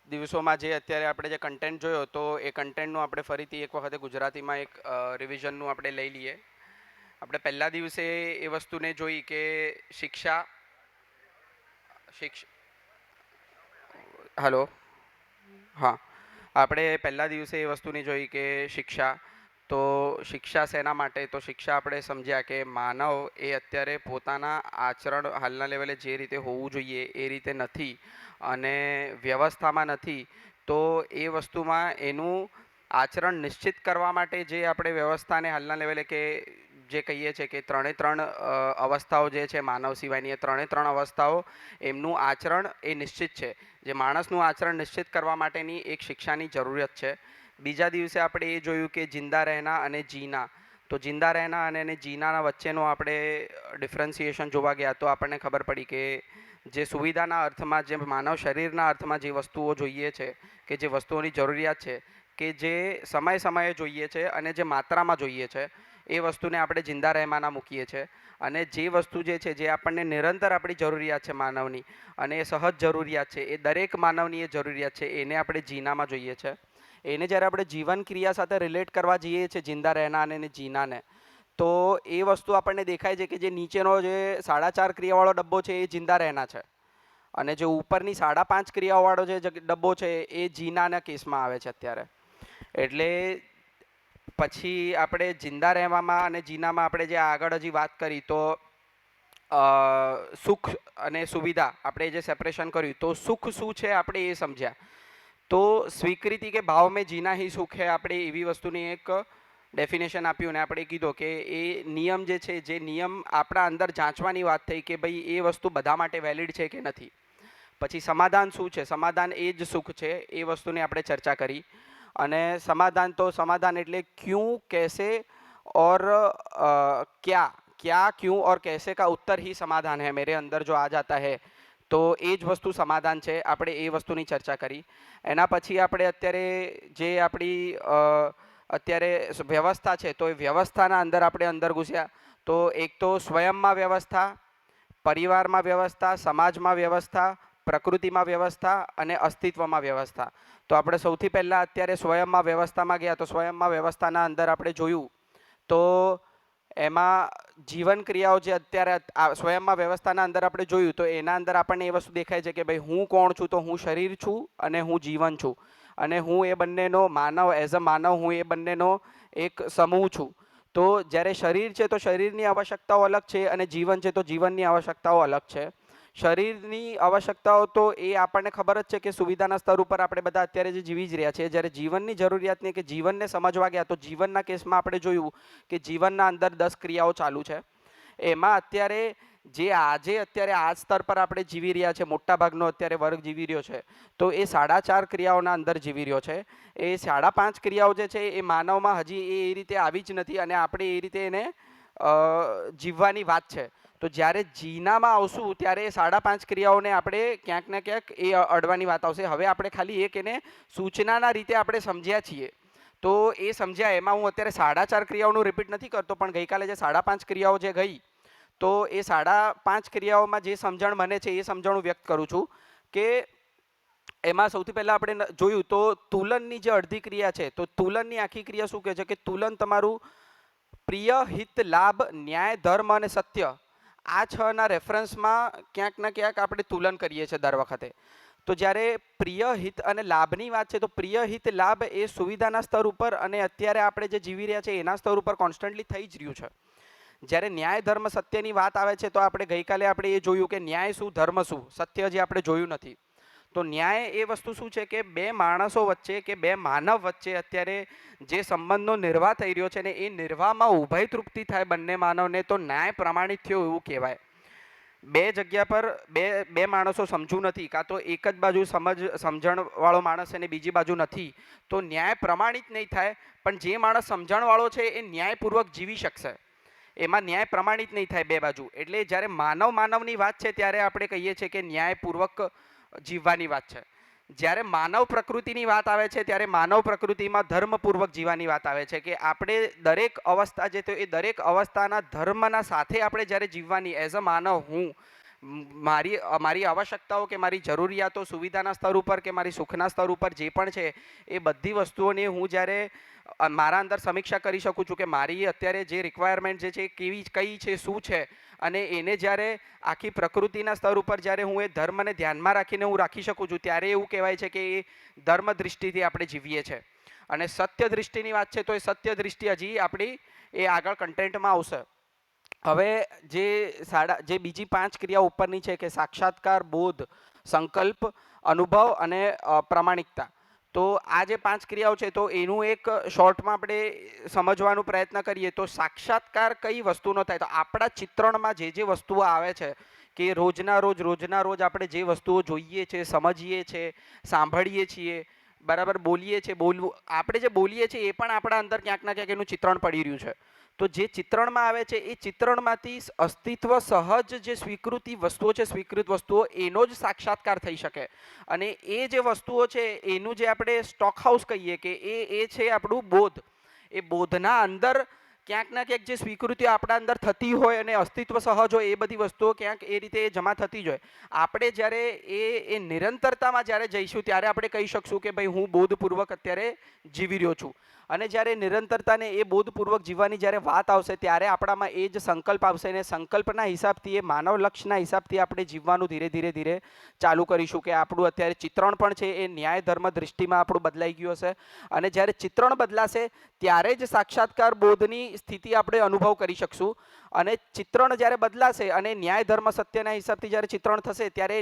દિવસોમાં જે અત્યારે આપણે જે કન્ટેન્ટ જોયો તો એ કન્ટેન્ટનું આપણે ફરીથી એક વખતે ગુજરાતીમાં એક રિવિઝનનું આપણે લઈ લઈએ. આપણે પહેલા દિવસે એ વસ્તુને જોઈ કે શિક્ષા શિક્ષ હલો હા, આપણે પહેલા દિવસે એ વસ્તુની જોઈ કે શિક્ષા. તો શિક્ષા શેના માટે? તો શિક્ષા આપણે સમજ્યા કે માનવ એ અત્યારે પોતાના આચરણ હાલના લેવલે જે રીતે હોવું જોઈએ એ રીતે નથી અને વ્યવસ્થામાં નથી. તો એ વસ્તુમાં એનું આચરણ નિશ્ચિત કરવા માટે જે આપણે વ્યવસ્થાને હાલના લેવલે કે જે કહીએ છીએ કે ત્રણ અવસ્થાઓ જે છે માનવ સિવાયની, એ ત્રણ અવસ્થાઓ એમનું આચરણ એ નિશ્ચિત છે. જે માણસનું આચરણ નિશ્ચિત કરવા માટેની એક શિક્ષાની જરૂરિયાત છે. બીજા દિવસે આપણે એ જોયું કે જિંદા રહેના અને જીના. તો જિંદા રહેના અને જીનાના વચ્ચેનો આપણે ડિફરન્સિએશન જોવા ગયા તો આપણને ખબર પડી કે જે સુવિધાના અર્થમાં, જે માનવ શરીરના અર્થમાં જે વસ્તુઓ જોઈએ છે, કે જે વસ્તુઓની જરૂરિયાત છે, કે જે સમયે જોઈએ છે અને જે માત્રામાં જોઈએ છે, એ વસ્તુને આપણે જિંદા રહેમાના મૂકીએ છીએ. અને જે વસ્તુ જે છે, જે આપણને નિરંતર આપણી જરૂરિયાત છે માનવની, અને એ સહજ જરૂરિયાત છે, એ દરેક માનવની એ જરૂરિયાત છે, એને આપણે જીનામાં જોઈએ છે. એને જ્યારે આપણે જીવન ક્રિયા સાથે રિલેટ કરવા જઈએ છીએ, જિંદા રહેનાને અને જીનાને, તો એ વસ્તુ આપણને દેખાય છે કે જે નીચેનો જે 4.5 ક્રિયાવાળો ડબ્બો છે એ જિંદા રહેના છે, અને જે ઉપરની 5.5 ક્રિયાવાળો જે ડબ્બો છે એ જીનાના કેસમાં આવે છે અત્યારે. એટલે પછી આપણે જિંદા રહેવામાં અને જીનામાં આપણે જે આગળ હજી વાત કરી તો સુખ અને સુવિધા આપણે જે સેપરેશન કર્યું, તો સુખ શું છે આપણે એ સમજ્યા. તો સ્વીકૃતિ કે ભાવ મેં જીના ही સુખ है, આપણે એવી વસ્તુની એક ડેફિનેશન આપ્યું. અને આપણે કીધું કે એ નિયમ જે છે, જે નિયમ આપણા અંદર જાંચવાની વાત થઈ કે ભાઈ એ વસ્તુ બધા માટે વેલિડ છે કે નથી. પછી સમાધાન શું છે? સમાધાન એ જ સુખ છે, એ વસ્તુની આપણે ચર્ચા કરી. અને સમાધાન, તો સમાધાન એટલે क्यों, कैसे और क्या, क्या, क्यों और कैसे का उत्तर ही समाधान है मेरे अंदर जो आ जाता है, તો એ જ વસ્તુ સમાધાન છે. આપણે એ વસ્તુની ચર્ચા કરી. એના પછી આપણે અત્યારે જે આપણી અત્યારે વ્યવસ્થા છે, તો એ વ્યવસ્થાના આપણે અંદર ઘૂસ્યા. તો એક તો સ્વયંમાં વ્યવસ્થા, પરિવારમાં વ્યવસ્થા, સમાજમાં વ્યવસ્થા, પ્રકૃતિમાં વ્યવસ્થા અને અસ્તિત્વમાં વ્યવસ્થા. તો આપણે સૌથી પહેલાં અત્યારે સ્વયંમાં વ્યવસ્થામાં ગયા. તો સ્વયંમાં વ્યવસ્થાના અંદર આપણે જોયું તો એમાં જીવન ક્રિયાઓ જે અત્યારે સ્વયંમાં વ્યવસ્થાના અંદર આપણે જોયું, તો એના અંદર આપણને એ વસ્તુ દેખાય છે કે ભાઈ હું કોણ છું? તો હું શરીર છું અને હું જીવન છું, અને હું એ બંનેનો માનવ, એઝ અ માનવ હું એ બંનેનો એક સમૂહ છું. તો જ્યારે શરીર છે તો શરીરની આવશ્યકતાઓ અલગ છે, અને જીવન છે તો જીવનની આવશ્યકતાઓ અલગ છે. શરીરની આવશ્યકતાઓ તો એ આપણને ખબર જ છે કે સુવિધાના સ્તર ઉપર આપણે બધા અત્યારે જે જીવી જ રહ્યા છીએ. જ્યારે જીવનની જરૂરિયાતને કે જીવનને સમજવા ગયા, તો જીવનના કેસમાં આપણે જોયું કે જીવનના અંદર 10 ક્રિયાઓ ચાલુ છે. એમાં અત્યારે જે અત્યારે આ સ્તર પર આપણે જીવી રહ્યા છે, મોટા ભાગનો અત્યારે વર્ગ જીવી રહ્યો છે, તો એ 4.5 ક્રિયાઓના અંદર જીવી રહ્યો છે. એ 5.5 ક્રિયાઓ જે છે એ માનવમાં હજી એ રીતે આવી જ નથી, અને આપણે એ રીતે એને જીવવાની વાત છે. તો જ્યારે જીનામાં આવશું ત્યારે 5.5 ક્રિયાઓને આપણે ક્યાંક ને ક્યાંક એ અડવાની વાત આવશે. હવે આપણે ખાલી એક એને સૂચનાના રીતે આપણે સમજ્યા છીએ. તો એ સમજ્યા, એમાં હું અત્યારે 4.5 ક્રિયાઓનું રિપીટ નથી કરતો, પણ ગઈકાલે જે 5.5 ક્રિયાઓ જે ગઈ, તો એ 5.5 ક્રિયાઓમાં જે સમજણ મને છે એ સમજણ હું વ્યક્ત કરું છું. કે એમાં સૌથી પહેલાં આપણે જોયું તો તુલનની જે અડધી ક્રિયા છે, તો તુલનની આખી ક્રિયા શું કહે છે કે તુલન તમારું પ્રિય, હિત, લાભ, ન્યાય, ધર્મ અને સત્ય, આ 6ના રેફરન્સમાં ક્યાંક ને ક્યાંક આપણે તુલન કરીએ છીએ દર વખતે. તો જ્યારે પ્રિય, હિત અને લાભની વાત છે, તો પ્રિય, હિત, લાભ એ સુવિધાના સ્તર ઉપર અને અત્યારે આપણે જે જીવી રહ્યા છે એના સ્તર ઉપર કોન્સ્ટન્ટલી થઈ જ રહ્યું છે. જ્યારે ન્યાય, ધર્મ, સત્યની વાત આવે છે, તો આપણે ગઈકાલે આપણે એ જોયું કે ન્યાય શું, ધર્મ શું, સત્ય જે આપણે જોયું નથી. તો ન્યાય એ વસ્તુ શું છે કે બે માણસો વચ્ચે કે બે માનવ વચ્ચે અત્યારે જે સંબંધનો નિર્વાહ થઈ રહ્યો છે ને, એ નિર્વાહમાં ઉભય તૃપ્તિ થાય બંને માનવને, તો ન્યાય પ્રમાણિત થયો એવું કહેવાય. બે જગ્યા પર બે માણસો સમજુ નથી, કાં તો એક જ બાજુ સમજણવાળો માણસ અને બીજી બાજુ નથી, તો ન્યાય પ્રમાણિત નહીં થાય. પણ જે માણસ સમજણવાળો છે એ ન્યાયપૂર્વક જીવી શકશે, એમાં ન્યાય પ્રમાણિત નહીં થાય બે બાજુ. એટલે જ્યારે માનવની વાત છે ત્યારે આપણે કહીએ છીએ કે ન્યાયપૂર્વક જીવવાની વાત છે. જ્યારે માનવ પ્રકૃતિની વાત આવે છે ત્યારે માનવ પ્રકૃતિમાં ધર્મપૂર્વક જીવવાની વાત આવે છે. કે આપણે દરેક અવસ્થા જે તો એ દરેક અવસ્થાના ધર્મના સાથે આપણે જ્યારે જીવવાની, એઝ અ માનવ હું મારી આવશ્યકતાઓ કે મારી જરૂરિયાતો સુવિધાના સ્તર ઉપર કે મારી સુખના સ્તર ઉપર જે પણ છે એ બધી વસ્તુઓની હું જ્યારે મારા અંદર સમીક્ષા કરી શકું છું કે મારી અત્યારે જે રિક્વાયરમેન્ટ જે છે કઈ છે શું છે, અને એને જ્યારે આખી પ્રકૃતિના સ્તર ઉપર જ્યારે હું એ ધર્મને ધ્યાનમાં રાખીને હું રાખી શકું છું, ત્યારે એવું કહેવાય છે કે એ ધર્મ દૃષ્ટિથી આપણે જીવીએ છીએ. અને સત્ય દૃષ્ટિની વાત છે તો એ સત્ય દૃષ્ટિ હજી આપણી એ આગળ કન્ટેન્ટમાં આવશે. હવે જે બીજી 5 ક્રિયાઓ ઉપરની છે કે સાક્ષાત્કાર, બોધ, સંકલ્પ, અનુભવ અને પ્રામાણિકતા. તો આ જે 5 ક્રિયાઓ છે તો એનું એક શોર્ટમાં આપણે સમજવાનો પ્રયત્ન કરીએ તો સાક્ષાત્કાર કઈ વસ્તુનો થાય તો આપણા ચિત્રણમાં જે વસ્તુઓ આવે છે કે રોજના રોજ આપણે જે વસ્તુઓ જોઈએ છે, સમજીએ છીએ, સાંભળીએ છીએ, બરાબર બોલીએ છીએ, આપણે જે બોલીએ છીએ એ પણ આપણા અંદર ક્યાંક ના ક્યાંક એનું ચિત્રણ પડી રહ્યું છે. તો જે ચિત્રણમાં આવે છે એ ચિત્રણમાંથી અસ્તિત્વ સહજ જે સ્વીકૃતિ વસ્તુઓ છે, સ્વીકૃત વસ્તુઓ, એનો જ સાક્ષાત્કાર થઈ શકે. અને એ જે વસ્તુઓ છે એનું જે આપણે સ્ટોક હાઉસ કહીએ કે એ છે આપણું બોધ. એ બોધના અંદર ક્યાંક ના ક્યાંક જે સ્વીકૃતિઓ આપણા અંદર થતી હોય અને અસ્તિત્વ સહજ હોય એ બધી વસ્તુઓ ક્યાંક એ રીતે જમા થતી જ હોય. આપણે જ્યારે એ નિરંતરતામાં જ્યારે જઈશું ત્યારે આપણે કહી શકશું કે ભાઈ હું બોધપૂર્વક અત્યારે જીવી રહ્યો છું. અને જ્યારે નિરંતરતાને એ બોધપૂર્વક જીવવાની જ્યારે વાત આવશે ત્યારે આપણામાં એ જ સંકલ્પ આવશે અને સંકલ્પના હિસાબથી એ માનવ લક્ષ્યના હિસાબથી આપણે જીવવાનું ધીરે ચાલુ કરીશું કે આપણું અત્યારે ચિત્રણ પણ છે એ ન્યાય ધર્મ દૃષ્ટિમાં આપણું બદલાઈ ગયું હશે. અને જ્યારે ચિત્રણ બદલાશે ત્યારે જ સાક્ષાત્કાર બોધની સ્થિતિ આપણે અનુભવ કરી શકશું. અને ચિત્રણ જ્યારે બદલાશે અને ન્યાય ધર્મ સત્યના હિસાબથી જ્યારે ચિત્રણ થશે ત્યારે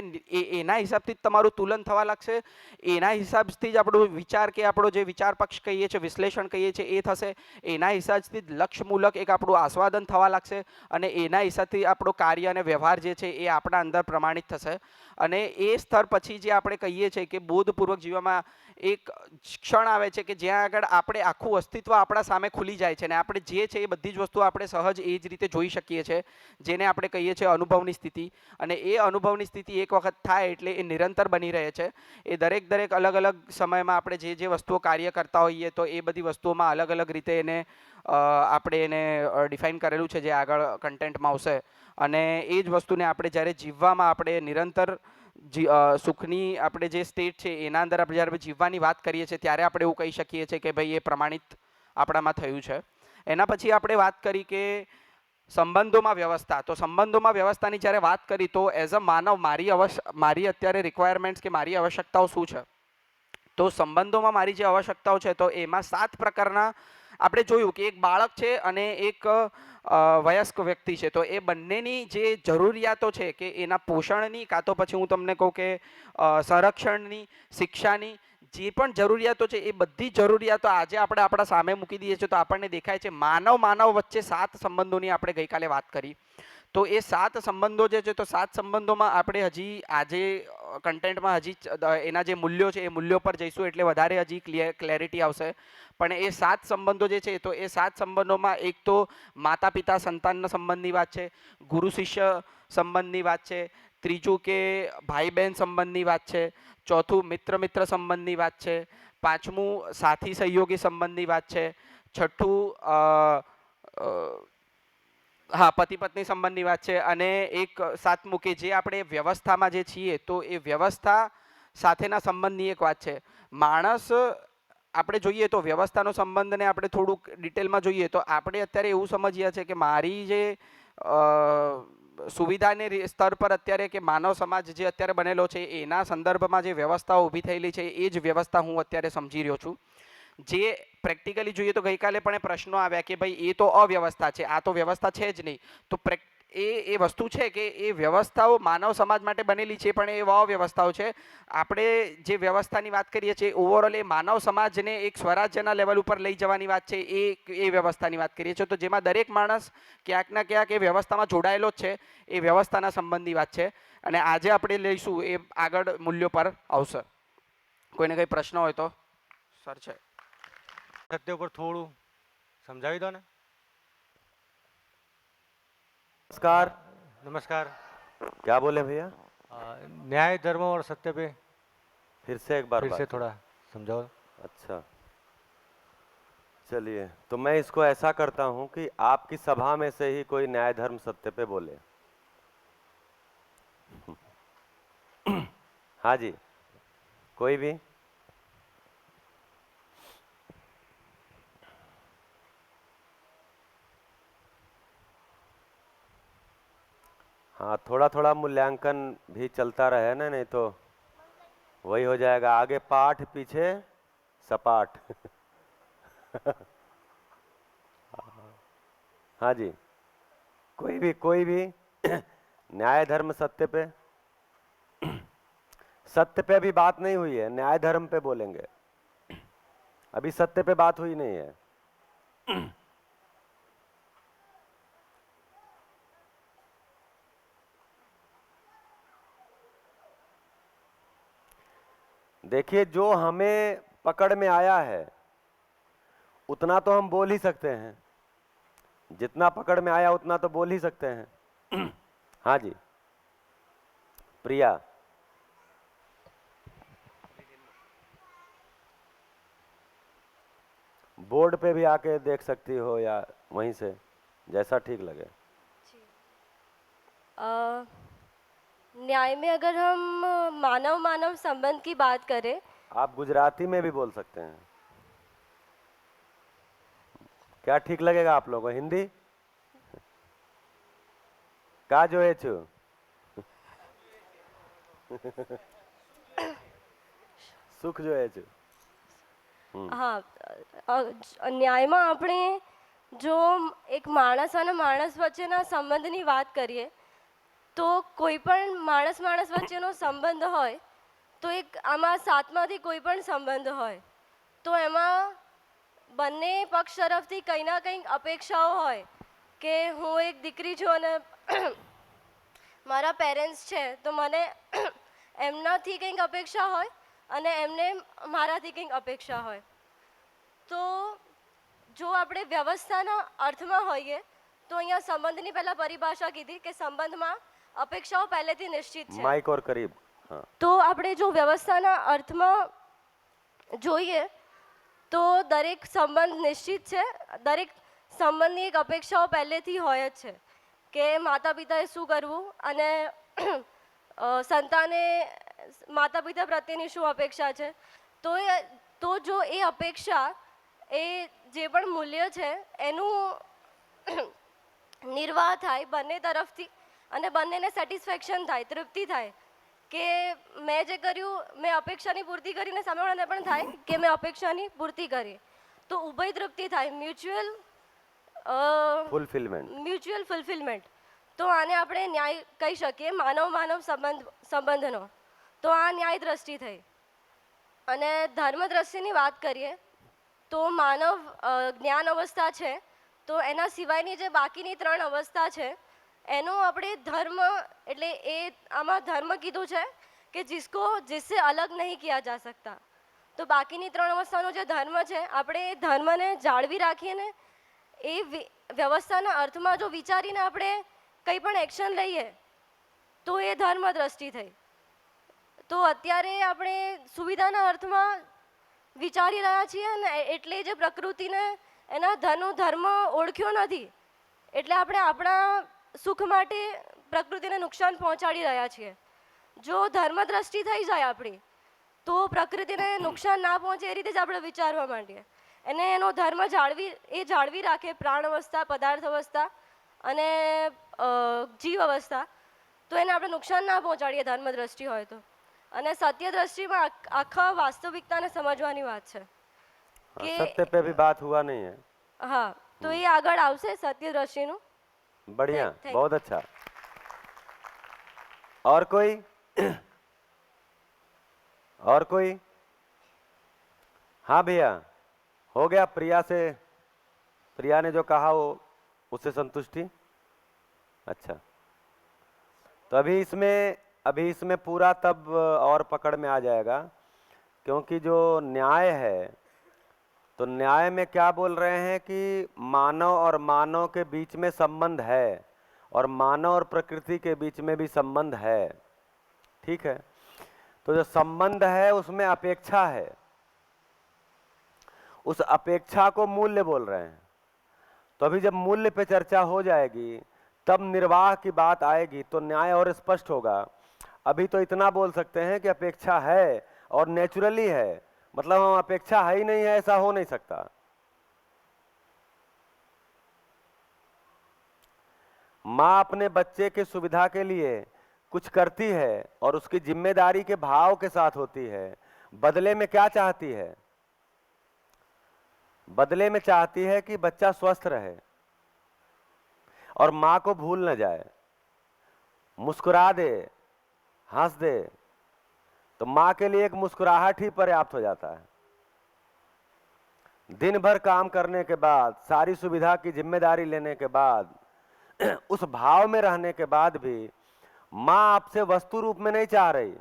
એના હિસાબથી જ તમારું તુલન થવા લાગશે. એના હિસાબથી જ આપણો વિચાર કે આપણો જે વિચાર પક્ષ કહીએ છીએ, વિશ્લેષણ કહીએ છીએ એ થશે. એના હિસાબથી જ લક્ષ્યમૂલક એક આપણું આસ્વાદન થવા લાગશે અને એના હિસાબથી આપણો કાર્ય અને વ્યવહાર જે છે એ આપણા અંદર પ્રમાણિત થશે. અને એ સ્તર પછી જે આપણે કહીએ છીએ કે બોધપૂર્વક જીવવામાં એક ક્ષણ આવે છે કે જ્યાં આગળ આપણે આખું અસ્તિત્વ આપણા સામે ખુલી જાય છે અને આપણે જે છે એ બધી જ વસ્તુ આપણે સહજ એ જ રીતે જોઈ શકીએ છીએ, જેને આપણે કહીએ છીએ અનુભવની સ્થિતિ. અને એ અનુભવની સ્થિતિ એક વખત થાય એટલે એ નિરંતર બની રહે છે. એ દરેક અલગ સમયમાં આપણે જે વસ્તુઓ કાર્ય કરતા હોઈએ તો એ બધી વસ્તુઓમાં અલગ રીતે એને આપણે એને ડિફાઇન કરેલું છે જે આગળ કન્ટેન્ટમાં આવશે. અને એ જ વસ્તુને આપણે જ્યારે જીવવામાં આપણે નિરંતર સુખની આપણે જે સ્ટેટ છે એના અંદર આપણે જ્યારે જીવવાની વાત કરીએ છીએ ત્યારે આપણે એવું કહી શકીએ છીએ કે ભાઈ એ પ્રમાણિત આપણામાં થયું છે. એના પછી આપણે વાત કરી કે સંબંધોમાં વ્યવસ્થા. તો સંબંધોમાં વ્યવસ્થાની જ્યારે વાત કરી તો એઝ અ માનવ મારી અત્યારે રિક્વાયરમેન્ટ્સ કે મારી આવશ્યકતાઓ શું છે. તો સંબંધોમાં મારી જે આવશ્યકતાઓ છે તો એમાં 7 પ્રકારના આપણે જોયું કે એક બાળક છે અને એક વયસ્ક વ્યક્તિ છે. તો એ બંનેની જે જરૂરિયાતો છે કે એના પોષણની કાં તો પછી હું તમને કહું કે સંરક્ષણની, શિક્ષાની જે પણ જરૂરિયાતો છે એ બધી જરૂરિયાતો આજે આપણે આપણા સામે મૂકી દઈએ છીએ તો આપણને દેખાય છે માનવ વચ્ચે 7 સંબંધોની આપણે ગઈકાલે વાત કરી. તો એ 7 સંબંધો જે છે તો 7 સંબંધોમાં આપણે હજી આજે કન્ટેન્ટમાં હજી એના જે મૂલ્યો છે એ મૂલ્યો પર જઈશું એટલે વધારે હજી ક્લેરિટી આવશે. પણ એ 7 સંબંધો જે છે તો એ 7 સંબંધોમાં એક તો માતા પિતા સંતાનના સંબંધની વાત છે, ગુરુ શિષ્ય સંબંધની વાત છે, ત્રીજું કે ભાઈ બહેન સંબંધની વાત છે, ચોથું મિત્ર સંબંધની વાત છે, પાંચમું સાથી સહયોગી સંબંધની વાત છે, છઠ્ઠું પતિ પત્ની સંબંધની વાત છે અને એક સાતમું કે જે આપણે વ્યવસ્થામાં જે છીએ તો એ વ્યવસ્થા સાથેના સંબંધની એક વાત છે. માણસ આપણે જોઈએ તો વ્યવસ્થાનો સંબંધને આપણે થોડુંક ડિટેલમાં જોઈએ તો આપણે અત્યારે એવું સમજીએ છીએ કે મારી જે સુવિધાને સ્તર પર અત્યારે કે માનવ સમાજ જે અત્યારે બનેલો છે એના સંદર્ભમાં જે વ્યવસ્થાઓ ઊભી થયેલી છે એ જ વ્યવસ્થા હું અત્યારે સમજી રહ્યો છું. જે પ્રેક્ટિકલી જોઈએ તો ગઈકાલે પણ પ્રશ્નો આવ્યા કે ભાઈ એ તો અવ્યવસ્થા છે, આ તો વ્યવસ્થા છે જ નહીં. તો એ વસ્તુ છે કે એ વ્યવસ્થાઓ માનવ સમાજ માટે બનેલી છે પણ એ અવ્યવસ્થાઓ છે. આપણે જે વ્યવસ્થાની વાત કરીએ છીએ ઓવરઓલ એ માનવ સમાજને એક સ્વરાજ્યના લેવલ ઉપર લઈ જવાની વાત છે એ વ્યવસ્થાની વાત કરીએ છીએ. તો જેમાં દરેક માણસ ક્યાંક ના ક્યાંક એ વ્યવસ્થામાં જોડાયેલો જ છે. એ વ્યવસ્થાના સંબંધની વાત છે અને આજે આપણે લઈશું એ આગળ મૂલ્યો પર આવશે. કોઈને કંઈ પ્રશ્ન હોય તો સર છે સત્ય ઉપર થોડું સમજાવી દો ને. नमस्कार. नमस्कार. क्या बोले भैया? न्याय धर्म और सत्य पे फिर से एक बार फिर बात से थोड़ा समझाओ. अच्छा चलिए, तो मैं इसको ऐसा करता हूं कि आपकी सभा में से ही कोई न्याय धर्म सत्य पे बोले. हाँ जी, कोई भी। हाँ, थोड़ा थोड़ा मूल्यांकन भी चलता रहे ना, नहीं तो वही हो जाएगा, आगे पाठ पीछे सपाट। हाँ जी, कोई भी न्याय धर्म सत्य पे, सत्य पे अभी बात नहीं हुई है, न्याय धर्म पे बोलेंगे, अभी सत्य पे बात हुई नहीं है। देखिए, जो हमें पकड़ में आया है उतना तो हम बोल ही सकते हैं, जितना पकड़ में आया उतना तो बोल ही सकते हैं। हाँ जी, प्रिया। बोर्ड पे भी आके देख सकती हो या वहीं से, जैसा ठीक लगे। अ, न्याय में अगर हम मानव मानव संबंध की बात करें, आप गुजराती में भी बोल सकते हैं, क्या ठीक लगेगा आप लोगों को? हिंदी का जो है छू સુખ જોઈએ છે। હા, ન્યાયમાં આપણે જો એક માણસ અને માણસ વચ્ચેના સંબંધની વાત કરીએ તો કોઈ પણ માણસ માણસ વચ્ચેનો સંબંધ હોય તો એક આમાં સાતમાંથી કોઈ પણ સંબંધ હોય તો એમાં બંને પક્ષ તરફથી કંઈ ના કંઈક અપેક્ષાઓ હોય કે હું એક દીકરી છું અને મારા પેરેન્ટ્સ છે તો મને એમનાથી કંઈક અપેક્ષા હોય અને એમને મારાથી કંઈક અપેક્ષા હોય। તો જો આપણે વ્યવસ્થાના અર્થમાં હોઈએ તો અહીંયા સંબંધની પહેલાં પરિભાષા કીધી કે સંબંધમાં અપેક્ષાઓ પહેલેથી નિશ્ચિત છે। माइक और करीब। हाँ। તો આપણે જો વ્યવસ્થાના અર્થમાં જોઈએ તો દરેક સંબંધ નિશ્ચિત છે, દરેક સંબંધની એક અપેક્ષાઓ પહેલેથી હોય જ છે કે માતા પિતાએ શું કરવું અને સંતાને માતા પિતા પ્રત્યેની શું અપેક્ષા છે। તો જો એ અપેક્ષા એ જે પણ મૂલ્ય છે એનું નિર્વાહ થાય બંને તરફથી અને બંનેને સેટિસ્ફેક્શન થાય, તૃપ્તિ થાય કે મેં જે કર્યું મેં અપેક્ષાની પૂર્તિ કરીને સામેવાળાને પણ થાય કે મેં અપેક્ષાની પૂર્તિ કરી, તો ઉભય તૃપ્તિ થાય, મ્યુચ્યુઅલ ફુલફિલમેન્ટ। તો આને આપણે ન્યાય કહી શકીએ, માનવ માનવ સંબંધનો। તો આ ન્યાય દ્રષ્ટિ થઈ। અને ધર્મ દ્રષ્ટિની વાત કરીએ તો માનવ જ્ઞાન અવસ્થા છે તો એના સિવાયની જે બાકીની 3 અવસ્થા છે એનો આપણે ધર્મ એટલે એ આમાં ધર્મ કીધું છે કે जिससे अलग नहीं किया जा सकता। તો બાકીની 3 અવસ્થાનો જે ધર્મ છે આપણે એ ધર્મને જાળવી રાખીએ ને એ વ્યવસ્થાના અર્થમાં જો વિચારીને આપણે કંઈ પણ એક્શન લઈએ તો એ ધર્મ દ્રષ્ટિ થઈ। તો અત્યારે આપણે સુવિધાના અર્થમાં વિચારી રહ્યા છીએ ને એટલે જે પ્રકૃતિને એના ધર્મ ઓળખ્યો નથી એટલે આપણે આપણા સુખ માટે પ્રકૃતિને નુકસાન પહોંચાડી રહ્યા છીએ। જો ધર્મ દ્રષ્ટિ થઈ જાય આપણી તો પ્રકૃતિને નુકસાન ના પહોંચે એ રીતે જ આપણે વિચારવા માંડીએ અને એનો ધર્મ જાળવી રાખે, પ્રાણ અવસ્થા, પદાર્થ અવસ્થા અને જીવ અવસ્થા, તો એને આપણે નુકસાન ના પહોંચાડીએ ધર્મ દ્રષ્ટિ હોય તો। અને સત્ય દ્રષ્ટિમાં આખા વાસ્તવિકતાને સમજવાની વાત છે કે सत्य पे भी बात हुआ नहीं है। હા, તો એ આગળ આવશે સત્ય દ્રષ્ટિનું। बढ़िया, Thank- बहुत अच्छा। और कोई? और कोई? हाँ भैया, हो गया? प्रिया ने जो कहा वो उससे संतुष्टि? अच्छा, तो अभी इसमें पूरा तब और पकड़ में आ जाएगा, क्योंकि जो न्याय है तो न्याय में क्या बोल रहे हैं कि मानव और मानव के बीच में संबंध है और मानव और प्रकृति के बीच में भी संबंध है। ठीक है, तो जो संबंध है उसमें अपेक्षा है, उस अपेक्षा को मूल्य बोल रहे हैं। तो अभी जब मूल्य पे चर्चा हो जाएगी तब निर्वाह की बात आएगी तो न्याय और स्पष्ट होगा। अभी तो इतना बोल सकते हैं कि अपेक्षा है और नेचुरली है, मतलब हम अपेक्षा है ही नहीं है ऐसा हो नहीं सकता। माँ अपने बच्चे के सुविधा के लिए कुछ करती है और उसकी जिम्मेदारी के भाव के साथ होती है। बदले में क्या चाहती है? बदले में चाहती है कि बच्चा स्वस्थ रहे और माँ को भूल न जाए, मुस्कुरा दे, हंस दे, तो माँ के लिए एक मुस्कुराहट ही पर्याप्त हो जाता है। दिन भर काम करने के बाद, सारी सुविधा की जिम्मेदारी लेने के बाद, उस भाव में रहने के बाद भी माँ आपसे वस्तु रूप में नहीं चाह रही।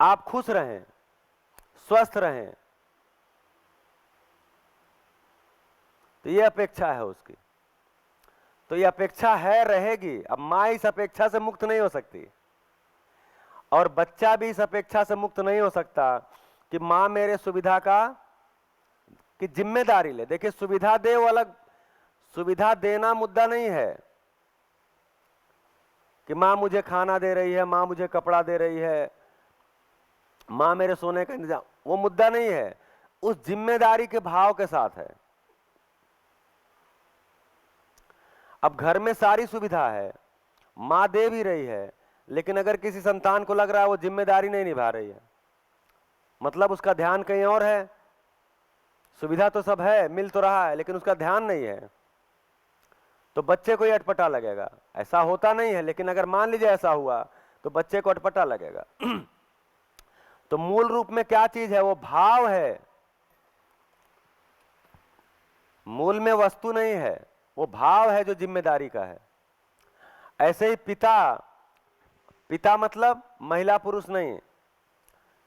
आप खुश रहें, स्वस्थ रहें, तो ये अपेक्षा है उसकी। तो ये अपेक्षा है, रहेगी। अब माँ इस अपेक्षा से मुक्त नहीं हो सकती और बच्चा भी इस अपेक्षा से मुक्त नहीं हो सकता कि माँ मेरे सुविधा की जिम्मेदारी ले। देखिए, सुविधा दे वो अलग, सुविधा देना मुद्दा नहीं है कि माँ मुझे खाना दे रही है, माँ मुझे कपड़ा दे रही है, माँ मेरे सोने का इंतजाम, वो मुद्दा नहीं है। उस जिम्मेदारी के भाव के साथ है। अब घर में सारी सुविधा है, माँ दे भी रही है, लेकिन अगर किसी संतान को लग रहा है वो जिम्मेदारी नहीं निभा रही है, मतलब उसका ध्यान कहीं और है। सुविधा तो सब है, मिल तो रहा है, लेकिन उसका ध्यान नहीं है, तो बच्चे को ही अटपटा लगेगा। ऐसा होता नहीं है, लेकिन अगर मान लीजिए ऐसा हुआ तो बच्चे को अटपटा लगेगा। तो मूल रूप में क्या चीज है? वो भाव है। मूल में वस्तु नहीं है, वो भाव है जो जिम्मेदारी का है। ऐसे ही पिता मतलब महिला पुरुष नहीं,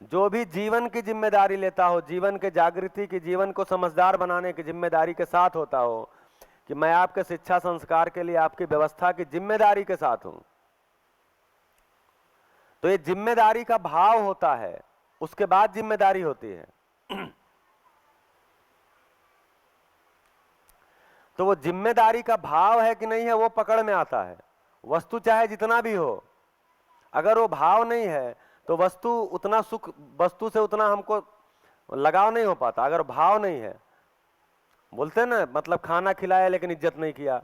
जो भी जीवन की जिम्मेदारी लेता हो, जीवन के जागृति की, जीवन को समझदार बनाने की जिम्मेदारी के साथ होता हो कि मैं आपके शिक्षा संस्कार के लिए आपकी व्यवस्था की जिम्मेदारी के साथ हूं, तो ये जिम्मेदारी का भाव होता है, उसके बाद जिम्मेदारी होती है। तो वो जिम्मेदारी का भाव है कि नहीं है, वो पकड़ में आता है। वस्तु चाहे जितना भी हो, अगर वो भाव नहीं है तो वस्तु से उतना हमको लगाव नहीं हो पाता। अगर भाव नहीं है, बोलते ना, मतलब खाना खिलाया लेकिन इज्जत नहीं किया,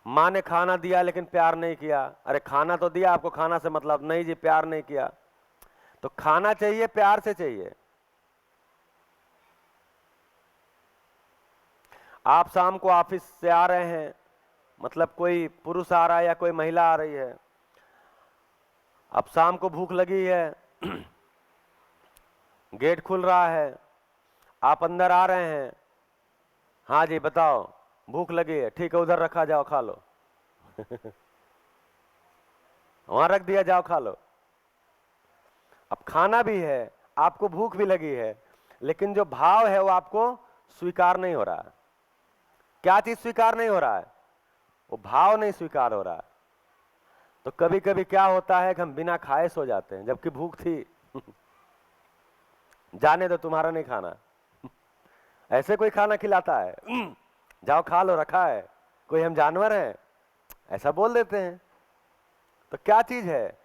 माँ ने खाना दिया लेकिन प्यार नहीं किया। अरे खाना तो दिया, आपको खाना से मतलब नहीं जी, प्यार नहीं किया। तो खाना चाहिए, प्यार से चाहिए। आप शाम को ऑफिस से आ रहे हैं, मतलब कोई पुरुष आ रहा है या कोई महिला आ रही है, अब शाम को भूख लगी है, गेट खुल रहा है, आप अंदर आ रहे हैं, हाँ जी बताओ, भूख लगी है, ठीक है उधर रखा, जाओ खा लो। वहां रख दिया, जाओ खा लो। अब खाना भी है, आपको भूख भी लगी है, लेकिन जो भाव है वो आपको स्वीकार नहीं हो रहा है। क्या चीज स्वीकार नहीं हो रहा है? वो भाव नहीं स्वीकार हो रहा है। तो कभी कभी क्या होता है कि हम बिना खाए सो जाते हैं, जबकि भूख थी। जाने दो, तुम्हारा नहीं खाना। ऐसे कोई खाना खिलाता है? जाओ खा लो, रखा है, कोई हम जानवर हैं? ऐसा बोल देते हैं। तो क्या चीज है?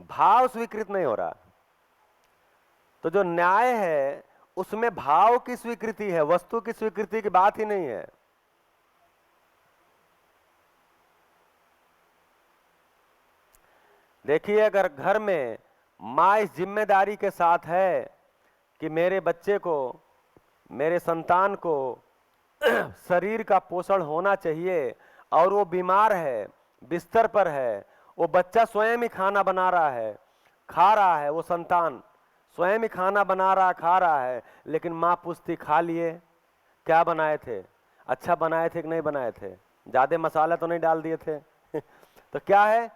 भाव स्वीकृत नहीं हो रहा। तो जो न्याय है उसमें भाव की स्वीकृति है, वस्तु की स्वीकृति की बात ही नहीं है। देखिए, अगर घर में माँ इस जिम्मेदारी के साथ है कि मेरे बच्चे को, मेरे संतान को शरीर का पोषण होना चाहिए और वो बीमार है, बिस्तर पर है, वो बच्चा स्वयं ही खाना बना रहा है, खा रहा है, वो संतान स्वयं ही खाना बना रहा, खा रहा है, लेकिन माँ पूछती खा लिए, क्या बनाए थे, अच्छा बनाए थे कि नहीं बनाए थे, ज्यादा मसाला तो नहीं डाल दिए थे। तो क्या है?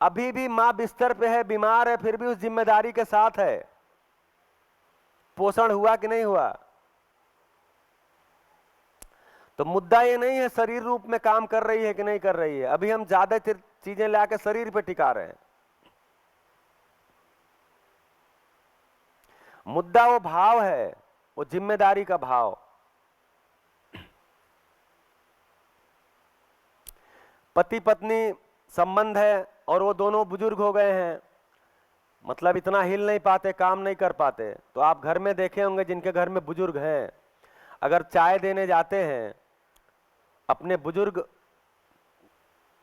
अभी भी माँ बिस्तर पे है, बीमार है, फिर भी उस जिम्मेदारी के साथ है। पोषण हुआ कि नहीं हुआ? तो मुद्दा ये नहीं है शरीर रूप में काम कर रही है कि नहीं कर रही है, अभी हम ज्यादा चीजें लाके शरीर पे टिका रहे हैं। मुद्दा वो भाव है, वो जिम्मेदारी का भाव। पति पत्नी संबंध है और वो दोनों बुजुर्ग हो गए हैं, मतलब इतना हिल नहीं पाते, काम नहीं कर पाते, तो आप घर में देखे होंगे जिनके घर में बुजुर्ग हैं, अगर चाय देने जाते हैं अपने बुजुर्ग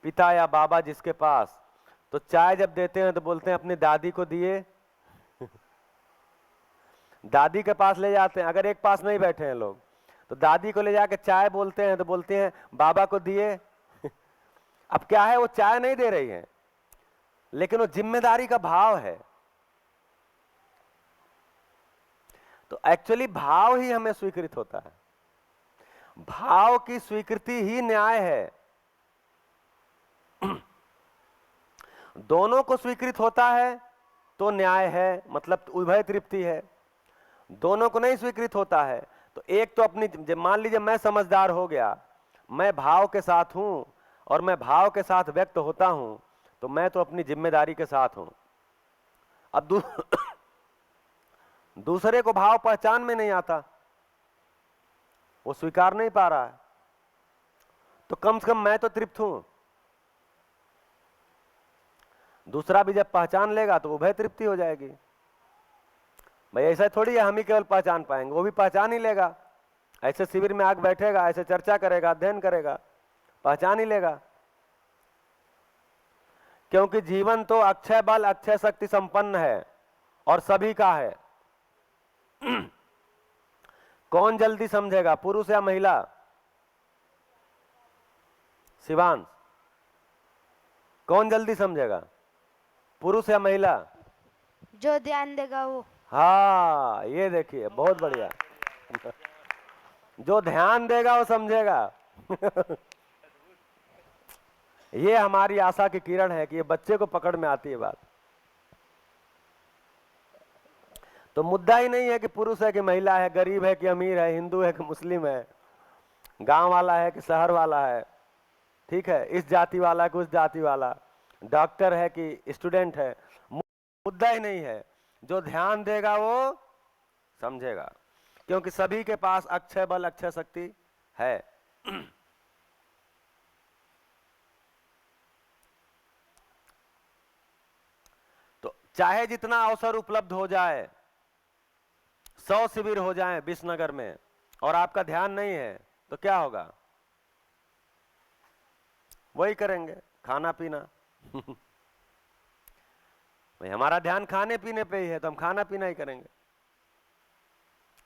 पिता या बाबा जिसके पास, तो चाय जब देते हैं तो बोलते हैं अपनी दादी को दिए दादी के पास ले जाते हैं, अगर एक पास नहीं बैठे हैं लोग तो दादी को ले जाके चाय बोलते हैं तो बोलते हैं बाबा को दिए अब क्या है, वो चाय नहीं दे रही है, लेकिन वो जिम्मेदारी का भाव है। तो एक्चुअली भाव ही हमें स्वीकृत होता है, भाव की स्वीकृति ही न्याय है। दोनों को स्वीकृत होता है तो न्याय है, मतलब उभय तृप्ति है। दोनों को नहीं स्वीकृत होता है तो एक तो अपनी, मान लीजिए मैं समझदार हो गया, मैं भाव के साथ हूं और मैं भाव के साथ व्यक्त होता हूं, तो मैं तो अपनी जिम्मेदारी के साथ हूं। अब दूसरे को भाव पहचान में नहीं आता, वो स्वीकार नहीं पा रहा है, तो कम से कम मैं तो तृप्त हूं। दूसरा भी जब पहचान लेगा तो उभय तृप्ति हो जाएगी। भाई ऐसा थोड़ी है हम ही केवल पहचान पाएंगे, वो भी पहचान ही लेगा। ऐसे शिविर में आके बैठेगा, ऐसे चर्चा करेगा, अध्ययन करेगा, पहचान ही लेगा। क्योंकि जीवन तो अक्षय बल अक्षय शक्ति संपन्न है और सभी का है। कौन जल्दी समझेगा, पुरुष या महिला? शिवांश, कौन जल्दी समझेगा, पुरुष या महिला? जो ध्यान देगा वो। हाँ, ये देखिए बहुत बढ़िया। जो ध्यान देगा वो समझेगा। ये हमारी आशा की किरण है कि ये बच्चे को पकड़ में आती है बात। तो मुद्दा ही नहीं है कि पुरुष है कि महिला है, गरीब है कि अमीर है, हिंदू है कि मुस्लिम है, गांव वाला है कि शहर वाला है, ठीक है, इस जाति वाला है कि उस जाति वाला, डॉक्टर है कि स्टूडेंट है, मुद्दा ही नहीं है। जो ध्यान देगा वो समझेगा, क्योंकि सभी के पास अक्षय बल अक्षय शक्ति है। तो चाहे जितना अवसर उपलब्ध हो जाए, 100 शिविर हो जाए विश्वनगर में, और आपका ध्यान नहीं है तो क्या होगा? वही करेंगे, खाना पीना। भाई हमारा ध्यान खाने पीने पे ही है तो हम खाना पीना ही करेंगे।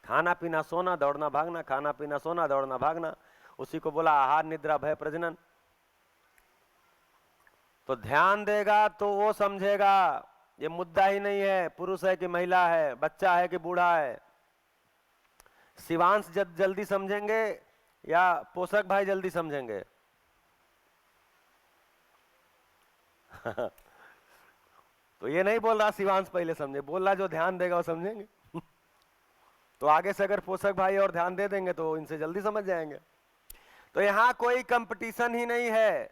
खाना पीना सोना दौड़ना भागना, खाना पीना सोना दौड़ना भागना, उसी को बोला आहार निद्रा भय प्रजनन। तो ध्यान देगा तो वो समझेगा, ये मुद्दा ही नहीं है पुरुष है कि महिला है, बच्चा है कि बूढ़ा है। शिवांश जल्दी समझेंगे या पोषक भाई जल्दी समझेंगे? तो ये नहीं बोल रहा शिवांश पहले समझे, बोल रहा जो ध्यान देगा वो समझेंगे। तो आगे से अगर पोषक भाई और ध्यान दे देंगे तो इनसे जल्दी समझ जाएंगे। तो यहां कोई कंपटीशन ही नहीं है।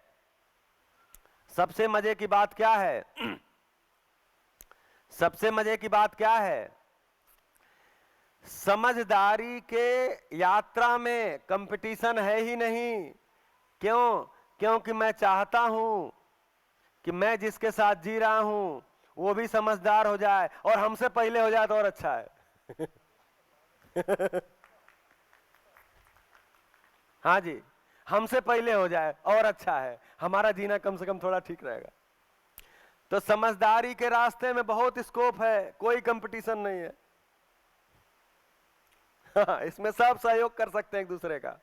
सबसे मजे की बात क्या है? सबसे मजे की बात क्या है? समझदारी के यात्रा में कंपटीशन है ही नहीं। क्यों? क्योंकि मैं चाहता हूं कि मैं जिसके साथ जी रहा हूं वो भी समझदार हो जाए, और हमसे पहले हो जाए तो और अच्छा है। हाँ जी, हमसे पहले हो जाए और अच्छा है, हमारा जीना कम से कम थोड़ा ठीक रहेगा। तो समझदारी के रास्ते में बहुत स्कोप है, कोई कंपटीशन नहीं है। हाँ, इसमें सब सहयोग कर सकते हैं एक दूसरे का।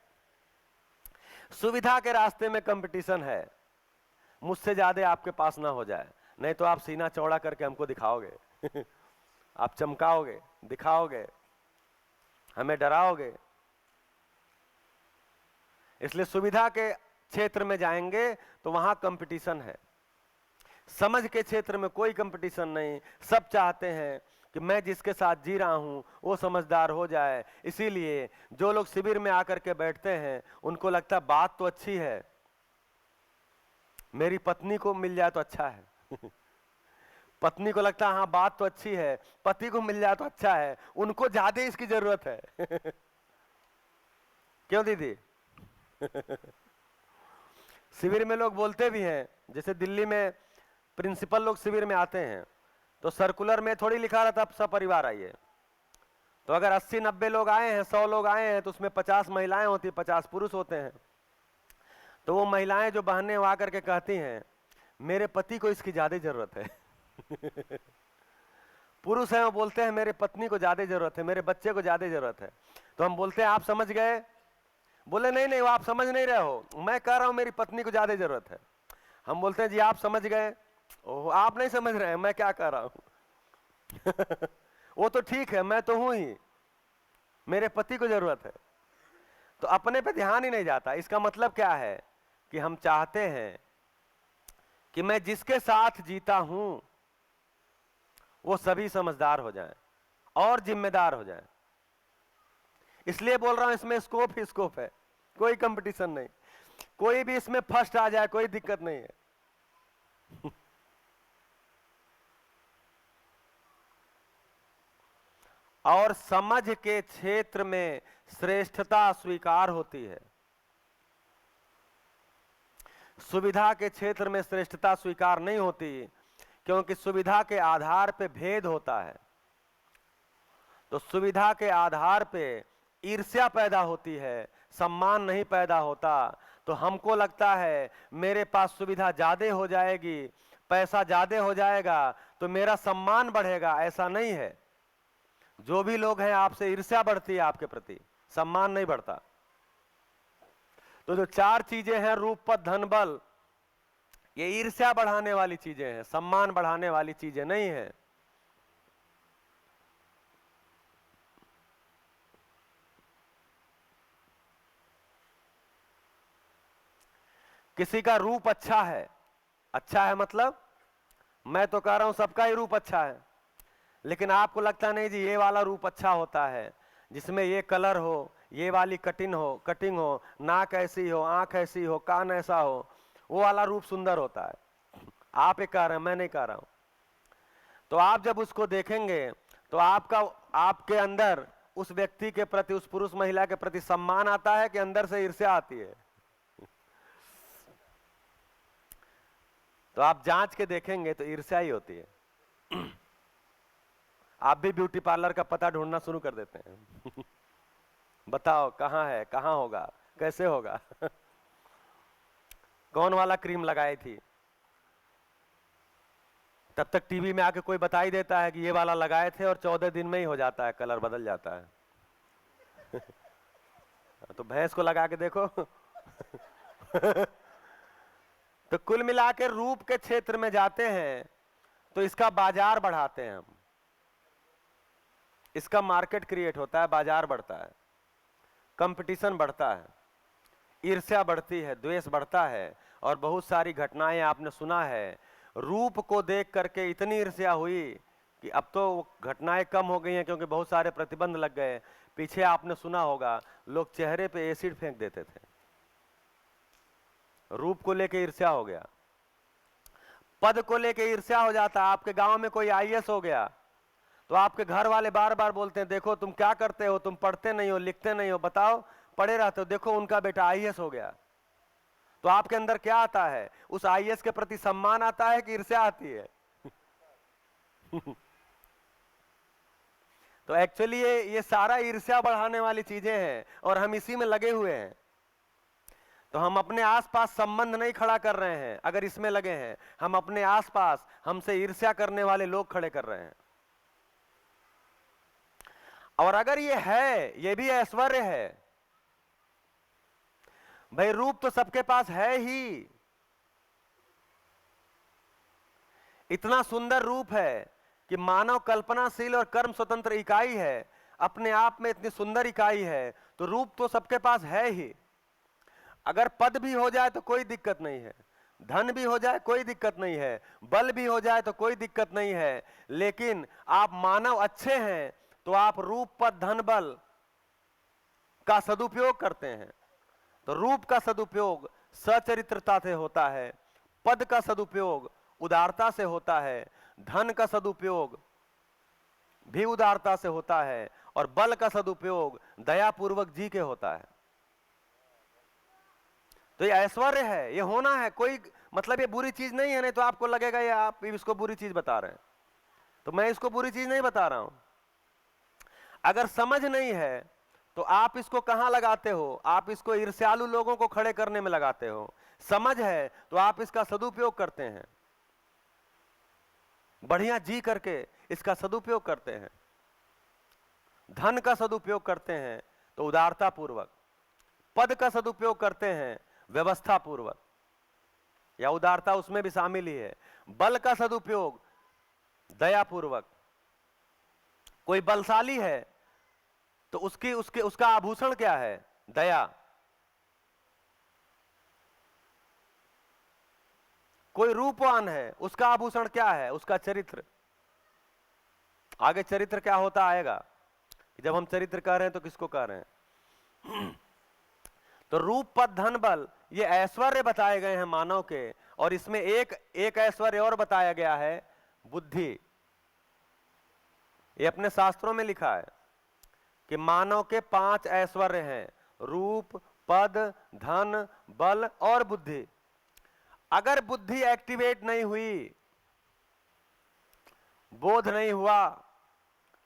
सुविधा के रास्ते में कंपटीशन है, मुझसे ज्यादा आपके पास ना हो जाए, नहीं तो आप सीना चौड़ा करके हमको दिखाओगे। आप चमकाओगे, दिखाओगे, हमें डराओगे। इसलिए सुविधा के क्षेत्र में जाएंगे तो वहां कंपटीशन है। समझ के क्षेत्र में कोई कंपटीशन नहीं। सब चाहते हैं कि मैं जिसके साथ जी रहा हूं वो समझदार हो जाए। इसीलिए जो लोग शिविर में आकर के बैठते हैं उनको लगता है बात तो अच्छी है, मेरी पत्नी को मिल जाए तो अच्छा है। पत्नी को लगता है हाँ बात तो अच्छी है, पति को मिल जाए तो अच्छा है, उनको ज्यादा इसकी जरूरत है। क्यों दीदी? शिविर में लोग बोलते भी हैं, जैसे दिल्ली में प्रिंसिपल लोग शिविर में आते हैं तो सर्कुलर में थोड़ी लिखा रहता है सपरिवार आइए। तो अगर 80-90 लोग आए हैं, 100 लोग आए हैं, तो उसमें 50 महिलाएं होती, 50 पुरुष होते हैं। तो वो महिलाएं जो बहनें वहां करके कहती हैं मेरे पति को इसकी ज्यादा जरूरत है। पुरुष हैं वो बोलते हैं मेरे पत्नी को ज्यादा जरूरत है, मेरे बच्चे को ज्यादा जरूरत है। तो हम बोलते हैं आप समझ गए? बोले नहीं नहीं, वो आप समझ नहीं रहे हो, मैं कह रहा हूं मेरी पत्नी को ज्यादा जरूरत है। हम बोलते हैं जी आप समझ गए? ओह आप नहीं समझ रहे हैं, मैं क्या कह रहा हूं। वो तो ठीक है, मैं तो हूं ही, मेरे पति को जरूरत है। तो अपने पे ध्यान ही नहीं जाता। इसका मतलब क्या है कि हम चाहते हैं कि मैं जिसके साथ जीता हूं वो सभी समझदार हो जाएं और जिम्मेदार हो जाएं। इसलिए बोल रहा हूं इसमें स्कोप ही स्कोप है, कोई कंपटीशन नहीं। कोई भी इसमें फर्स्ट आ जाए कोई दिक्कत नहीं है। और समझ के क्षेत्र में श्रेष्ठता स्वीकार होती है, सुविधा के क्षेत्र में श्रेष्ठता स्वीकार नहीं होती, क्योंकि सुविधा के आधार पे भेद होता है। तो सुविधा के आधार पे ईर्ष्या पैदा होती है, सम्मान नहीं पैदा होता। तो हमको लगता है मेरे पास सुविधा ज्यादा हो जाएगी, पैसा ज्यादा हो जाएगा तो मेरा सम्मान बढ़ेगा। ऐसा नहीं है। जो भी लोग हैं आपसे ईर्ष्या बढ़ती है, आपके प्रति सम्मान नहीं बढ़ता। तो जो 4 चीजें हैं रूप पद धन बल, ये ईर्ष्या बढ़ाने वाली चीजें हैं, सम्मान बढ़ाने वाली चीजें नहीं है। किसी का रूप अच्छा है मतलब मैं तो कह रहा हूं सबका ही रूप अच्छा है, लेकिन आपको लगता नहीं जी ये वाला रूप अच्छा होता है जिसमें ये कलर हो, ये वाली कटिंग हो, नाक ऐसी हो, आंख ऐसी हो, कान ऐसा हो, वो वाला रूप सुंदर होता है। आप ये कह रहे हैं, मैं नहीं कह रहा हूं। तो आप जब उसको देखेंगे तो आपके अंदर उस व्यक्ति के प्रति, उस पुरुष महिला के प्रति सम्मान आता है कि अंदर से ईर्ष्या आती है? तो आप जांच के देखेंगे तो ईर्ष्या ही होती है। आप भी ब्यूटी पार्लर का पता ढूंढना शुरू कर देते हैं। बताओ कहाँ है, कहाँ होगा, कैसे होगा। कौन वाला क्रीम लगाई थी? तब तक टीवी में आके कोई बता ही देता है कि ये वाला लगाए थे और 14 दिन में ही हो जाता है, कलर बदल जाता है। तो भैंस को लगा के देखो। तो कुल मिला के रूप के क्षेत्र में जाते हैं तो इसका बाजार बढ़ाते हैं हम, इसका मार्केट क्रिएट होता है, बाजार बढ़ता है, कंपटीशन बढ़ता है, ईर्ष्या बढ़ती है, द्वेष बढ़ता है। और बहुत सारी घटनाएं आपने सुना है, रूप को देख करके इतनी ईर्ष्या हुई कि अब तो घटनाएं कम हो गई हैं क्योंकि बहुत सारे प्रतिबंध लग गए। पीछे आपने सुना होगा लोग चेहरे पे एसिड फेंक देते थे, रूप को लेके ईर्ष्या हो गया। पद को लेके ईर्ष्या हो जाता। आपके गांव में कोई आईएएस हो गया तो आपके घर वाले बार बार बोलते हैं देखो तुम क्या करते हो, तुम पढ़ते नहीं हो, लिखते नहीं हो, बताओ पढ़े रहते हो, देखो उनका बेटा आईएएस हो गया। तो आपके अंदर क्या आता है? उस आईएएस के प्रति सम्मान आता है कि ईर्ष्या आती है? तो एक्चुअली ये सारा ईर्ष्या बढ़ाने वाली चीजें हैं और हम इसी में लगे हुए हैं। तो हम अपने आसपास संबंध नहीं खड़ा कर रहे हैं, अगर इसमें लगे हैं हम अपने आसपास हमसे ईर्ष्या करने वाले लोग खड़े कर रहे हैं। और अगर ये है, ये भी ऐश्वर्य है भाई। रूप तो सबके पास है ही, इतना सुंदर रूप है कि मानव कल्पनाशील और कर्म स्वतंत्र इकाई है, अपने आप में इतनी सुंदर इकाई है। तो रूप तो सबके पास है ही। अगर पद भी हो जाए तो कोई दिक्कत नहीं है, धन भी हो जाए कोई दिक्कत नहीं है, बल भी हो जाए तो कोई दिक्कत नहीं है। लेकिन आप मानव अच्छे हैं तो आप रूप पद धन बल का सदुपयोग करते हैं। तो रूप का सदुपयोग सचरित्रता से होता है, पद का सदुपयोग उदारता से होता है, धन का सदुपयोग भी उदारता से होता है, और बल का सदुपयोग दयापूर्वक जी के होता है। तो ये ऐश्वर्य है, ये होना है, कोई मतलब ये बुरी चीज नहीं है, नहीं तो आपको लगेगा ये आप इसको बुरी चीज बता रहे हैं। तो मैं इसको बुरी चीज नहीं बता रहा हूं। अगर समझ नहीं है तो आप इसको कहां लगाते हो? आप इसको ईर्ष्यालु लोगों को खड़े करने में लगाते हो। समझ है तो आप इसका सदुपयोग करते हैं, बढ़िया जी करके इसका सदुपयोग करते हैं। धन का सदुपयोग करते हैं तो उदारता पूर्वक, पद का सदुपयोग करते हैं व्यवस्था पूर्वक, या उदारता उसमें भी शामिल ही है। बल का सदुपयोग दया पूर्वक। कोई बलशाली है तो उसका आभूषण क्या है? दया। कोई रूपवान है, उसका आभूषण क्या है? उसका चरित्र। आगे चरित्र क्या होता आएगा, जब हम चरित्र कह रहे हैं तो किसको कह रहे हैं? तो रूप, पद, धन, बल, ये ऐश्वर्य बताए गए हैं मानव के, और इसमें एक ऐश्वर्य और बताया गया है, बुद्धि। ये अपने शास्त्रों में लिखा है कि मानव के 5 ऐश्वर्य हैं, रूप, पद, धन, बल और बुद्धि। अगर बुद्धि एक्टिवेट नहीं हुई, बोध नहीं हुआ,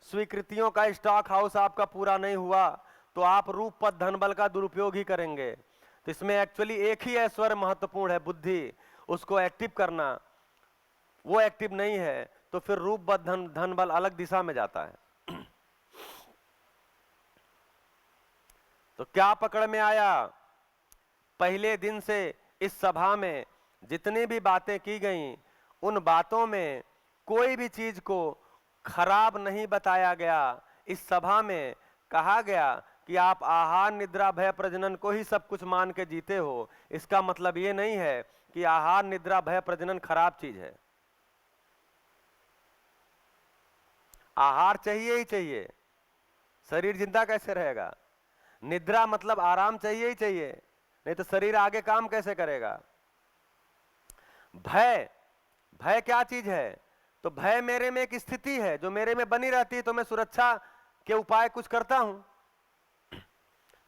स्वीकृतियों का स्टॉक हाउस आपका पूरा नहीं हुआ, तो आप रूप, पद, धन, बल का दुरुपयोग ही करेंगे। तो इसमें एक्चुअली एक ही ऐश्वर्य महत्वपूर्ण है, बुद्धि, उसको एक्टिव करना। वो एक्टिव नहीं है तो फिर रूप, पद, धन, बल अलग दिशा में जाता है। तो क्या पकड़ में आया? पहले दिन से इस सभा में जितनी भी बातें की गई, उन बातों में कोई भी चीज को खराब नहीं बताया गया। इस सभा में कहा गया कि आप आहार, निद्रा, भय, प्रजनन को ही सब कुछ मान के जीते हो। इसका मतलब ये नहीं है कि आहार, निद्रा, भय, प्रजनन खराब चीज है। आहार चाहिए ही चाहिए, शरीर जिंदा कैसे रहेगा? निद्रा मतलब आराम चाहिए ही चाहिए, नहीं तो शरीर आगे काम कैसे करेगा? भय, भय क्या चीज है? तो भय मेरे में एक स्थिति है जो मेरे में बनी रहती है, तो मैं सुरक्षा के उपाय कुछ करता हूं।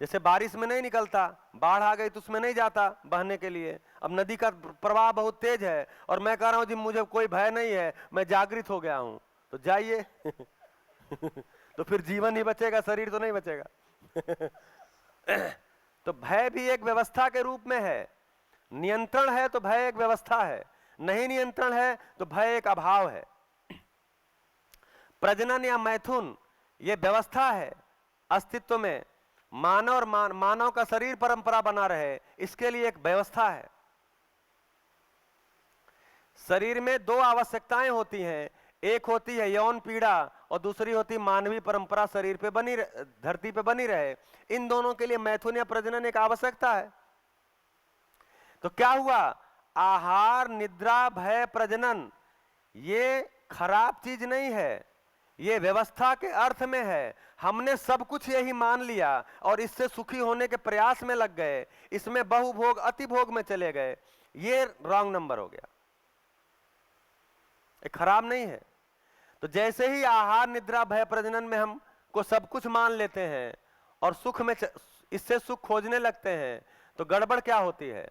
जैसे बारिश में नहीं निकलता, बाढ़ आ गई तो उसमें नहीं जाता बहने के लिए। अब नदी का प्रवाह बहुत तेज है और मैं कह रहा हूं जी मुझे कोई भय नहीं है, मैं जागृत हो गया हूं, तो जाइए। तो फिर जीवन ही बचेगा, शरीर तो नहीं बचेगा। तो भय भी एक व्यवस्था के रूप में है। नियंत्रण है तो भय एक व्यवस्था है, नहीं नियंत्रण है तो भय एक अभाव है। प्रजनन या मैथुन ये व्यवस्था है अस्तित्व में। मानव और मानव का शरीर परंपरा बना रहे, इसके लिए एक व्यवस्था है। शरीर में 2 आवश्यकताएं होती हैं, एक होती है यौन पीड़ा और दूसरी होती मानवीय परंपरा शरीर पे बनी, धरती पे बनी रहे। इन दोनों के लिए मैथुन या प्रजनन एक आवश्यकता है। तो क्या हुआ? आहार, निद्रा, भय, प्रजनन ये खराब चीज नहीं है, ये व्यवस्था के अर्थ में है। हमने सब कुछ यही मान लिया और इससे सुखी होने के प्रयास में लग गए, इसमें बहुभोग अतिभोग में चले गए। ये रॉन्ग नंबर हो गया, ये खराब नहीं है। तो जैसे ही आहार, निद्रा, भय, प्रजनन में हम को सब कुछ मान लेते हैं और सुख में इससे सुख खोजने लगते हैं, तो गड़बड़ क्या होती है?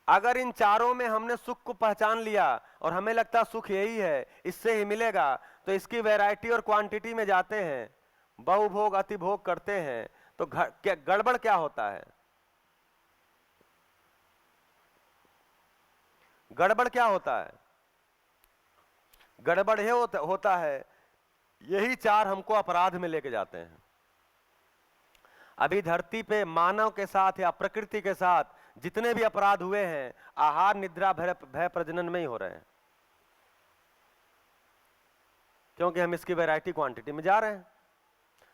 अगर इन चारों में हमने सुख को पहचान लिया और हमें लगता सुख यही है, इससे ही मिलेगा, तो इसकी वैरायटी और क्वांटिटी में जाते हैं, बहुभोग अतिभोग करते हैं, तो गड़बड़ क्या होता है? गड़बड़ क्या होता है? गड़बड़ ये होता है, यही 4 हमको अपराध में लेके जाते हैं। अभी धरती पे मानव के साथ या प्रकृति के साथ जितने भी अपराध हुए हैं, आहार, निद्रा, भय, प्रजनन में ही हो रहे हैं, क्योंकि हम इसकी वैरायटी क्वांटिटी में जा रहे हैं।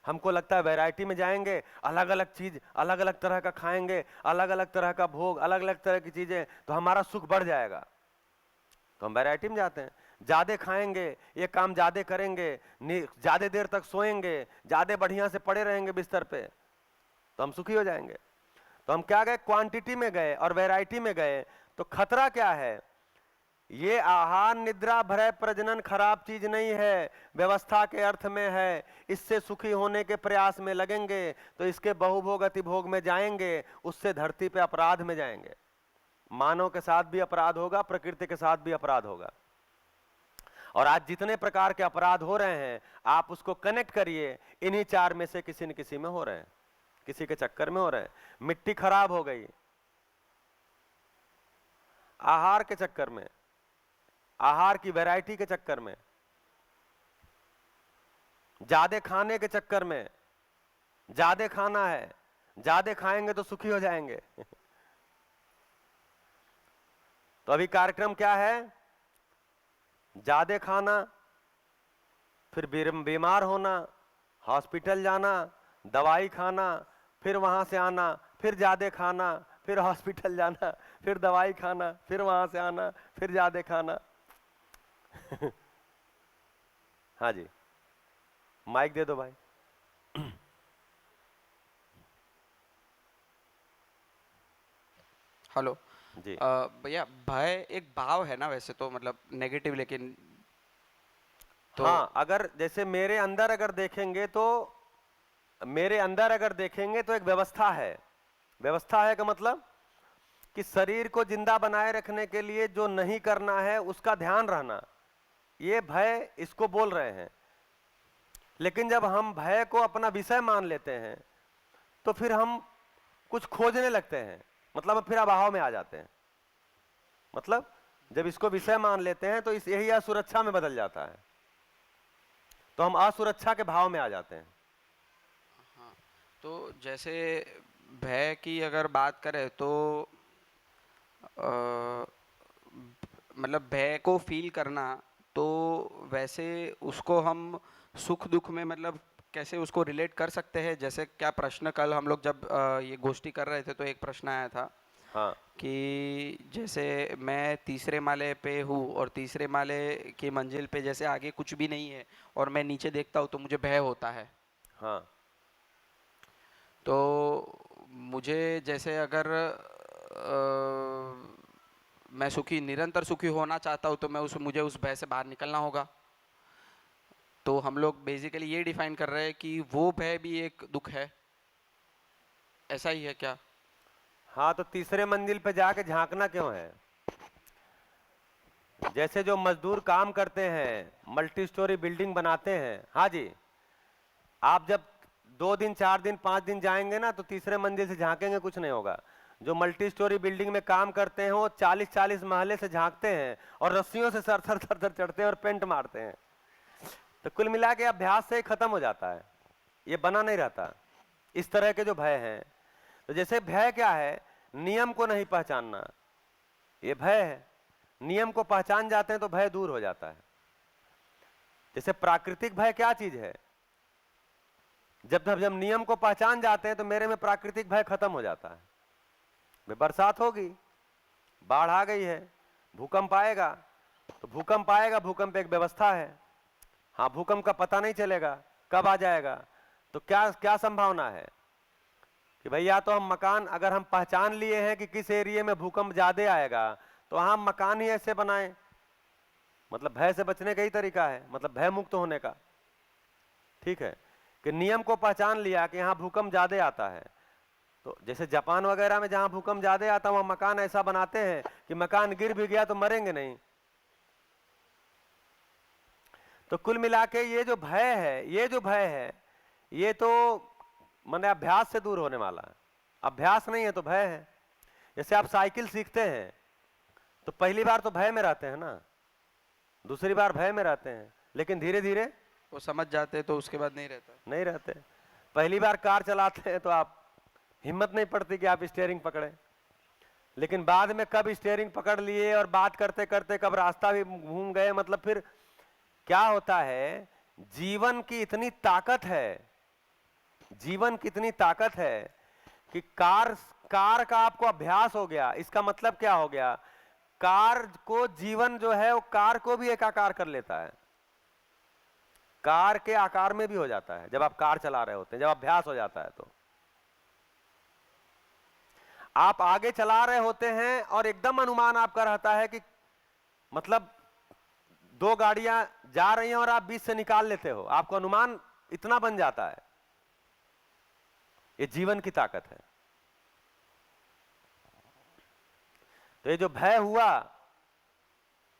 हमको लगता है वैरायटी में जाएंगे, अलग अलग चीज, अलग अलग तरह का खाएंगे, अलग अलग तरह का भोग, अलग अलग तरह की चीजें, तो हमारा सुख बढ़ जाएगा, तो हम वैरायटी में जाते हैं। ज्यादा खाएंगे, ये काम ज्यादा करेंगे, ज्यादा देर तक सोएंगे, ज्यादा बढ़िया से पड़े रहेंगे बिस्तर पे, तो हम सुखी हो जाएंगे। तो हम क्या गए? क्वांटिटी में गए और वैरायटी में गए। तो खतरा क्या है ये आहार निद्रा भय प्रजनन खराब चीज नहीं है, व्यवस्था के अर्थ में है। इससे सुखी होने के प्रयास में लगेंगे तो इसके बहुभोग अतिभोग में जाएंगे, उससे धरती पे अपराध में जाएंगे। मानव के साथ भी अपराध होगा, प्रकृति के साथ भी अपराध होगा। और आज जितने प्रकार के अपराध हो रहे हैं आप उसको कनेक्ट करिए, इन्हीं चार में से किसी न किसी में हो रहे हैं, किसी के चक्कर में हो रहे हैं। मिट्टी खराब हो गई आहार के चक्कर में, आहार की वैरायटी के चक्कर में, ज्यादा खाने के चक्कर में। ज्यादा खाना है, ज्यादा खाएंगे तो सुखी हो जाएंगे। तो अभी कार्यक्रम क्या है? ज्यादा खाना, फिर बीमार होना, हॉस्पिटल जाना, दवाई खाना, फिर वहां से आना, फिर ज्यादा खाना, फिर हॉस्पिटल जाना, फिर दवाई खाना, फिर वहां से आना, फिर ज्यादा खाना। हाँ जी, माइक दे दो भाई। हेलो जी भैया, भय एक भाव है ना वैसे तो, मतलब नेगेटिव, लेकिन तो हाँ, अगर जैसे मेरे अंदर अगर देखेंगे तो, मेरे अंदर अगर देखेंगे तो एक व्यवस्था है। व्यवस्था है का मतलब कि शरीर को जिंदा बनाए रखने के लिए जो नहीं करना है उसका ध्यान रहना, ये भय इसको बोल रहे हैं। लेकिन जब हम भय को अपना विषय मान लेते हैं तो फिर हम कुछ खोजने लगते हैं, मतलब फिर अभाव में आ जाते हैं। मतलब जब इसको विषय मान लेते हैं तो इस यही असुरक्षा में बदल जाता है, तो हम असुरक्षा के भाव में आ जाते हैं। तो जैसे भय की अगर बात करें तो मतलब भय को फील करना, तो वैसे उसको हम सुख दुख में मतलब कैसे उसको रिलेट कर सकते हैं? जैसे क्या प्रश्न कल हम लोग जब ये गोष्ठी कर रहे थे तो एक प्रश्न आया था हाँ कि जैसे मैं तीसरे माले पे हूँ और तीसरे माले की मंजिल पे जैसे आगे कुछ भी नहीं है और मैं नीचे देखता हूँ तो मुझे भय होता है। हाँ तो मुझे जैसे अगर मैं सुखी, निरंतर सुखी होना चाहता हूँ तो मुझे उस भय से बाहर निकलना होगा। तो हम लोग बेसिकली ये डिफाइन कर रहे हैं कि वो भय भी एक दुख है, ऐसा ही है क्या? हाँ, तो तीसरे मंजिल पे जाके झांकना क्यों है? जैसे जो मजदूर काम करते हैं, मल्टी स्टोरी बिल्डिंग बनाते हैं, हाँ जी, आप जब 2 दिन 4 दिन 5 दिन जाएंगे ना तो तीसरे मंजिल से झांकेंगे, कुछ नहीं होगा। जो मल्टी स्टोरी बिल्डिंग में काम करते हैं वो 40-40 महले से झांकते हैं और रस्सियों से सर चढ़ते हैं और पेंट मारते हैं। तो कुल मिला के अभ्यास से ही खत्म हो जाता है, ये बना नहीं रहता। इस तरह के जो भय हैं, तो जैसे भय क्या है? नियम को नहीं पहचानना, ये भय है। नियम को पहचान जाते हैं तो भय दूर हो जाता है। जैसे प्राकृतिक भय क्या चीज है? जब नियम को पहचान जाते हैं तो मेरे में प्राकृतिक भय खत्म हो जाता है। बरसात होगी, बाढ़ आ गई है, भूकंप आएगा, तो भूकंप आएगा, भूकंप एक व्यवस्था है। हाँ, भूकंप का पता नहीं चलेगा कब आ जाएगा, तो क्या क्या संभावना है कि भैया, तो हम मकान अगर हम पहचान लिए हैं कि किस एरिया में भूकंप ज्यादा आएगा तो हम मकान ही ऐसे बनाएं। मतलब भय से बचने का ही तरीका है, मतलब भय मुक्त होने का। ठीक है, कि नियम को पहचान लिया कि यहाँ भूकंप ज्यादा आता है, तो जैसे जापान वगैरह में जहां भूकंप ज्यादा आता है वहां मकान ऐसा बनाते हैं कि मकान गिर भी गया तो मरेंगे नहीं। तो कुल मिला के ये जो भय है, ये तो माने अभ्यास से दूर होने वाला है। अभ्यास नहीं है तो भय है। जैसे आप साइकिल सीखते हैं तो पहली बार तो भय में रहते हैं ना, दूसरी बार भय में रहते हैं, लेकिन धीरे धीरे वो समझ जाते तो उसके बाद नहीं रहते। पहली बार कार चलाते हैं तो आप हिम्मत नहीं पड़ती कि आप स्टीयरिंग पकड़े, लेकिन बाद में कब स्टीयरिंग पकड़ लिए और बात करते करते कब रास्ता भी घूम गए। मतलब फिर क्या होता है, जीवन की इतनी ताकत है, जीवन की इतनी ताकत है कि कार का आपको अभ्यास हो गया। इसका मतलब क्या हो गया? कार को जीवन जो है वो कार को भी एकाकार कर लेता है, कार के आकार में भी हो जाता है जब आप कार चला रहे होते हैं, जब अभ्यास हो जाता है। तो आप आगे चला रहे होते हैं और एकदम अनुमान आपका रहता है कि मतलब 2 गाड़ियां जा रही हैं और आप बीच से निकाल लेते हो, आपको अनुमान इतना बन जाता है। ये जीवन की ताकत है। तो ये जो भय हुआ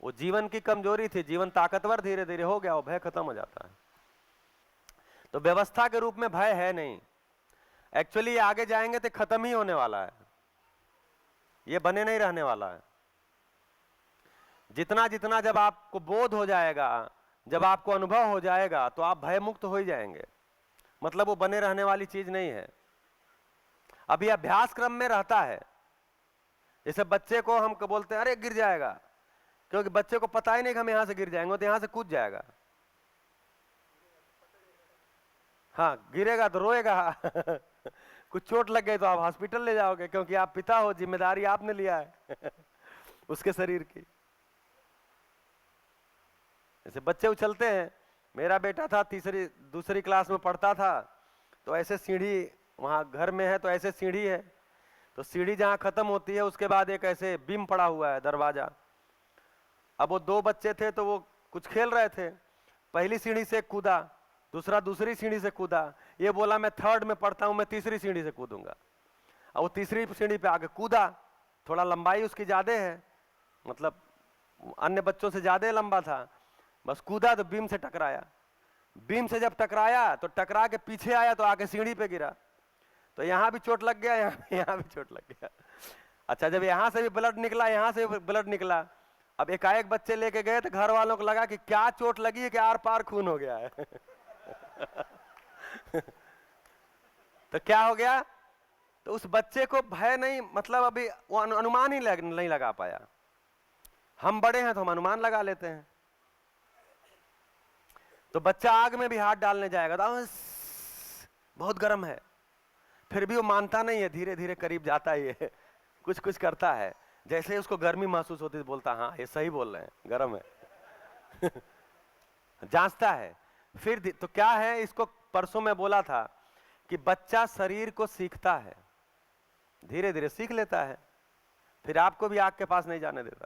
वो जीवन की कमजोरी थी, जीवन ताकतवर धीरे धीरे हो गया, वो भय खत्म हो जाता है। तो व्यवस्था के रूप में भय है नहीं, एक्चुअली ये आगे जाएंगे तो खत्म ही होने वाला है, ये बने नहीं रहने वाला है। जितना जितना जब आपको बोध हो जाएगा, जब आपको अनुभव हो जाएगा, तो आप भय मुक्त हो ही जाएंगे। मतलब वो बने रहने वाली चीज नहीं है, अभी अभ्यास क्रम में रहता है। जैसे बच्चे को हम बोलते हैं अरे गिर जाएगा, क्योंकि बच्चे को पता ही नहीं कि हम यहां से गिर जाएंगे, तो यहां से कूद जाएगा। हाँ, गिरेगा तो रोएगा कुछ चोट लग गई तो आप हॉस्पिटल ले जाओगे, क्योंकि आप पिता हो, जिम्मेदारी आपने लिया है उसके शरीर की। जैसे बच्चे उछलते हैं, मेरा बेटा था दूसरी क्लास में पढ़ता था, तो ऐसे सीढ़ी वहां घर में है, तो ऐसे सीढ़ी है, तो सीढ़ी जहां खत्म होती है उसके बाद एक ऐसे बीम पड़ा हुआ है, दरवाजा। अब वो 2 बच्चे थे, तो वो कुछ खेल रहे थे, पहली सीढ़ी से कूदा, दूसरा दूसरी सीढ़ी से कूदा, ये बोला मैं 3rd में पढ़ता हूं, मैं तीसरी सीढ़ी से कूदूंगा। अब वो तीसरी सीढ़ी पे आके कूदा, थोड़ा लंबाई उसकी ज्यादा है, मतलब अन्य बच्चों से ज्यादा लंबा था, बस कूदा तो बीम से टकराया। बीम से जब टकराया तो टकरा के पीछे आया तो आके सीढ़ी पे गिरा, तो यहां भी चोट लग गया, यहाँ भी चोट लग गया। अच्छा, जब यहां से भी ब्लड निकला, यहां से भी ब्लड निकला, अब एकाएक बच्चे लेके गए तो घर वालों को लगा कि क्या चोट लगी है कि आर पार खून हो गया है तो क्या हो गया, तो उस बच्चे को भय नहीं, मतलब अभी वो अनुमान ही नहीं लगा पाया। हम बड़े हैं तो हम अनुमान लगा लेते हैं। तो बच्चा आग में भी हाथ डालने जाएगा तो बहुत गर्म है, फिर भी वो मानता नहीं है, धीरे धीरे करीब जाता ही है, कुछ कुछ करता है, जैसे ही उसको गर्मी महसूस होती है बोलता हाँ ये सही बोल रहे हैं, गर्म है जांचता है। फिर तो क्या है, इसको परसों में बोला था कि बच्चा शरीर को सीखता है, धीरे धीरे सीख लेता है, फिर आपको भी आग के पास नहीं जाने देता।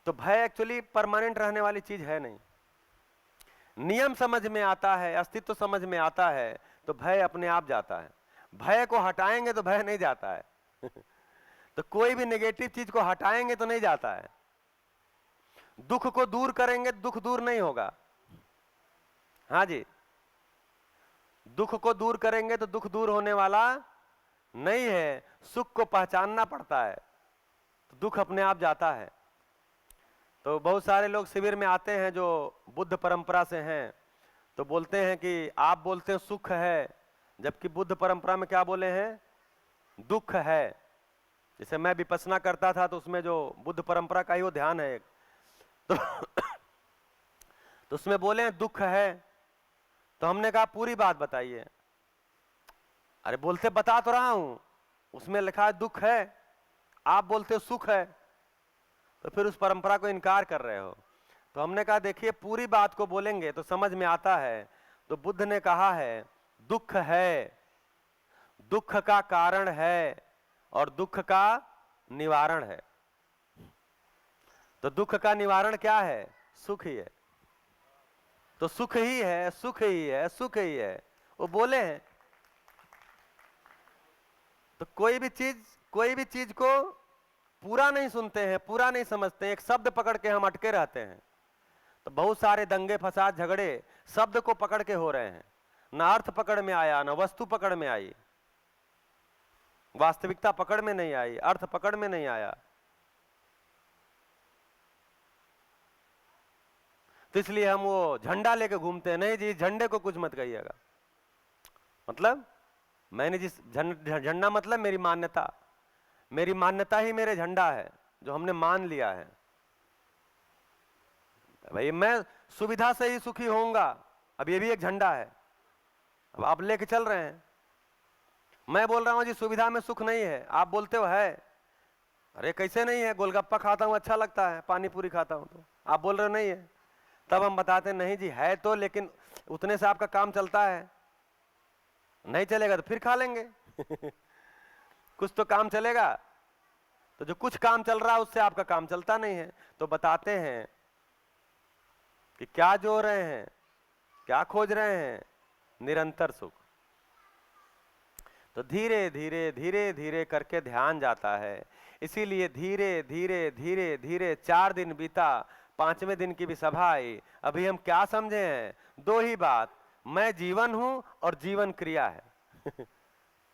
तो भय एक्चुअली परमानेंट रहने वाली चीज है नहीं। नियम समझ में आता है, अस्तित्व समझ में आता है, तो भय अपने आप जाता है। भय को हटाएंगे तो भय नहीं जाता है तो कोई भी नेगेटिव चीज को हटाएंगे तो नहीं जाता है। दुख को दूर करेंगे दुख दूर नहीं होगा। हाँ जी, दुख को दूर करेंगे तो दुख दूर होने वाला नहीं है, सुख को पहचानना पड़ता है, तो दुख अपने आप जाता है। तो बहुत सारे लोग शिविर में आते हैं जो बुद्ध परंपरा से हैं, तो बोलते हैं कि आप बोलते हैं सुख है, जबकि बुद्ध परंपरा में क्या बोले हैं, दुख है। जैसे मैं विपස්සना करता था तो उसमें जो बुद्ध परंपरा का ही वो ध्यान है एक, तो उसमें बोले हैं दुख है, तो हमने कहा पूरी बात बताइए। अरे बोलते बता तो रहा हूं, उसमें लिखा है दुख है, आप बोलते हो सुख है, तो फिर उस परंपरा को इनकार कर रहे हो। तो हमने कहा देखिए पूरी बात को बोलेंगे तो समझ में आता है। तो बुद्ध ने कहा है दुख है, दुख का कारण है और दुख का निवारण है। तो दुख का निवारण क्या है, सुख ही है। तो सुख ही है, सुख ही है, सुख ही है, वो बोले हैं। तो कोई भी चीज को पूरा नहीं सुनते हैं, पूरा नहीं समझते हैं, एक शब्द पकड़ के हम अटके रहते हैं। तो बहुत सारे दंगे फसाद झगड़े शब्द को पकड़ के हो रहे हैं, ना अर्थ पकड़ में आया, ना वस्तु पकड़ में आई, वास्तविकता पकड़ में नहीं आई, अर्थ पकड़ में नहीं आया। तो इसलिए हम वो झंडा लेके घूमते हैं। नहीं जी, झंडे को कुछ मत कहिएगा। मतलब मैंने जिस झंडा मतलब मेरी मान्यता ही मेरे झंडा है, जो हमने मान लिया है। भाई मैं सुविधा से ही सुखी होऊंगा, अब ये भी एक झंडा है, अब आप लेके चल रहे हैं। मैं बोल रहा हूं जी सुविधा में सुख नहीं है, आप बोलते हो है। अरे कैसे नहीं है, गोलगप्पा खाता हूं अच्छा लगता है, पानी पूरी खाता हूं, तो आप बोल रहे हो नहीं है। तब हम बताते हैं नहीं जी है तो, लेकिन उतने से आपका काम चलता है, नहीं चलेगा तो फिर खा लेंगे कुछ तो काम चलेगा। तो जो कुछ काम चल रहा है उससे आपका काम चलता नहीं है। तो बताते हैं कि क्या जो रहे हैं, क्या खोज रहे हैं, निरंतर सुख। तो धीरे धीरे धीरे धीरे करके ध्यान जाता है। इसीलिए धीरे धीरे धीरे धीरे 4 दिन बीता, 5वें दिन की भी सभा आई। अभी हम क्या समझे हैं? 2 ही बात, मैं जीवन हूं और जीवन क्रिया है।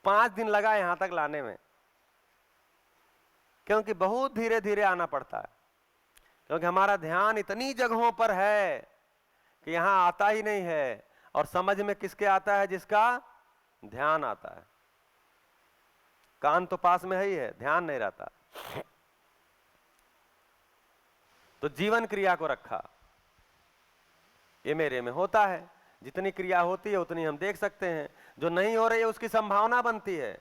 5 दिन लगा यहां तक लाने में, क्योंकि बहुत धीरे धीरे आना पड़ता है, क्योंकि हमारा ध्यान इतनी जगहों पर है कि यहां आता ही नहीं है। और समझ में किसके आता है? जिसका ध्यान आता है। कान तो पास में ही है, ध्यान नहीं रहता। तो जीवन क्रिया को रखा, ये मेरे में होता है। जितनी क्रिया होती है उतनी हम देख सकते हैं, जो नहीं हो रही है उसकी संभावना बनती है।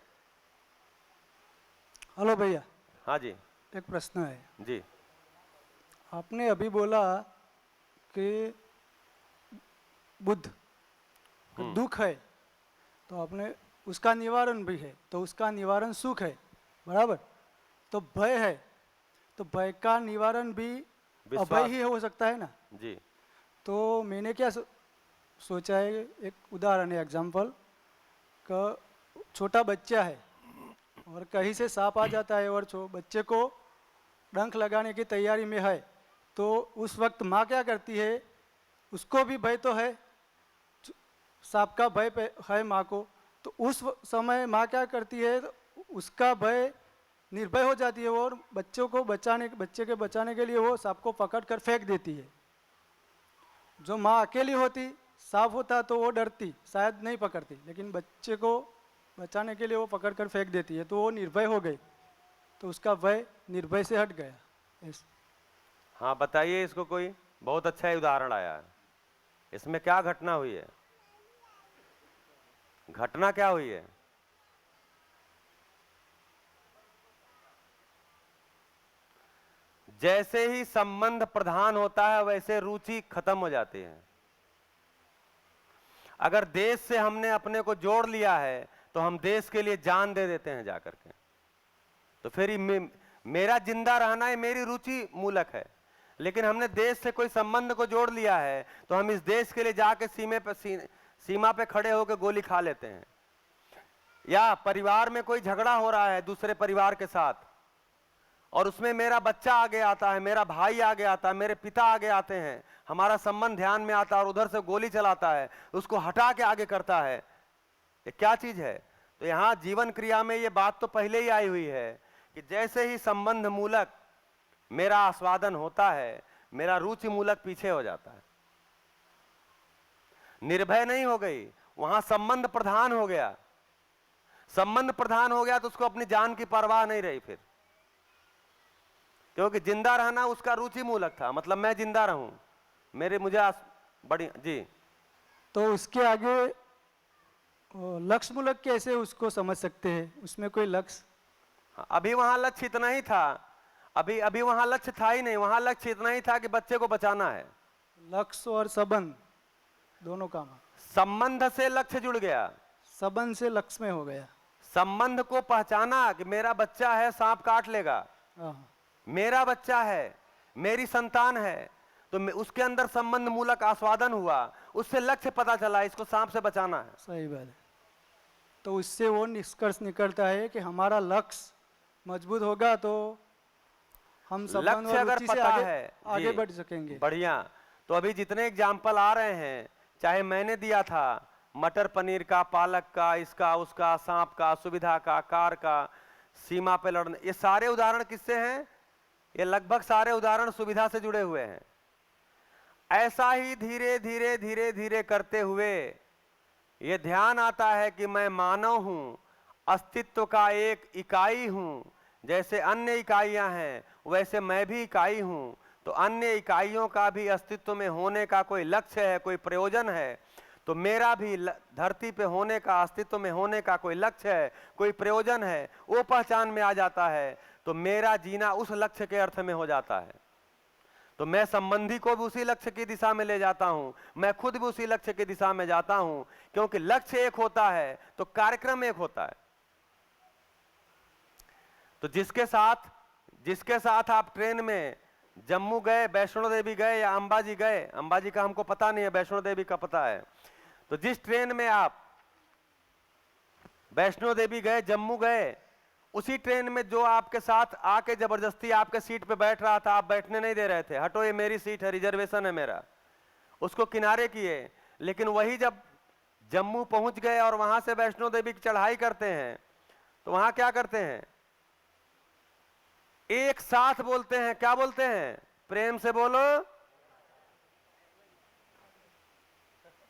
हेलो भैया, हाँ जी। एक प्रश्न है जी। आपने अभी बोला कि बुद्ध का दुख है तो आपने उसका निवारण भी है, तो उसका निवारण सुख है, बराबर। तो भय है तो भय का निवारण भी विश्वास। अभय ही हो सकता है ना। जी। तो मैंने क्या सोचा है, एक उदाहरण है, एग्जाम्पल का छोटा बच्चा है और कहीं से सांप आ जाता है और बच्चे को डंक लगाने की तैयारी में है, तो उस वक्त माँ क्या करती है? उसको भी भय तो है, सांप का भय है माँ को, तो उस समय माँ क्या करती है? उसका भय निर्भय हो जाती है और बच्चे के बचाने के लिए वो सांप को पकड़ कर फेंक देती है। जो माँ अकेली होती, सांप होता तो वो डरती, शायद नहीं पकड़ती, लेकिन बच्चे को बचाने के लिए वो पकड़ कर फेंक देती है, तो वो निर्भय हो गई, तो उसका भय निर्भय से हट गया। हाँ बताइए इसको, कोई बहुत अच्छा ही उदाहरण आया है। इसमें क्या घटना हुई है? घटना क्या हुई है? जैसे ही संबंध प्रधान होता है वैसे रुचि खत्म हो जाती है। अगर देश से हमने अपने को जोड़ लिया है तो हम देश के लिए जान दे देते हैं जाकर के। तो फिर मेरा जिंदा रहना है, मेरी रुचि मूलक है। लेकिन हमने देश से कोई संबंध को जोड़ लिया है तो हम इस देश के लिए जाके सीमा पे खड़े होकर गोली खा लेते हैं। या परिवार में कोई झगड़ा हो रहा है दूसरे परिवार के साथ और उसमें मेरा बच्चा आगे आता है, मेरा भाई आगे आता है, मेरे पिता आगे आते हैं, हमारा संबंध ध्यान में आता है और उधर से गोली चलाता है, उसको हटा के आगे करता है। ये क्या चीज है? तो यहां जीवन क्रिया में ये बात तो पहले ही आई हुई है कि जैसे ही संबंध मूलक मेरा आस्वादन होता है, मेरा रुचि मूलक पीछे हो जाता है। निर्भय नहीं हो गई, वहां संबंध प्रधान हो गया। संबंध प्रधान हो गया तो उसको अपनी जान की परवाह नहीं रही फिर, क्योंकि जिंदा रहना उसका रुचि मूलक था। मतलब मैं जिंदा रहूं, मुझे बड़ी जी। तो उसके आगे लक्ष्य मूलक कैसे उसको समझ सकते हैं? उसमें कोई लक्ष्य? अभी वहां लक्ष्य इतना ही था, अभी वहां लक्ष्य था ही नहीं। वहां लक्ष्य इतना ही था कि बच्चे को बचाना है। लक्ष्य और संबंध दोनों काम। संबंध से लक्ष्य जुड़ गया, संबंध से लक्ष्य में हो गया। संबंध को पहचाना कि मेरा बच्चा है, सांप काट लेगा, मेरा बच्चा है, मेरी संतान है, तो उसके अंदर संबंध मूलक आस्वादन हुआ, उससे लक्ष्य पता चला इसको सांप से बचाना है। सही बात है। तो उससे वो निष्कर्ष निकलता है कि हमारा लक्ष्य मजबूत होगा तो हम संबंध लक्ष्य और अगर रुचि से पता है आगे जी, बढ़ सकेंगे। बढ़िया। तो अभी जितने एग्जाम्पल आ रहे हैं, चाहे मैंने दिया था मटर पनीर का, पालक का, इसका उसका, सांप का, सुविधा का, कार का, सीमा पे लड़ने, ये सारे उदाहरण किससे हैं? ये लगभग सारे उदाहरण सुविधा से जुड़े हुए हैं। ऐसा ही धीरे धीरे धीरे धीरे करते हुए ये ध्यान आता है कि मैं मानव हूं, अस्तित्व का एक इकाई हूं। जैसे अन्य इकाइयां हैं वैसे मैं भी इकाई हूं। तो अन्य इकाइयों का भी अस्तित्व में होने का कोई लक्ष्य है, कोई प्रयोजन है। तो मेरा भी धरती पे होने का, अस्तित्व में होने का कोई लक्ष्य है, कोई प्रयोजन है, वो पहचान में आ जाता है। तो मेरा जीना उस लक्ष्य के अर्थ में हो जाता है। तो मैं संबंधी को भी उसी लक्ष्य की दिशा में ले जाता हूं, मैं खुद भी उसी लक्ष्य की दिशा में जाता हूं, क्योंकि लक्ष्य एक होता है तो कार्यक्रम एक होता है। तो जिसके साथ जिसके साथ आप ट्रेन में जम्मू गए, वैष्णो देवी गए या अंबाजी गए, अंबाजी का हमको पता नहीं है, वैष्णो देवी का पता है, तो जिस ट्रेन में आप वैष्णो देवी गए, जम्मू गए, उसी ट्रेन में जो आपके साथ आके जबरदस्ती आपके सीट पे बैठ रहा था, आप बैठने नहीं दे रहे थे, हटो ये मेरी सीट है, रिजर्वेशन है मेरा, उसको किनारे किए। लेकिन वही जब जम्मू पहुंच गए और वहां से वैष्णो देवी की चढ़ाई करते हैं, तो वहां क्या करते हैं? एक साथ बोलते हैं। क्या बोलते हैं? प्रेम से बोलो।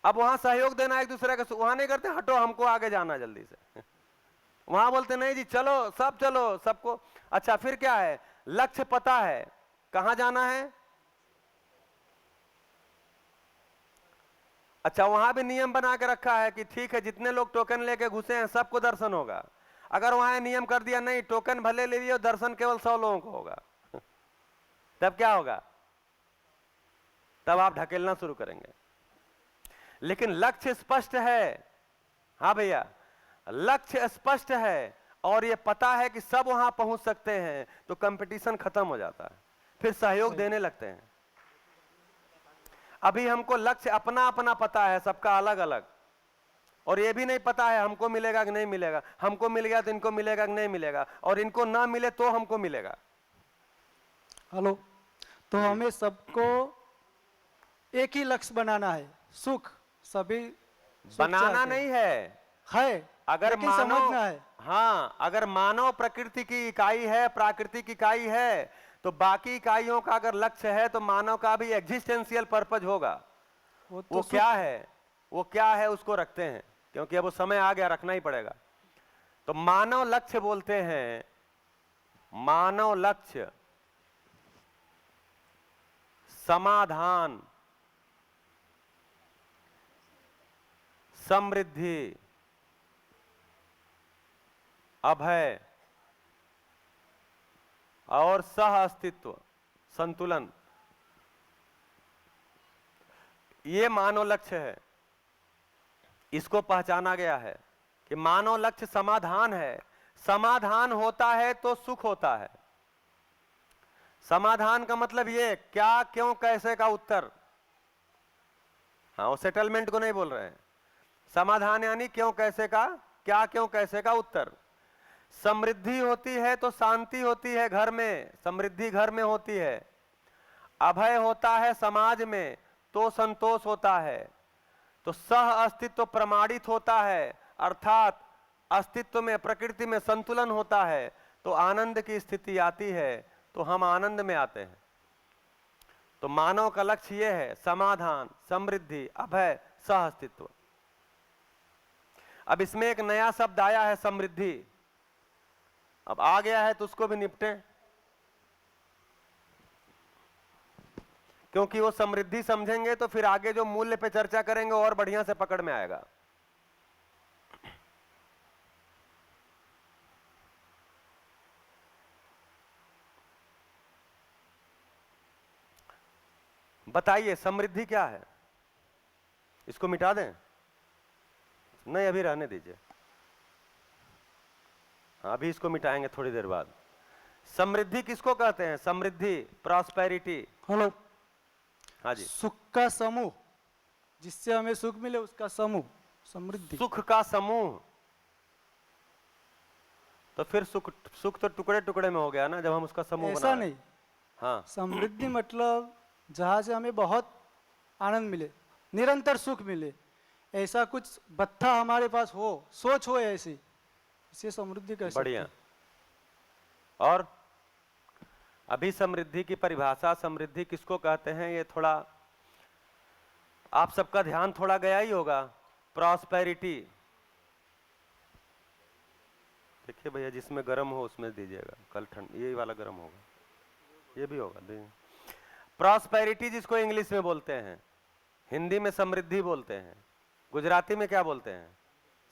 अब वहां सहयोग देना एक दूसरे का, वहां नहीं करते हटो हमको आगे जाना जल्दी से, वहां बोलते नहीं जी चलो, सब चलो, सबको। अच्छा, फिर क्या है? लक्ष्य पता है, कहां जाना है। अच्छा, वहां भी नियम बना के रखा है कि ठीक है, जितने लोग टोकन लेके घुसे हैं सबको दर्शन होगा। अगर वहां नियम कर दिया नहीं, टोकन भले ले लियो, दर्शन केवल 100 लोगों को होगा, तब क्या होगा? तब आप ढकेलना शुरू करेंगे। लेकिन लक्ष्य स्पष्ट है। हाँ भैया, लक्ष्य स्पष्ट है और ये पता है कि सब वहां पहुंच सकते हैं, तो कंपटीशन खत्म हो जाता है, फिर सहयोग देने लगते हैं। अभी हमको लक्ष्य अपना अपना पता है, सबका अलग अलग, और ये भी नहीं पता है हमको मिलेगा कि नहीं मिलेगा, हमको मिल गया तो इनको मिलेगा कि नहीं मिलेगा, और इनको ना मिले तो हमको मिलेगा। हेलो, तो हमें सबको एक ही लक्ष्य बनाना है, सुख। सभी सुख बनाना चाहते नहीं है, है, अगर लेकिन मानव, समझना है। हाँ, अगर मानव प्रकृति की इकाई है, प्राकृतिक इकाई है, तो बाकी इकाइयों का अगर लक्ष्य है तो मानव का भी एग्जिस्टेंशियल पर्पज होगा। वो वो सुख- क्या है? वो क्या है उसको रखते हैं, क्योंकि अब वो समय आ गया, रखना ही पड़ेगा। तो मानव लक्ष्य बोलते हैं, मानव लक्ष्य समाधान, समृद्धि, अभय और सह अस्तित्व, संतुलन, ये मानव लक्ष्य है। इसको पहचाना गया है कि मानव लक्ष्य समाधान है। समाधान होता है तो सुख होता है। समाधान का मतलब ये क्या, क्यों, कैसे का उत्तर। हाँ, वो सेटलमेंट को नहीं बोल रहे हैं। समाधान यानी क्यों कैसे का, क्या क्यों कैसे का उत्तर। समृद्धि होती है तो शांति होती है घर में, समृद्धि घर में होती है। अभय होता है समाज में तो संतोष होता है। तो सह अस्तित्व प्रमाणित होता है, अर्थात अस्तित्व में, प्रकृति में संतुलन होता है, तो आनंद की स्थिति आती है, तो हम आनंद में आते हैं। तो मानव का लक्ष्य यह है, समाधान, समृद्धि, अभय, सह अस्तित्व। अब इसमें एक नया शब्द आया है, समृद्धि। अब आ गया है तो उसको भी निपटें, क्योंकि वो समृद्धि समझेंगे तो फिर आगे जो मूल्य पे चर्चा करेंगे और बढ़िया से पकड़ में आएगा। बताइए समृद्धि क्या है? इसको मिटा दें? नहीं, अभी रहने दीजिए। हाँ, अभी इसको मिटाएंगे थोड़ी देर बाद। समृद्धि किसको कहते हैं? समृद्धि, प्रॉस्पेरिटी। हेलो, हाँ जी, सुख का समूह, जिससे हमें सुख मिले उसका समूह, समृद्धि। सुख का समूह। तो फिर सुख, सुख तो टुकड़े टुकड़े में हो गया ना, जब हम उसका समूह बना ऐसा रहे हैं। नहीं, हाँ, समृद्धि मतलब जहाँ से हमें बहुत आनंद मिले, निरंतर सुख मिले, ऐसा कुछ बत्था हमारे पास हो, सोच हो ऐसी, इसे समृद्धि कह सकते बढ़िया। हैं। और अभी समृद्धि की परिभाषा, समृद्धि किसको कहते हैं, ये थोड़ा आप सबका ध्यान थोड़ा गया ही होगा। प्रॉस्पेरिटी, देखिए भैया, जिसमें गर्म हो उसमें दीजिएगा, कल ठंड, ये वाला गर्म होगा, ये भी होगा। प्रॉस्पेरिटी जिसको इंग्लिश में बोलते हैं, हिंदी में समृद्धि बोलते हैं, गुजराती में क्या बोलते हैं?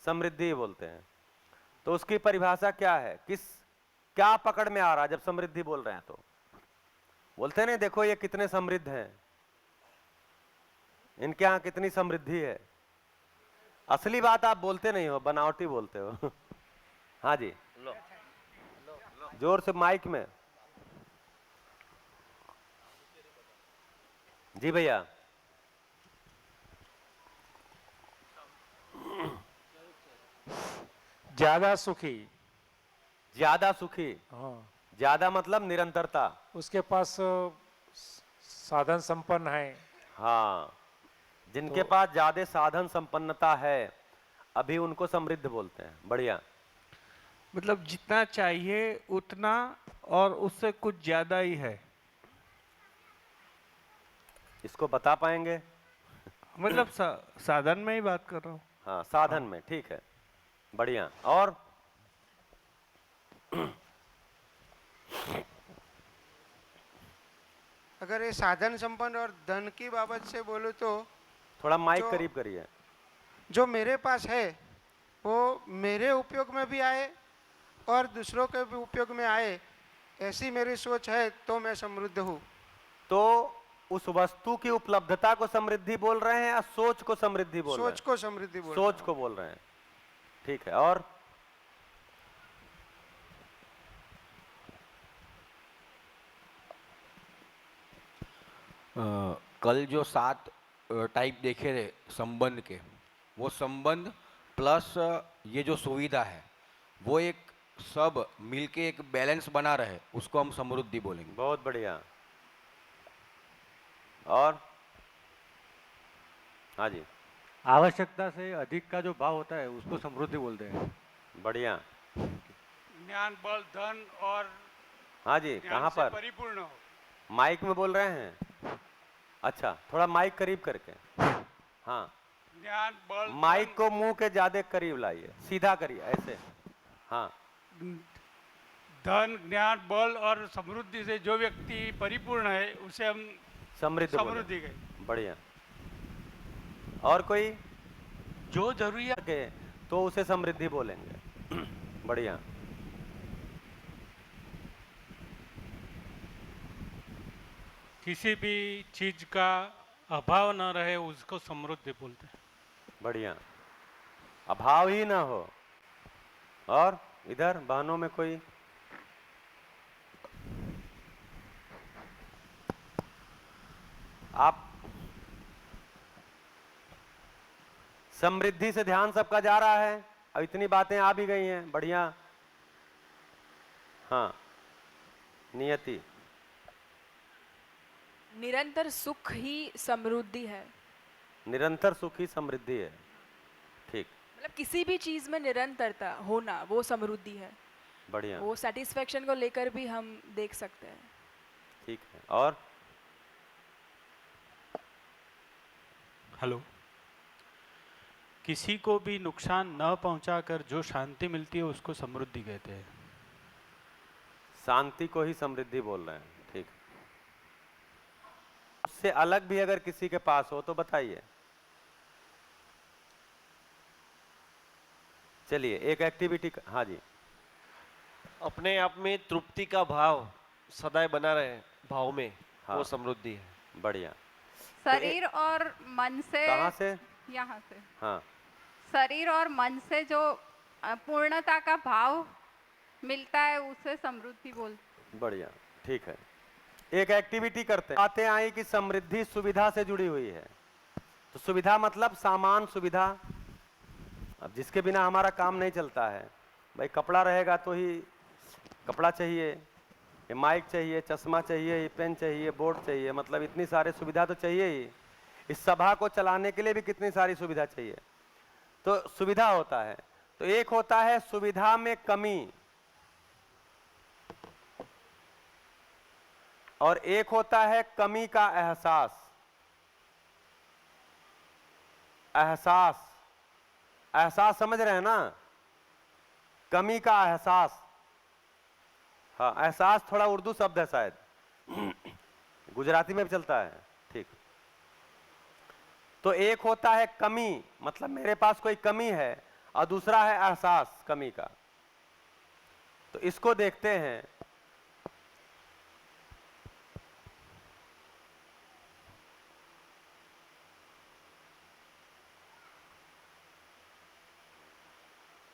समृद्धि बोलते हैं। तो उसकी परिभाषा क्या है? क्या पकड़ में आ रहा है जब समृद्धि बोल रहे हैं? तो बोलते नहीं, देखो ये कितने समृद्ध हैं, इनके यहाँ कितनी समृद्धि है। असली बात आप बोलते नहीं हो, बनावटी बोलते हो। हाँ जी, जोर से माइक में। जी भैया। ज्यादा सुखी। ज्यादा सुखी। हाँ, ज्यादा मतलब निरंतरता। उसके पास साधन संपन्न है। हाँ, जिनके तो- पास ज्यादा साधन संपन्नता है अभी उनको समृद्ध बोलते हैं। बढ़िया। मतलब जितना चाहिए उतना और उससे कुछ ज्यादा ही है। इसको बता पाएंगे? मतलब साधन में ही बात कर रहा हूँ। हाँ, साधन में। ठीक है, बढ़िया। और अगर ये साधन संपन्न और धन की बाबत से बोलूँ तो थोड़ा माइक जो- करीब करिए। जो मेरे पास है वो मेरे उपयोग में भी आए और दूसरों के भी उपयोग में आए, ऐसी मेरी सोच है तो मैं समृद्ध हूँ। तो उस वस्तु की उपलब्धता को समृद्धि बोल रहे हैं या सोच को समृद्धि बोल रहे सोच को समृद्धि हैं? बोल सोच को बोल रहे हैं। ठीक है। और कल जो 7 टाइप देखे थे संबंध के, वो संबंध प्लस ये जो सुविधा है वो एक सब मिलके एक बैलेंस बना रहे, उसको हम समृद्धि बोलेंगे। बहुत बढ़िया। और हाँ जी, आवश्यकता से अधिक का जो भाव होता है उसको समृद्धि बोलते हैं। बढ़िया। ज्ञान, बल, धन और हाँ जी, कहाँ पर? परिपूर्ण हो। माइक में बोल रहे हैं? अच्छा, थोड़ा माइक करीब करके। हाँ, ज्ञान, बल, माइक को मुंह के ज्यादा करीब लाइए, सीधा करिए ऐसे। हाँ, धन, ज्ञान, बल और समृद्धि से जो व्यक्ति परिपूर्ण है उसे हम समृद्ध बोले। समृद्धि कहें। बढ़िया। और कोई जो जरूरियात के तो उसे समृद्धि बोलेंगे। बढ़िया। किसी भी चीज का अभाव न रहे उसको समृद्धि बोलते हैं। बढ़िया, अभाव ही ना हो। और इधर बहनों में कोई? आप समृद्धि से ध्यान सबका जा रहा है, अब इतनी बातें आ भी गई हैं। बढ़िया। हाँ, नियति। निरंतर सुख ही समृद्धि है। निरंतर सुख ही समृद्धि है। ठीक। मतलब किसी भी चीज में निरंतरता होना वो समृद्धि है। बढ़िया। वो सेटिस्फेक्शन को लेकर भी हम देख सकते हैं। ठीक है। और हेलो, किसी को भी नुकसान न पहुंचाकर जो शांति मिलती है उसको समृद्धि कहते हैं। शांति को ही समृद्धि बोल रहे हैं। ठीक। उससे अलग भी अगर किसी के पास हो तो बताइए। चलिए, एक एक्टिविटी। हाँ जी। अपने आप में तृप्ति का भाव सदैव बना रहे भाव में, हाँ, वो समृद्धि है। बढ़िया। शरीर और मन से, कहाँ से? यहाँ से। हाँ, शरीर और मन से जो पूर्णता का भाव मिलता है उसे समृद्धि बोलते। बढ़िया। ठीक है, एक एक्टिविटी करते हैं। बातें आई कि समृद्धि सुविधा से जुड़ी हुई है, तो सुविधा मतलब सामान सुविधा। अब जिसके बिना हमारा काम नहीं चलता है। भाई कपड़ा रहेगा तो ही कपड़ा चाहिए, ये माइक चाहिए, चश्मा चाहिए, ये पेन चाहिए, बोर्ड चाहिए, मतलब इतनी सारी सुविधा तो चाहिए ही। इस सभा को चलाने के लिए भी कितनी सारी सुविधा चाहिए। तो सुविधा होता है। तो एक होता है सुविधा में कमी और एक होता है कमी का एहसास। एहसास, एहसास समझ रहे हैं ना? कमी का एहसास। हाँ, एहसास थोड़ा उर्दू शब्द है शायद, गुजराती में भी चलता है। ठीक। तो एक होता है कमी, मतलब मेरे पास कोई कमी है, और दूसरा है एहसास कमी का। तो इसको देखते हैं।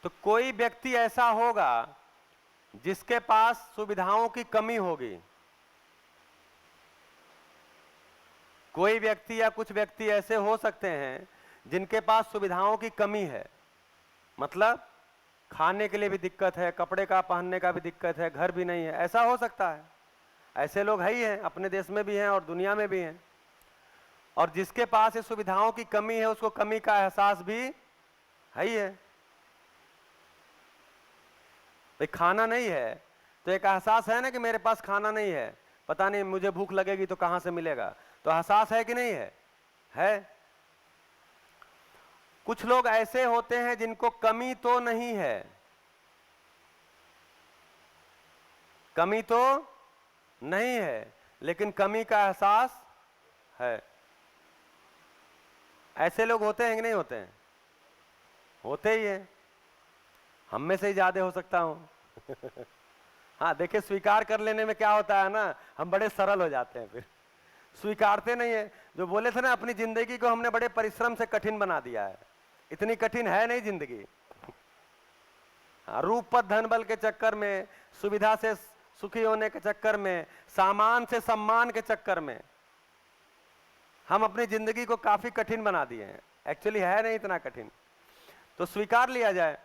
तो कोई व्यक्ति ऐसा होगा जिसके पास सुविधाओं की कमी होगी, कोई व्यक्ति या कुछ व्यक्ति ऐसे हो सकते हैं जिनके पास सुविधाओं की कमी है, मतलब खाने के लिए भी दिक्कत है, कपड़े का पहनने का भी दिक्कत है, घर भी नहीं है, ऐसा हो सकता है। ऐसे लोग है ही हैं, अपने देश में भी हैं और दुनिया में भी हैं। और जिसके पास ये सुविधाओं की कमी है उसको कमी का एहसास भी है ही है। भाई खाना नहीं है तो एक एहसास है ना कि मेरे पास खाना नहीं है, पता नहीं मुझे भूख लगेगी तो कहां से मिलेगा, तो एहसास है कि नहीं है? है। कुछ लोग ऐसे होते हैं जिनको कमी तो नहीं है, कमी तो नहीं है, लेकिन कमी का एहसास है। ऐसे लोग होते हैं कि नहीं होते हैं? होते ही हैं। हम में से ही ज्यादा हो सकता हूं। हाँ देखिए, स्वीकार कर लेने में क्या होता है ना, हम बड़े सरल हो जाते हैं, फिर स्वीकारते नहीं है। जो बोले थे ना, अपनी जिंदगी को हमने बड़े परिश्रम से कठिन बना दिया है। इतनी कठिन है नहीं जिंदगी। हाँ, रूप पद धन बल के चक्कर में, सुविधा से सुखी होने के चक्कर में, सामान से सम्मान के चक्कर में हम अपनी जिंदगी को काफी कठिन बना दिए हैं। एक्चुअली है नहीं इतना कठिन। तो स्वीकार लिया जाए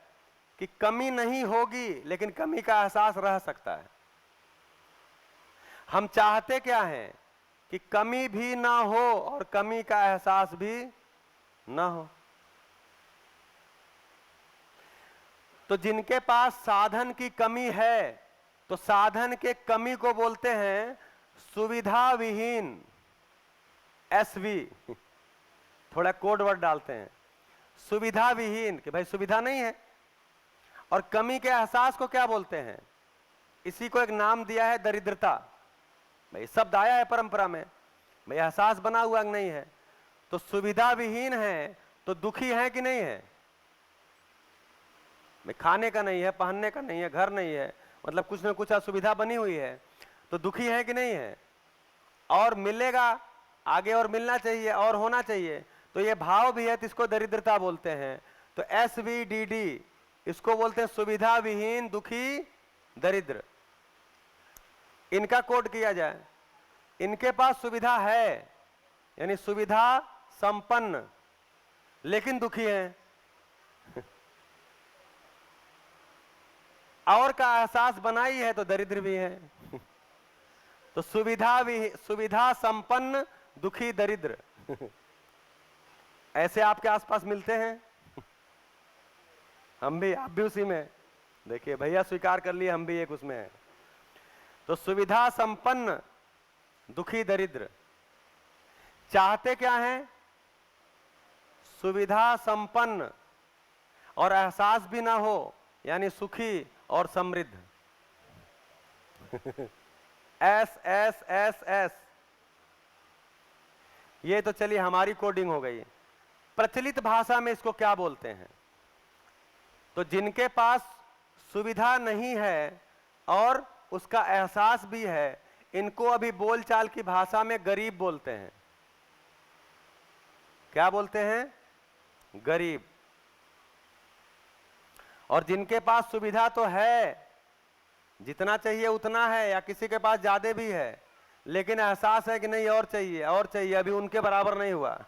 कि कमी नहीं होगी, लेकिन कमी का एहसास रह सकता है। हम चाहते क्या हैं कि कमी भी ना हो और कमी का एहसास भी ना हो। तो जिनके पास साधन की कमी है, तो साधन के कमी को बोलते हैं सुविधा विहीन, एसवी। थोड़ा कोड वर्ड डालते हैं, सुविधा विहीन, कि भाई सुविधा नहीं है। और कमी के एहसास को क्या बोलते हैं? इसी को एक नाम दिया है दरिद्रता। भाई शब्द आया है परंपरा में, भाई एहसास बना हुआ नहीं है। तो सुविधा विहीन है तो दुखी है कि नहीं है? भाई खाने का नहीं है, पहनने का नहीं है, घर नहीं है, मतलब कुछ ना कुछ असुविधा बनी हुई है, तो दुखी है कि नहीं है? और मिलेगा आगे, और मिलना चाहिए और होना चाहिए, तो ये भाव भी है, तो इसको दरिद्रता बोलते हैं। तो SVDD इसको बोलते हैं सुविधा विहीन, दुखी, दरिद्र। इनका कोड किया जाए, इनके पास सुविधा है, यानी सुविधा संपन्न, लेकिन दुखी हैं। और का एहसास बनाई है तो दरिद्र भी है। तो सुविधा संपन्न, दुखी, दरिद्र। ऐसे आपके आसपास मिलते हैं? हम भी, आप भी उसी में। देखिए भैया स्वीकार कर लिए, हम भी एक उसमें हैं। तो सुविधा संपन्न, दुखी, दरिद्र। चाहते क्या हैं? सुविधा संपन्न और एहसास भी ना हो, यानी सुखी और समृद्ध। SSSS। ये तो चलिए हमारी कोडिंग हो गई। प्रचलित भाषा में इसको क्या बोलते हैं? तो जिनके पास सुविधा नहीं है और उसका एहसास भी है, इनको अभी बोलचाल की भाषा में गरीब बोलते हैं। क्या बोलते हैं? गरीब। और जिनके पास सुविधा तो है, जितना चाहिए उतना है, या किसी के पास ज्यादा भी है, लेकिन एहसास है कि नहीं और चाहिए और चाहिए, अभी उनके बराबर नहीं हुआ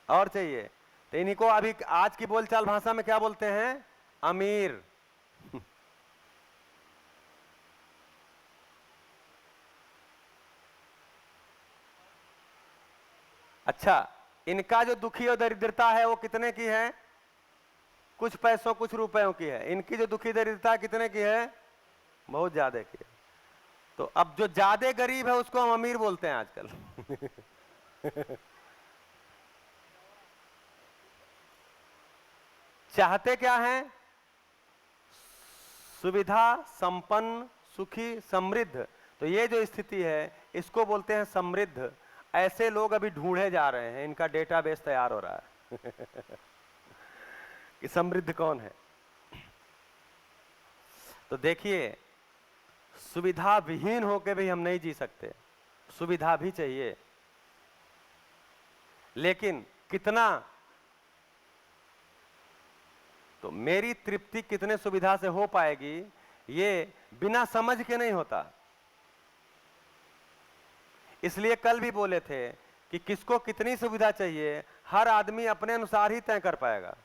और चाहिए, तो इन्हीं को अभी आज की बोलचाल भाषा में क्या बोलते हैं? अमीर। अच्छा, इनका जो दुखी और दरिद्रता है वो कितने की है? कुछ पैसों कुछ रुपयों की है। इनकी जो दुखी दरिद्रता कितने की है? बहुत ज्यादा की है। तो अब जो ज्यादा गरीब है उसको हम अमीर बोलते हैं आजकल। चाहते क्या हैं? सुविधा संपन्न, सुखी, समृद्ध। तो ये जो स्थिति है इसको बोलते हैं समृद्ध। ऐसे लोग अभी ढूंढे जा रहे हैं, इनका डेटाबेस तैयार हो रहा है कि समृद्ध कौन है। तो देखिए, सुविधा विहीन होकर भी हम नहीं जी सकते, सुविधा भी चाहिए, लेकिन कितना? तो मेरी तृप्ति कितने सुविधा से हो पाएगी, ये बिना समझ के नहीं होता। इसलिए कल भी बोले थे कि किसको कितनी सुविधा चाहिए हर आदमी अपने अनुसार ही तय कर पाएगा।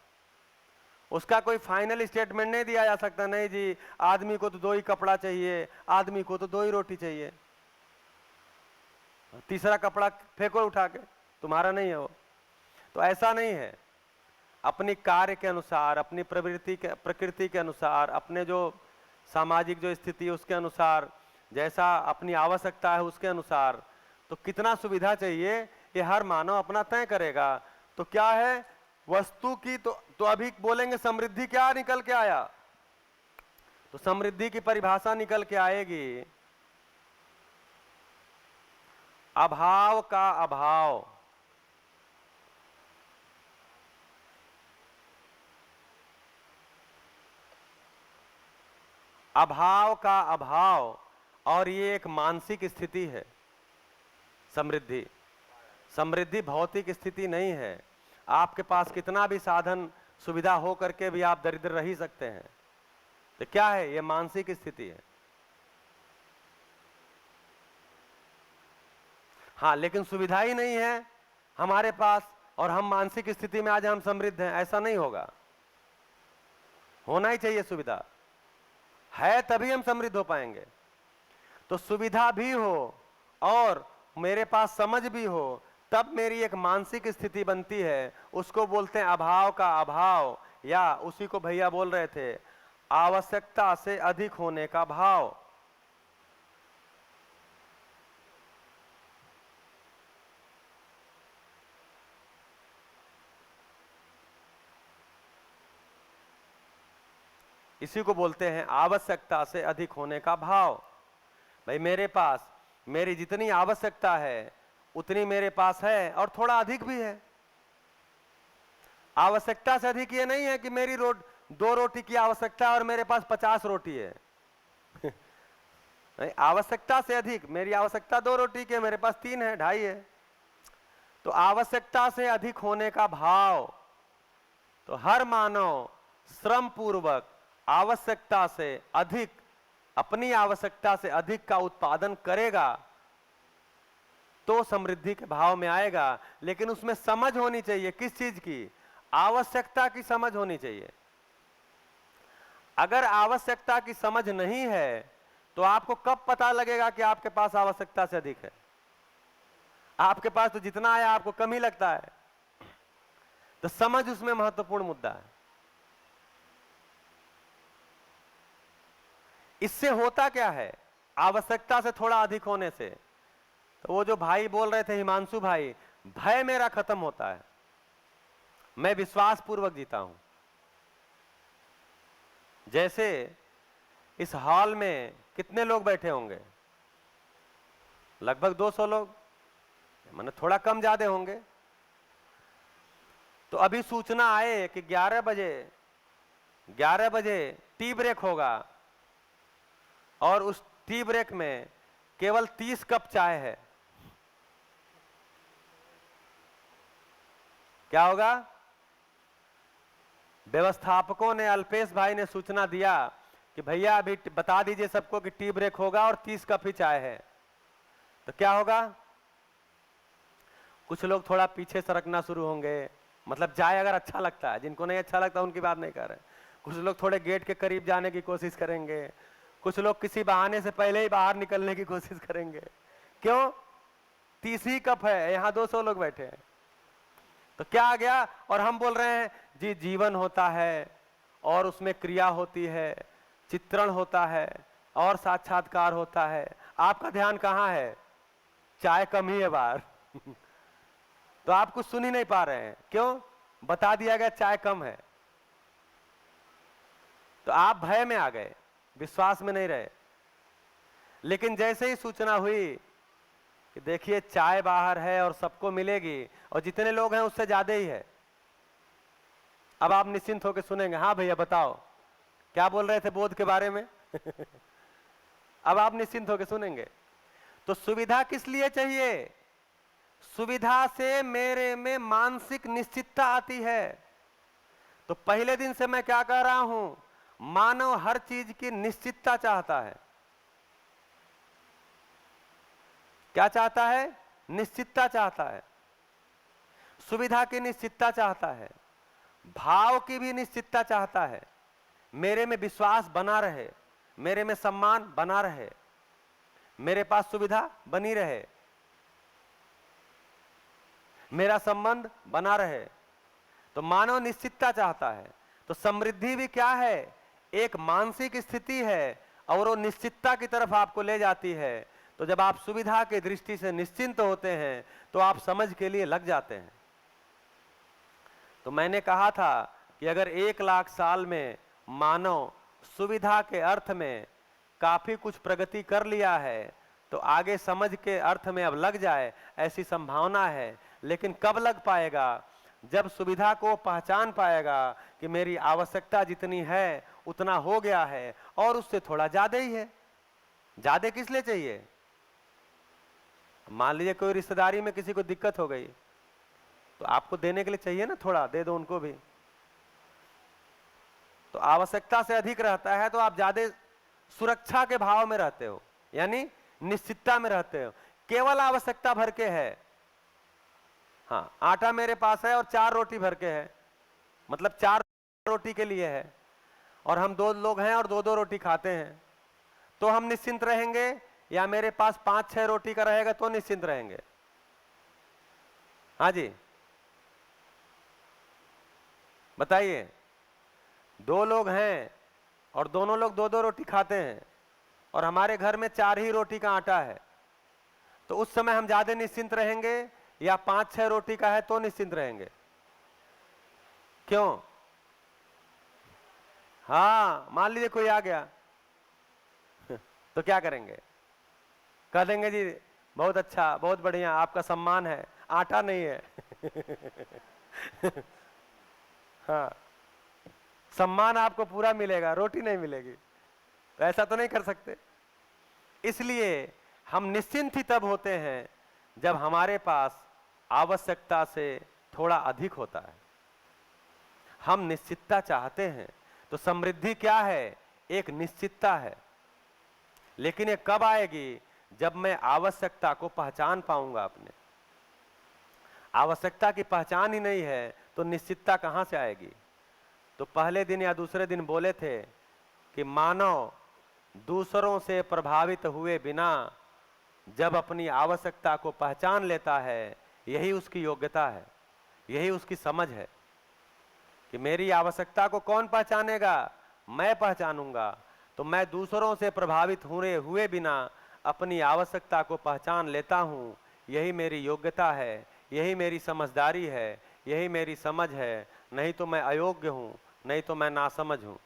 उसका कोई फाइनल स्टेटमेंट नहीं दिया जा सकता, नहीं जी आदमी को तो 2 ही कपड़ा चाहिए, आदमी को तो 2 ही रोटी चाहिए, तीसरा कपड़ा फेंको उठा के, तुम्हारा नहीं है वो। तो ऐसा नहीं है। अपनी कार्य के अनुसार, अपनी प्रकृति के अनुसार, अपने जो सामाजिक जो स्थिति है उसके अनुसार, जैसा अपनी आवश्यकता है उसके अनुसार, तो कितना सुविधा चाहिए ये हर मानव अपना तय करेगा। तो क्या है वस्तु की, तो अभी बोलेंगे समृद्धि क्या निकल के आया, तो समृद्धि की परिभाषा निकल के आएगी अभाव का अभाव। अभाव का अभाव, और ये एक मानसिक स्थिति है। समृद्धि समृद्धि भौतिक स्थिति नहीं है। आपके पास कितना भी साधन सुविधा हो करके भी आप दरिद्र रह ही सकते हैं। तो क्या है ये मानसिक स्थिति है। हाँ, लेकिन सुविधा ही नहीं है हमारे पास और हम मानसिक स्थिति में आज हम समृद्ध हैं, ऐसा नहीं होगा। होना ही चाहिए, सुविधा है तभी हम समृद्ध हो पाएंगे। तो सुविधा भी हो और मेरे पास समझ भी हो, तब मेरी एक मानसिक स्थिति बनती है, उसको बोलते हैं अभाव का अभाव, या उसी को भैया बोल रहे थे आवश्यकता से अधिक होने का भाव। इसी को बोलते हैं आवश्यकता से अधिक होने का भाव। भाई मेरे पास मेरी जितनी आवश्यकता है उतनी मेरे पास है और थोड़ा अधिक भी है। आवश्यकता से अधिक ये नहीं है कि मेरी 2 रोटी की आवश्यकता है और मेरे पास 50 रोटी है। नहीं, आवश्यकता से अधिक, मेरी आवश्यकता 2 रोटी की है, मेरे पास 3 है, 2.5 है। तो आवश्यकता से अधिक होने का भाव। तो हर मानव श्रम पूर्वक आवश्यकता से अधिक, अपनी आवश्यकता से अधिक का उत्पादन करेगा तो समृद्धि के भाव में आएगा। लेकिन उसमें समझ होनी चाहिए, किस चीज की? आवश्यकता की समझ होनी चाहिए। अगर आवश्यकता की समझ नहीं है तो आपको कब पता लगेगा कि आपके पास आवश्यकता से अधिक है? आपके पास तो जितना है आपको कम ही लगता है। तो समझ उसमें महत्वपूर्ण मुद्दा है। इससे होता क्या है आवश्यकता से थोड़ा अधिक होने से? तो वो जो भाई बोल रहे थे, हिमांशु भाई, भय मेरा खत्म होता है, मैं विश्वास पूर्वक जीता हूं। जैसे इस हॉल में कितने लोग बैठे होंगे? लगभग 200 लोग, माने थोड़ा कम ज्यादा होंगे। तो अभी सूचना आए कि 11 बजे टी ब्रेक होगा और उस टी ब्रेक में केवल 30 कप चाय है। क्या होगा? व्यवस्थापकों ने, अल्पेश भाई ने सूचना दिया कि भैया अभी बता दीजिए सबको कि टी ब्रेक होगा और 30 कप ही चाय है। तो क्या होगा? कुछ लोग थोड़ा पीछे सरकना शुरू होंगे, मतलब चाय अगर अच्छा लगता है, जिनको नहीं अच्छा लगता उनकी बात नहीं कर रहे। कुछ लोग थोड़े गेट के करीब जाने की कोशिश करेंगे, कुछ लोग किसी बहाने से पहले ही बाहर निकलने की कोशिश करेंगे। क्यों? 30 ही कप है, यहाँ 200 लोग बैठे हैं। तो क्या आ गया? और हम बोल रहे हैं जी जीवन होता है और उसमें क्रिया होती है, चित्रण होता है और साक्षात्कार होता है। आपका ध्यान कहाँ है? चाय कम ही है बाहर। तो आप कुछ सुन ही नहीं पा रहे हैं। क्यों? बता दिया गया चाय कम है। तो आप भय में आ गए, विश्वास में नहीं रहे। लेकिन जैसे ही सूचना हुई कि देखिए चाय बाहर है और सबको मिलेगी और जितने लोग हैं उससे ज्यादा ही है, अब आप निश्चिंत होकर सुनेंगे। हाँ भैया बताओ क्या बोल रहे थे बोध के बारे में? अब आप निश्चिंत होकर सुनेंगे। तो सुविधा किस लिए चाहिए? सुविधा से मेरे में मानसिक निश्चितता आती है। तो पहले दिन से मैं क्या कह रहा हूं, मानव हर चीज की निश्चितता चाहता है। क्या चाहता है? निश्चितता चाहता है। सुविधा की निश्चितता चाहता है, भाव की भी निश्चितता चाहता है, मेरे में विश्वास बना रहे, मेरे में सम्मान बना रहे, मेरे पास सुविधा बनी रहे, मेरा संबंध बना रहे। तो मानव निश्चितता चाहता है। तो समृद्धि भी क्या है? एक मानसिक स्थिति है और वो निश्चितता की तरफ आपको ले जाती है। तो जब आप सुविधा की दृष्टि से निश्चिंत होते हैं तो आप समझ के लिए लग जाते हैं। तो मैंने कहा था कि अगर 1 लाख साल में मानव सुविधा के अर्थ में काफी कुछ प्रगति कर लिया है तो आगे समझ के अर्थ में अब लग जाए, ऐसी संभावना है। लेकिन कब लग पाएगा? जब सुविधा को पहचान पाएगा कि मेरी आवश्यकता जितनी है उतना हो गया है और उससे थोड़ा ज्यादा ही है। ज्यादा किस लिए चाहिए? मान लीजिए कोई रिश्तेदारी में किसी को दिक्कत हो गई तो आपको देने के लिए चाहिए ना, थोड़ा दे दो उनको भी। तो आवश्यकता से अधिक रहता है तो आप ज्यादा सुरक्षा के भाव में रहते हो, यानी निश्चितता में रहते हो। केवल आवश्यकता भर के है। हाँ, आटा मेरे पास है और 4 रोटी भर के है, मतलब 4 रोटी के लिए है, और हम 2 लोग हैं और 2-2 रोटी खाते हैं, तो हम निश्चिंत रहेंगे? या मेरे पास 5-6 रोटी का रहेगा तो निश्चिंत रहेंगे? हाँ जी बताइए। 2 लोग हैं और दोनों लोग 2-2 रोटी खाते हैं और हमारे घर में 4 ही रोटी का आटा है, तो उस समय हम ज्यादा निश्चिंत रहेंगे या 5-6 रोटी का है तो निश्चिंत रहेंगे? क्यों? हाँ, मान लीजिए कोई आ गया तो क्या करेंगे? कह देंगे जी बहुत अच्छा, बहुत बढ़िया, आपका सम्मान है, आटा नहीं है हाँ, सम्मान आपको पूरा मिलेगा, रोटी नहीं मिलेगी। तो ऐसा तो नहीं कर सकते। इसलिए हम निश्चिंत ही तब होते हैं जब हमारे पास आवश्यकता से थोड़ा अधिक होता है। हम निश्चितता चाहते हैं। तो समृद्धि क्या है? एक निश्चितता है। लेकिन ये कब आएगी? जब मैं आवश्यकता को पहचान पाऊंगा अपने। आवश्यकता की पहचान ही नहीं है तो निश्चितता कहां से आएगी? तो पहले दिन या दूसरे दिन बोले थे कि मानव दूसरों से प्रभावित हुए बिना जब अपनी आवश्यकता को पहचान लेता है, यही उसकी योग्यता है, यही उसकी समझ है। कि मेरी आवश्यकता को कौन पहचानेगा? मैं पहचानूंगा। तो मैं दूसरों से प्रभावित हुए बिना अपनी आवश्यकता को पहचान लेता हूं, यही मेरी योग्यता है, यही मेरी समझदारी है, यही मेरी समझ है। नहीं तो मैं अयोग्य हूं, नहीं तो मैं नासमझ हूं।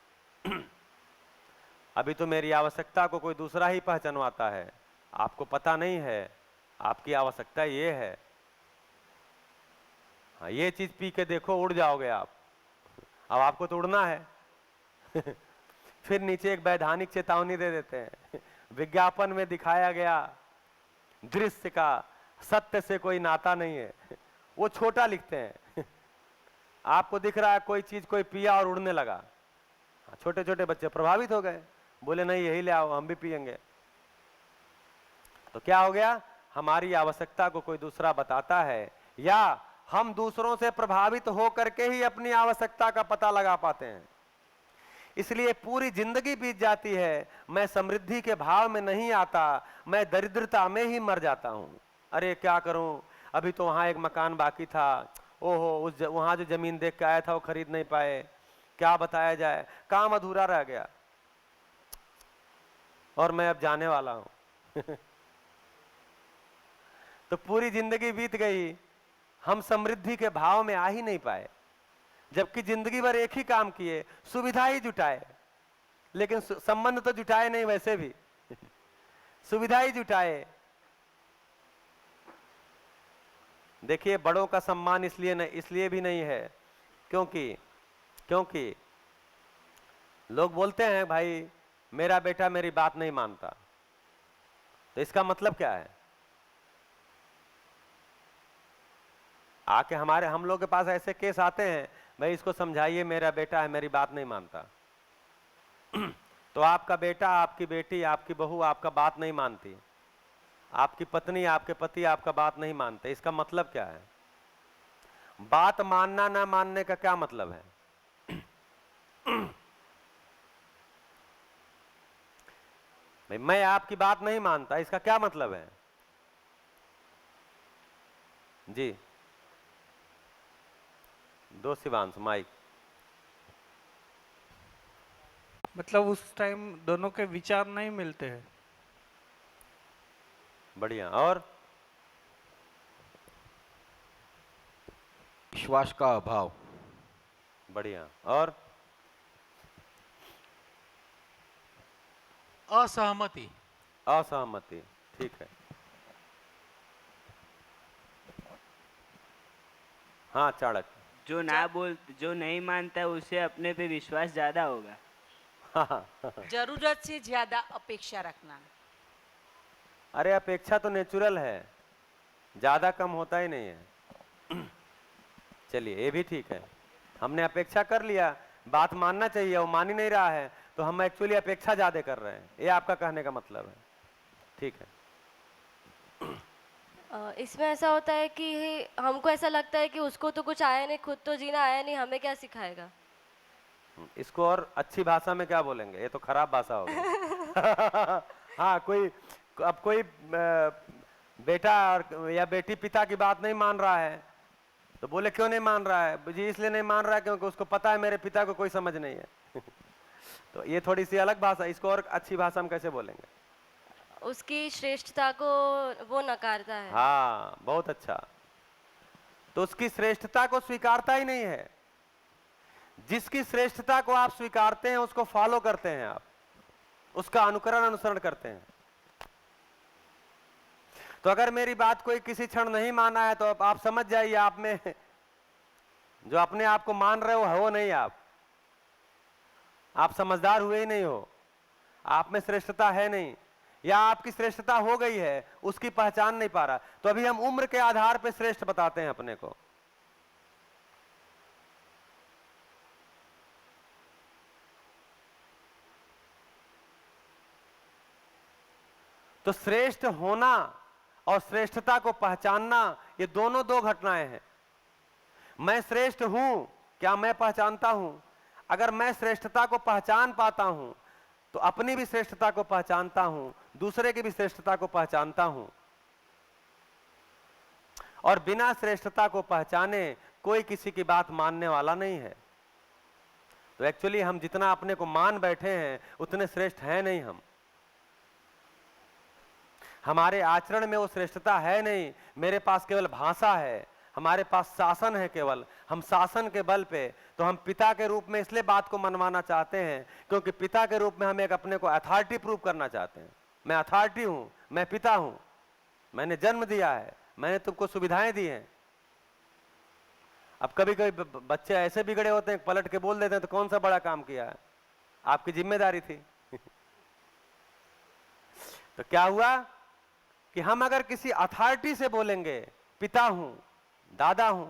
अभी तो मेरी आवश्यकता को कोई दूसरा ही पहचानवाता है, आपको पता नहीं है आपकी आवश्यकता ये है। हाँ, ये चीज पी के देखो, उड़ जाओगे आप। अब आपको तो उड़ना है फिर नीचे एक वैधानिक चेतावनी दे देते हैं, विज्ञापन में दिखाया गया दृश्य का सत्य से कोई नाता नहीं है। वो छोटा लिखते हैं आपको दिख रहा है कोई चीज कोई पिया और उड़ने लगा, छोटे छोटे बच्चे प्रभावित हो गए, बोले नहीं यही ले आओ, हम भी पिएंगे। तो क्या हो गया? हमारी आवश्यकता को कोई दूसरा बताता है, या हम दूसरों से प्रभावित होकर के ही अपनी आवश्यकता का पता लगा पाते हैं। इसलिए पूरी जिंदगी बीत जाती है, मैं समृद्धि के भाव में नहीं आता, मैं दरिद्रता में ही मर जाता हूं। अरे क्या करूं, अभी तो वहां एक मकान बाकी था, ओहो वहां जो जमीन देख के आया था वो खरीद नहीं पाए, क्या बताया जाए, काम अधूरा रह गया और मैं अब जाने वाला हूं तो पूरी जिंदगी बीत गई, हम समृद्धि के भाव में आ ही नहीं पाए, जबकि जिंदगी भर एक ही काम किए, सुविधा ही जुटाए, लेकिन संबंध तो जुटाए नहीं वैसे भी सुविधा ही जुटाए। देखिए बड़ों का सम्मान इसलिए भी नहीं है क्योंकि लोग बोलते हैं भाई मेरा बेटा मेरी बात नहीं मानता, तो इसका मतलब क्या है? आके हम लोग के पास ऐसे केस आते हैं, भाई इसको समझाइए मेरा बेटा है मेरी बात नहीं मानता तो आपका बेटा, आपकी बेटी, आपकी बहू आपका बात नहीं मानती, आपकी पत्नी, आपके पति आपका बात नहीं मानते, इसका मतलब क्या है? बात मानना ना मानने का क्या मतलब है? भाई मैं आपकी बात नहीं मानता, इसका क्या मतलब है? जी दो शिवांश माइक। मतलब उस टाइम दोनों के विचार नहीं मिलते हैं। बढ़िया। और विश्वास का अभाव। बढ़िया। और असहमति। असहमति। ठीक है। हाँ चाणक्य। जो नहीं मानता है उसे अपने पे विश्वास ज्यादा होगा। जरूरत से ज्यादा अपेक्षा रखना। अरे अपेक्षा तो नेचुरल है, ज्यादा कम होता ही नहीं है। चलिए ये भी ठीक है, हमने अपेक्षा कर लिया, बात मानना चाहिए, वो मान ही नहीं रहा है, तो हम एक्चुअली अपेक्षा ज्यादा कर रहे हैं, ये आपका कहने का मतलब है। ठीक है। इसमें ऐसा होता है कि हमको ऐसा लगता है कि उसको तो कुछ आया नहीं, खुद तो जीना आया नहीं, हमें क्या सिखाएगा। इसको और अच्छी भाषा में क्या बोलेंगे? ये तो खराब भाषा हो गई। हाँ कोई बेटा या बेटी पिता की बात नहीं मान रहा है, तो बोले क्यों नहीं मान रहा है? जी इसलिए नहीं मान रहा है क्योंकि उसको पता है मेरे पिता को कोई समझ नहीं है। तो ये थोड़ी सी अलग भाषा, इसको और अच्छी भाषा में कैसे बोलेंगे? उसकी श्रेष्ठता को वो नकारता है। हाँ बहुत अच्छा। तो उसकी श्रेष्ठता को स्वीकारता ही नहीं है। जिसकी श्रेष्ठता को आप स्वीकारते हैं उसको फॉलो करते हैं, आप उसका अनुसरण करते हैं। तो अगर मेरी बात कोई किसी क्षण नहीं माना है तो आप समझ जाइए, आप में जो अपने आप को मान रहे हो नहीं, आप समझदार हुए ही नहीं हो, आप में श्रेष्ठता है नहीं, या आपकी श्रेष्ठता हो गई है उसकी पहचान नहीं पा रहा। तो अभी हम उम्र के आधार पर श्रेष्ठ बताते हैं अपने को। तो श्रेष्ठ होना और श्रेष्ठता को पहचानना, ये दोनों दो घटनाएं हैं। मैं श्रेष्ठ हूं, क्या मैं पहचानता हूं? अगर मैं श्रेष्ठता को पहचान पाता हूं तो अपनी भी श्रेष्ठता को पहचानता हूं, दूसरे की भी श्रेष्ठता को पहचानता हूं। और बिना श्रेष्ठता को पहचाने कोई किसी की बात मानने वाला नहीं है। तो एक्चुअली हम जितना अपने को मान बैठे हैं उतने श्रेष्ठ हैं नहीं। हमारे आचरण में वो श्रेष्ठता है नहीं, मेरे पास केवल भाषा है, हमारे पास शासन है केवल। हम शासन के बल पे, तो हम पिता के रूप में इसलिए बात को मनवाना चाहते हैं क्योंकि पिता के रूप में हम एक अपने को अथॉरिटी प्रूव करना चाहते हैं। मैं अथॉरिटी हूं, मैं पिता हूं, मैंने जन्म दिया है, मैंने तुमको सुविधाएं दी हैं। अब कभी कभी बच्चे ऐसे बिगड़े होते हैं, पलट के बोल देते हैं, तो कौन सा बड़ा काम किया है? आपकी जिम्मेदारी थी। तो क्या हुआ कि हम अगर किसी अथॉरिटी से बोलेंगे, पिता हूं, दादा हूं,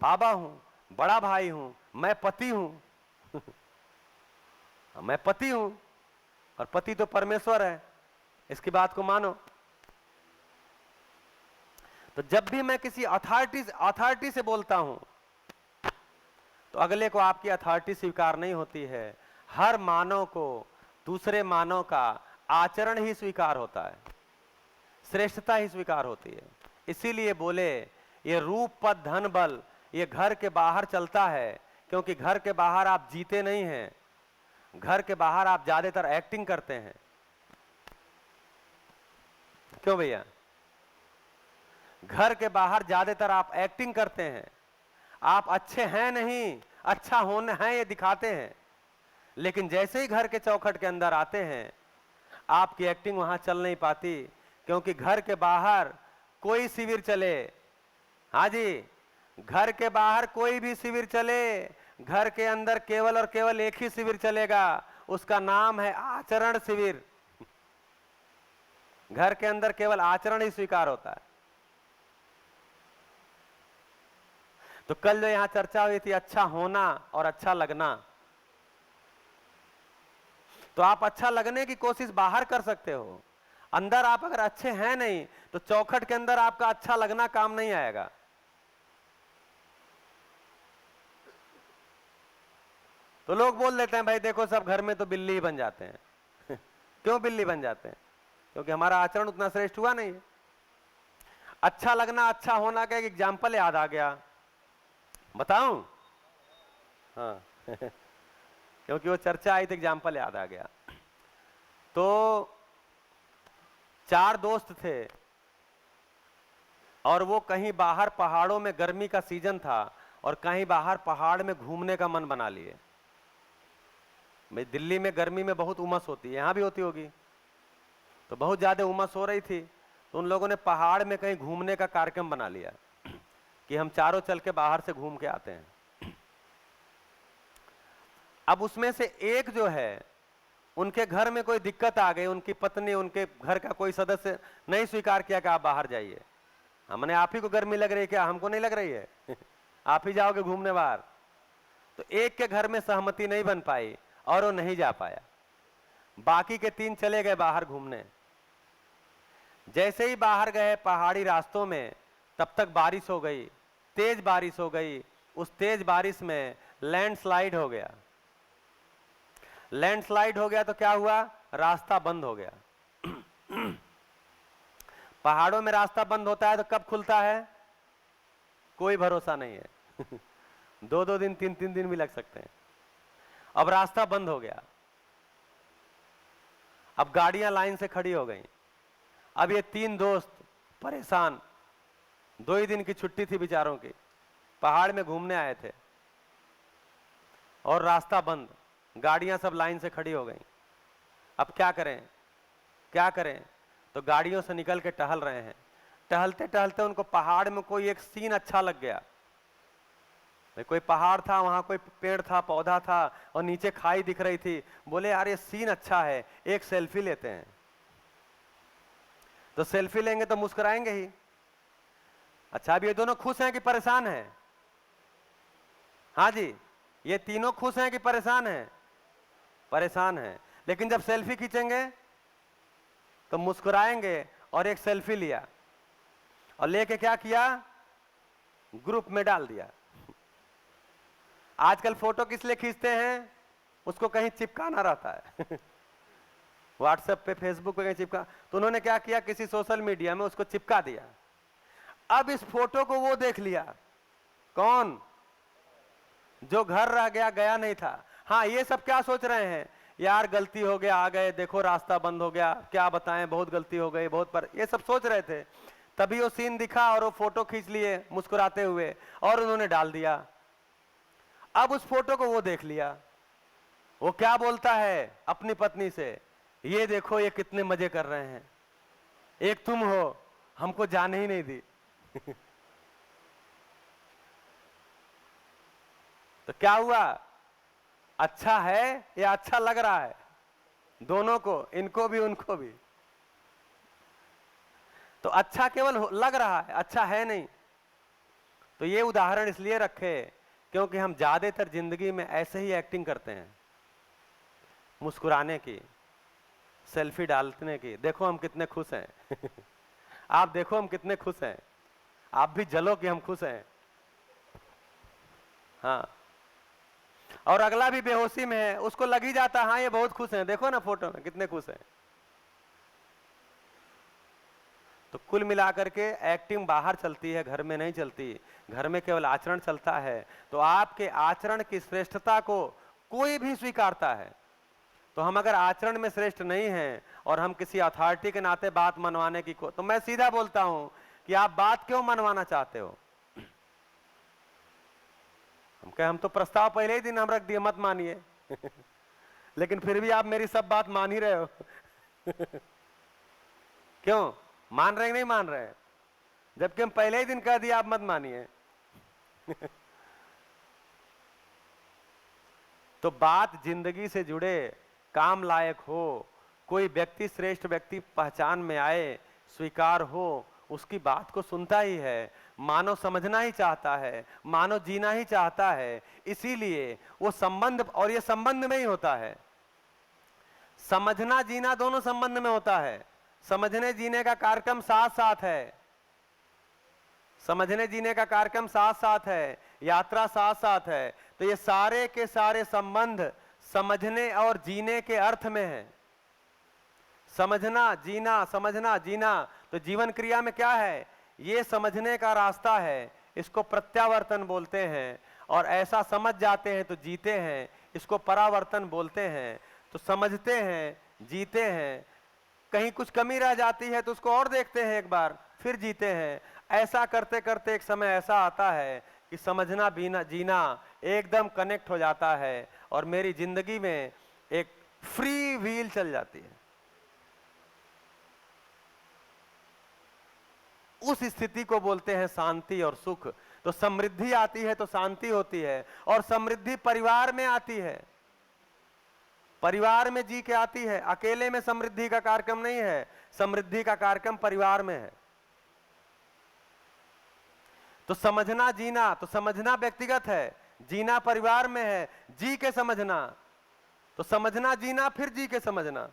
बाबा हूं, बड़ा भाई हूं, मैं पति हूं, मैं पति हूं, और पति तो परमेश्वर है, इसकी बात को मानो। तो जब भी मैं किसी अथॉरिटी से बोलता हूं तो अगले को आपकी अथॉरिटी स्वीकार नहीं होती है। हर मानव को दूसरे मानव का आचरण ही स्वीकार होता है, श्रेष्ठता ही स्वीकार होती है। इसीलिए बोले ये रूप पद धन बल ये घर के बाहर चलता है, क्योंकि घर के बाहर आप जीते नहीं हैं, घर के बाहर आप ज्यादातर एक्टिंग करते हैं। क्यों भैया? घर के बाहर ज्यादातर आप एक्टिंग करते हैं, आप अच्छे हैं नहीं, अच्छा होना है ये दिखाते हैं, लेकिन जैसे ही घर के चौखट के अंदर आते हैं आपकी एक्टिंग वहां चल नहीं पाती, क्योंकि घर के बाहर कोई शिविर चले, हाँ जी, घर के बाहर कोई भी शिविर चले, घर के अंदर केवल और केवल एक ही शिविर चलेगा, उसका नाम है आचरण शिविर। घर के अंदर केवल आचरण ही स्वीकार होता है। तो कल जो यहां चर्चा हुई थी अच्छा होना और अच्छा लगना, तो आप अच्छा लगने की कोशिश बाहर कर सकते हो, अंदर आप अगर अच्छे हैं नहीं तो चौखट के अंदर आपका अच्छा लगना काम नहीं आएगा। तो लोग बोल देते हैं भाई देखो सब घर में तो बिल्ली ही बन जाते हैं क्यों बिल्ली बन जाते हैं? क्योंकि हमारा आचरण उतना श्रेष्ठ हुआ नहीं है। अच्छा लगना, अच्छा होना का एक एग्जाम्पल याद आ गया, बताऊं? हाँ क्योंकि वो चर्चा आई तो एग्जाम्पल याद आ गया। तो 4 दोस्त थे और वो कहीं बाहर पहाड़ों में, गर्मी का सीजन था और कहीं बाहर पहाड़ में घूमने का मन बना लिए। भाई दिल्ली में गर्मी में बहुत उमस होती है, यहाँ भी होती होगी, तो बहुत ज्यादा उमस हो रही थी, तो उन लोगों ने पहाड़ में कहीं घूमने का कार्यक्रम बना लिया कि हम चारों चल के बाहर से घूम के आते हैं। अब उसमें से एक जो है, उनके घर में कोई दिक्कत आ गई, उनकी पत्नी, उनके घर का कोई सदस्य नहीं स्वीकार किया कि आप बाहर जाइए। हमने आप ही को गर्मी लग रही है क्या? हमको नहीं लग रही है आप ही जाओगे घूमने बाहर। तो एक के घर में सहमति नहीं बन पाई और वो नहीं जा पाया, बाकी के 3 चले गए बाहर घूमने। जैसे ही बाहर गए पहाड़ी रास्तों में, तब तक बारिश हो गई, तेज बारिश हो गई। उस तेज बारिश में लैंडस्लाइड हो गया। लैंडस्लाइड हो गया तो क्या हुआ? रास्ता बंद हो गया पहाड़ों में रास्ता बंद होता है तो कब खुलता है? कोई भरोसा नहीं है 2-2 दिन, 3-3 दिन भी लग सकते हैं। अब रास्ता बंद हो गया, अब गाड़ियां लाइन से खड़ी हो गई। अब ये 3 दोस्त परेशान, 2 ही दिन की छुट्टी थी बेचारों की, पहाड़ में घूमने आए थे और रास्ता बंद, गाड़ियां सब लाइन से खड़ी हो गई। अब क्या करें, क्या करें? तो गाड़ियों से निकल के टहल रहे हैं। टहलते टहलते उनको पहाड़ में कोई एक सीन अच्छा लग गया। कोई पहाड़ था, वहां कोई पेड़ था, पौधा था और नीचे खाई दिख रही थी। बोले यार ये सीन अच्छा है, एक सेल्फी लेते हैं। तो सेल्फी लेंगे तो मुस्कुराएंगे ही। अच्छा, अब ये दोनों खुश हैं कि परेशान हैं? हाँ जी, ये तीनों खुश हैं कि परेशान हैं? परेशान हैं। लेकिन जब सेल्फी खींचेंगे तो मुस्कुराएंगे। और एक सेल्फी लिया और लेके क्या किया? ग्रुप में डाल दिया। आजकल फोटो किस लिए खींचते हैं? उसको कहीं चिपकाना रहता है व्हाट्सएप पे, फेसबुक पे कहीं चिपका। तो उन्होंने क्या किया? किसी सोशल मीडिया में उसको चिपका दिया। अब इस फोटो को वो देख लिया। कौन? जो घर रह गया, गया नहीं था। हाँ, ये सब क्या सोच रहे हैं? यार गलती हो गया, आ गए, देखो रास्ता बंद हो गया, क्या बताएं, बहुत गलती हो गई, बहुत पर ये सब सोच रहे थे। तभी वो सीन दिखा और वो फोटो खींच लिए मुस्कुराते हुए और उन्होंने डाल दिया। अब उस फोटो को वो देख लिया। वो क्या बोलता है अपनी पत्नी से? ये देखो ये कितने मजे कर रहे हैं, एक तुम हो, हमको जाने ही नहीं दी तो क्या हुआ? अच्छा है या अच्छा लग रहा है? दोनों को, इनको भी उनको भी। तो अच्छा केवल लग रहा है, अच्छा है नहीं। तो ये उदाहरण इसलिए रखे क्योंकि हम ज्यादातर जिंदगी में ऐसे ही एक्टिंग करते हैं, मुस्कुराने की, सेल्फी डालने की। देखो हम कितने खुश हैं आप देखो हम कितने खुश हैं, आप भी जलो कि हम खुश हैं। हाँ, और अगला भी बेहोशी में है, उसको लग ही जाता हाँ ये बहुत खुश हैं, देखो ना फोटो में कितने खुश हैं। तो कुल मिलाकर के एक्टिंग बाहर चलती है, घर में नहीं चलती। घर में केवल आचरण चलता है। तो आपके आचरण की श्रेष्ठता को कोई भी स्वीकारता है। तो हम अगर आचरण में श्रेष्ठ नहीं हैं और हम किसी अथॉरिटी के नाते बात मनवाने की तो मैं सीधा बोलता हूं कि आप बात क्यों मनवाना चाहते हो? हम तो प्रस्ताव पहले ही दिन हम रख दिए, मत मानिए लेकिन फिर भी आप मेरी सब बात मान ही रहे हो क्यों? मान रहे नहीं मान रहे? जबकि हम पहले ही दिन कह दिया आप मत मानिए तो बात जिंदगी से जुड़े, काम लायक हो, कोई व्यक्ति श्रेष्ठ व्यक्ति पहचान में आए, स्वीकार हो, उसकी बात को सुनता ही है। मानव समझना ही चाहता है, मानव जीना ही चाहता है। इसीलिए वो संबंध, और ये संबंध में ही होता है। समझना जीना दोनों संबंध में होता है। समझने जीने का कार्यक्रम साथ साथ है, समझने जीने का कार्यक्रम साथ साथ है, यात्रा साथ साथ है। तो तो ये सारे के सारे संबंध समझने और जीने के अर्थ में है। समझना जीना, समझना जीना, तो जीवन क्रिया में क्या है? ये समझने का रास्ता है, इसको प्रत्यावर्तन बोलते हैं। और ऐसा समझ जाते हैं तो जीते हैं, इसको परावर्तन बोलते हैं। तो समझते हैं, जीते हैं, कहीं कुछ कमी रह जाती है तो उसको और देखते हैं एक बार, फिर जीते हैं। ऐसा करते करते एक समय ऐसा आता है कि समझना बीना जीना एकदम कनेक्ट हो जाता है और मेरी जिंदगी में एक फ्री व्हील चल जाती है। उस स्थिति को बोलते हैं शांति और सुख। तो समृद्धि आती है तो शांति होती है, और समृद्धि परिवार में आती है, परिवार में जी के आती है। अकेले में समृद्धि का कार्यक्रम नहीं है, समृद्धि का कार्यक्रम परिवार में है। तो समझना जीना, तो समझना व्यक्तिगत है, जीना परिवार में है, जी के समझना। तो समझना जीना फिर जी के समझना,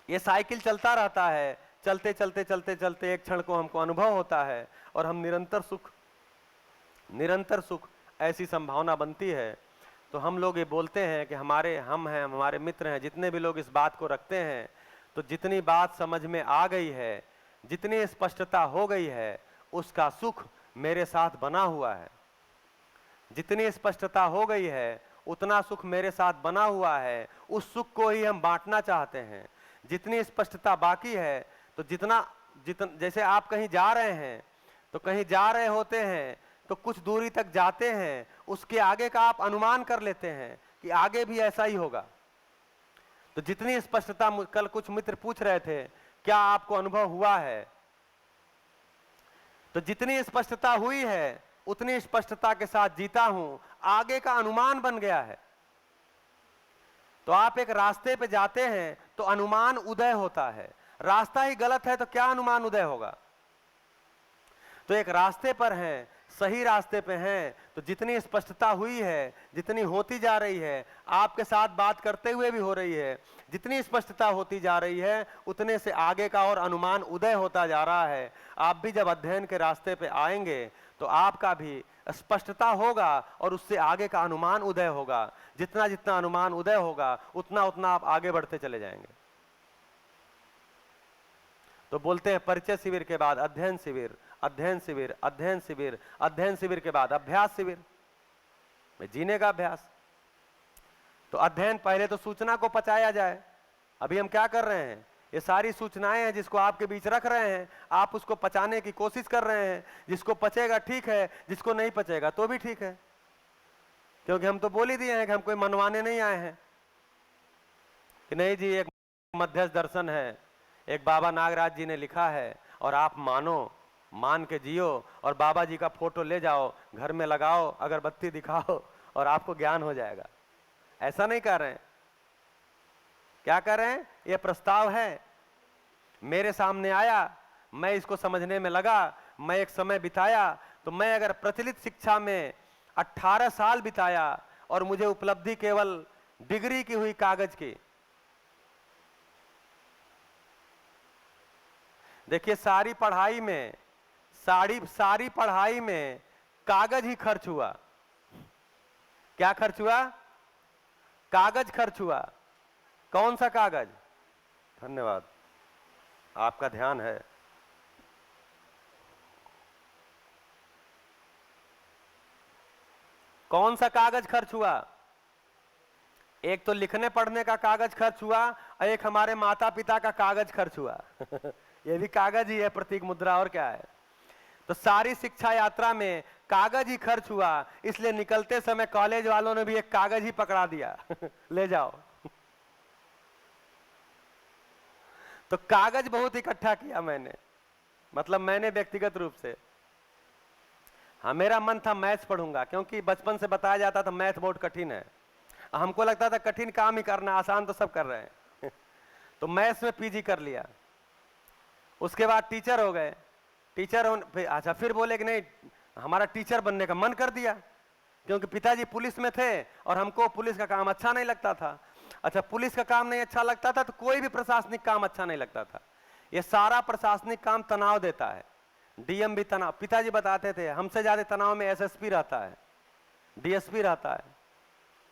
ये साइकिल चलता रहता है। चलते चलते चलते चलते एक क्षण को हमको अनुभव होता है और हम निरंतर सुख ऐसी संभावना बनती है। तो हम लोग ये बोलते हैं कि हम हैं, हमारे मित्र हैं, जितने भी लोग इस बात को रखते हैं, तो जितनी बात समझ में आ गई है, जितनी स्पष्टता हो गई है, उसका सुख मेरे साथ बना हुआ है। जितनी स्पष्टता हो गई है उतना सुख मेरे साथ बना हुआ है, उस सुख को ही हम बांटना चाहते हैं। जितनी स्पष्टता बाकी है, तो जैसे आप कहीं जा रहे हैं, तो कहीं जा रहे होते हैं तो कुछ दूरी तक जाते हैं, उसके आगे का आप अनुमान कर लेते हैं कि आगे भी ऐसा ही होगा। तो जितनी स्पष्टता, कल कुछ मित्र पूछ रहे थे क्या आपको अनुभव हुआ है, तो जितनी स्पष्टता हुई है उतनी स्पष्टता के साथ जीता हूं, आगे का अनुमान बन गया है। तो आप एक रास्ते पे जाते हैं तो अनुमान उदय होता है, रास्ता ही गलत है तो क्या अनुमान उदय होगा? तो एक रास्ते पर हैं, सही रास्ते पे हैं, तो जितनी स्पष्टता हुई है, जितनी होती जा रही है, आपके साथ बात करते हुए भी हो रही है, जितनी स्पष्टता होती जा रही है उतने से आगे का और अनुमान उदय होता जा रहा है। आप भी जब अध्ययन के रास्ते पे आएंगे तो आपका भी स्पष्टता होगा और उससे आगे का अनुमान उदय होगा। जितना जितना अनुमान उदय होगा उतना उतना आप आगे बढ़ते चले जाएंगे। तो बोलते हैं परिचय शिविर के बाद अध्ययन शिविर, अध्ययन शिविर, अध्ययन शिविर, अध्ययन शिविर के बाद अभ्यास शिविर में जीने का अभ्यास। तो अध्ययन, पहले तो सूचना को पचाया जाए। अभी हम क्या कर रहे हैं? ये सारी सूचनाएं हैं जिसको आपके बीच रख रहे हैं, आप उसको पचाने की कोशिश कर रहे हैं। जिसको पचेगा ठीक है, जिसको नहीं पचेगा तो भी ठीक है, क्योंकि हम तो बोल ही दिए हैं कि हम कोई मनवाने नहीं आए हैं कि नहीं जी एक मध्यस्थ दर्शन है, एक बाबा नागराज जी ने लिखा है और आप मानो, मान के जियो, और बाबा जी का फोटो ले जाओ, घर में लगाओ, अगरबत्ती दिखाओ और आपको ज्ञान हो जाएगा। ऐसा नहीं कर रहे हैं। क्या कर रहे हैं? ये प्रस्ताव है, मेरे सामने आया, मैं इसको समझने में लगा, मैं एक समय बिताया। तो मैं अगर प्रचलित शिक्षा में 18 साल बिताया और मुझे उपलब्धि केवल डिग्री की हुई कागज की, देखिए सारी पढ़ाई में कागज ही खर्च हुआ। क्या खर्च हुआ? कागज खर्च हुआ। कौन सा कागज? धन्यवाद, आपका ध्यान है। कौन सा कागज खर्च हुआ? एक तो लिखने पढ़ने का कागज खर्च हुआ और एक हमारे माता पिता का कागज खर्च हुआ। ये भी कागज ही है, प्रतीक मुद्रा, और क्या है? तो सारी शिक्षा यात्रा में कागज ही खर्च हुआ। इसलिए निकलते समय कॉलेज वालों ने भी एक कागज ही पकड़ा दिया, ले जाओ। तो कागज बहुत इकट्ठा किया मैंने, मतलब मैंने व्यक्तिगत रूप से। हाँ, मेरा मन था मैथ्स पढ़ूंगा, क्योंकि बचपन से बताया जाता था मैथ बहुत कठिन है। हमको लगता था कठिन काम ही करना, आसान तो सब कर रहे हैं। तो मैथ्स में पीजी कर लिया। उसके बाद टीचर हो गए। अच्छा, फिर बोले कि नहीं, हमारा टीचर बनने का मन कर दिया, क्योंकि पिताजी पुलिस में थे और हमको पुलिस का काम अच्छा नहीं लगता था। अच्छा, पुलिस का काम नहीं अच्छा लगता था तो कोई भी प्रशासनिक काम अच्छा नहीं लगता था। ये सारा प्रशासनिक काम तनाव देता है। डीएम भी तनाव, पिताजी बताते थे हमसे ज्यादा तनाव में एसएसपी रहता है, डीएसपी रहता है,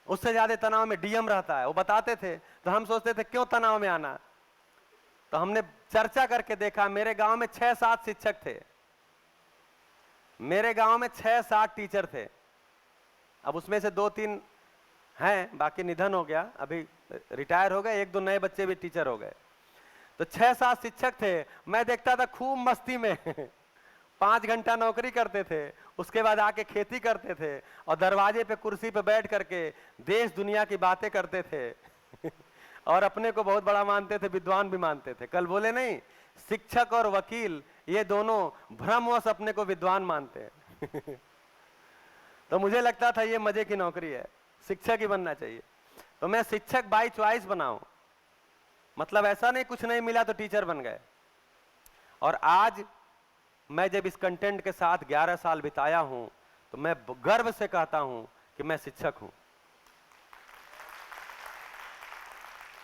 उससे ज्यादा तनाव में डीएम रहता है। वो बताते थे तो हम सोचते थे क्यों तनाव में आना। तो हमने चर्चा करके देखा, मेरे गांव में 6-7 शिक्षक थे, मेरे गांव में 6-7 टीचर थे। अब उसमें से 2-3 हैं, बाकी निधन हो गया, अभी रिटायर हो गए, 1-2 नए बच्चे भी टीचर हो गए। तो 6-7 शिक्षक थे। मैं देखता था खूब मस्ती में 5 घंटा नौकरी करते थे, उसके बाद आके खेती करते थे और दरवाजे पे कुर्सी पे बैठ करके देश दुनिया की बातें करते थे और अपने को बहुत बड़ा मानते थे, विद्वान भी मानते थे। कल बोले नहीं, शिक्षक और वकील ये दोनों भ्रमवश अपने को विद्वान मानते हैं तो मुझे लगता था ये मजे की नौकरी है, शिक्षक ही बनना चाहिए। तो मैं शिक्षक बाई चॉइस बनाऊं, मतलब ऐसा नहीं कुछ नहीं मिला तो टीचर बन गए। और आज मैं जब इस कंटेंट के साथ 11 साल बिताया हूं तो मैं गर्व से कहता हूं कि मैं शिक्षक हूं।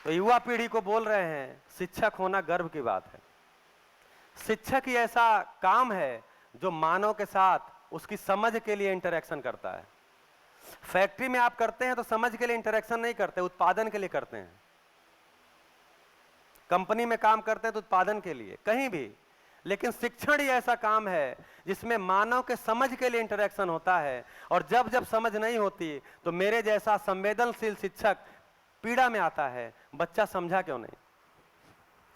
तो युवा पीढ़ी को बोल रहे हैं, शिक्षक होना गर्व की बात है। शिक्षक ही ऐसा काम है जो मानव के साथ उसकी समझ के लिए इंटरेक्शन करता है। फैक्ट्री में आप करते हैं तो समझ के लिए इंटरेक्शन नहीं करते, उत्पादन के लिए करते हैं। कंपनी में काम करते हैं तो उत्पादन के लिए, कहीं भी। लेकिन शिक्षण ही ऐसा काम है जिसमें मानव के समझ के लिए इंटरेक्शन होता है। और जब जब समझ नहीं होती तो मेरे जैसा संवेदनशील शिक्षक पीड़ा में आता है, बच्चा समझा क्यों नहीं,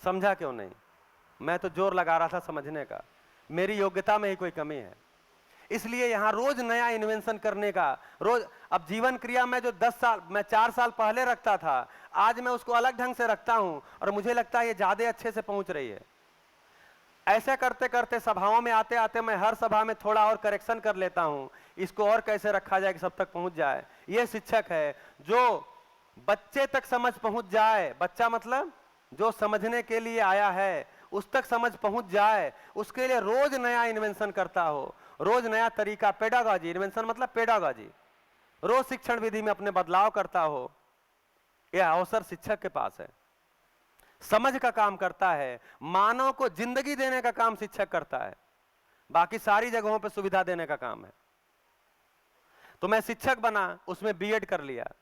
समझा क्यों नहीं। मैं तो जोर लगा रहा था समझने का, मेरी योग्यता में ही कोई कमी है। इसलिए यहाँ रोज नया इन्वेंशन करने का, रोज। अब जीवन क्रिया में जो 10 साल मैं 4 साल पहले रखता था, आज मैं उसको अलग ढंग से रखता हूं और मुझे लगता है ये ज्यादा अच्छे से पहुंच रही है। ऐसे करते करते सभाओं में आते आते मैं हर सभा में थोड़ा और करेक्शन कर लेता हूं, इसको और कैसे रखा जाए कि सब तक पहुंच जाए। ये शिक्षक है जो बच्चे तक समझ पहुंच जाए, बच्चा मतलब जो समझने के लिए आया है उस तक समझ पहुंच जाए, उसके लिए रोज नया इन्वेंशन करता हो, रोज नया तरीका, पेडागॉजी, इन्वेंशन मतलब पेडागॉजी, रोज शिक्षण विधि में अपने बदलाव करता हो। यह अवसर शिक्षक के पास है। समझ का काम करता है, मानव को जिंदगी देने का काम शिक्षक करता है, बाकी सारी जगहों पे सुविधा देने का काम है। तो मैं शिक्षक बना, उसमें बीएड कर लिया।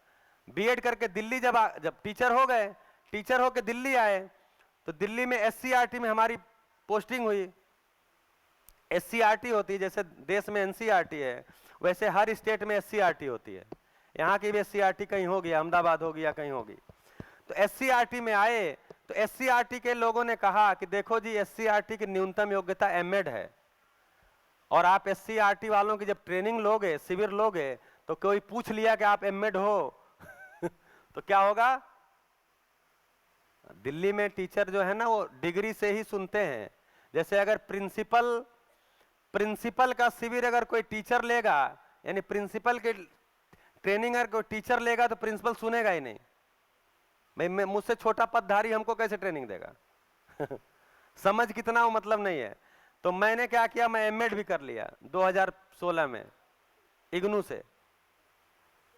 बीएड करके दिल्ली जब टीचर हो गए, टीचर होके दिल्ली आए तो दिल्ली में एससीईआरटी में हमारी पोस्टिंग हुई। एससीईआरटी होती है, जैसे देश में एनसीईआरटी है वैसे हर स्टेट में एससीईआरटी होती है। यहाँ की भी एससीईआरटी कहीं होगी, अहमदाबाद होगी या कहीं होगी। तो एससीईआरटी में आए तो एससीईआरटी के लोगों ने कहा कि देखो जी, एससीईआरटी की न्यूनतम योग्यता एमएड है और आप एससीईआरटी वालों की जब ट्रेनिंग लोगे, शिविर लोगे, तो कोई पूछ लिया कि आप एमएड हो तो क्या होगा। दिल्ली में टीचर जो है ना वो डिग्री से ही सुनते हैं। जैसे अगर प्रिंसिपल का शिविर अगर कोई टीचर लेगा, यानी प्रिंसिपल के ट्रेनिंग अगर कोई टीचर लेगा तो प्रिंसिपल सुनेगा ही नहीं। मैं मुझसे छोटा पदधारी हमको कैसे ट्रेनिंग देगा समझ कितना हो मतलब नहीं है। तो मैंने क्या किया, मैं एमएड भी कर लिया 2016 में इग्नू से।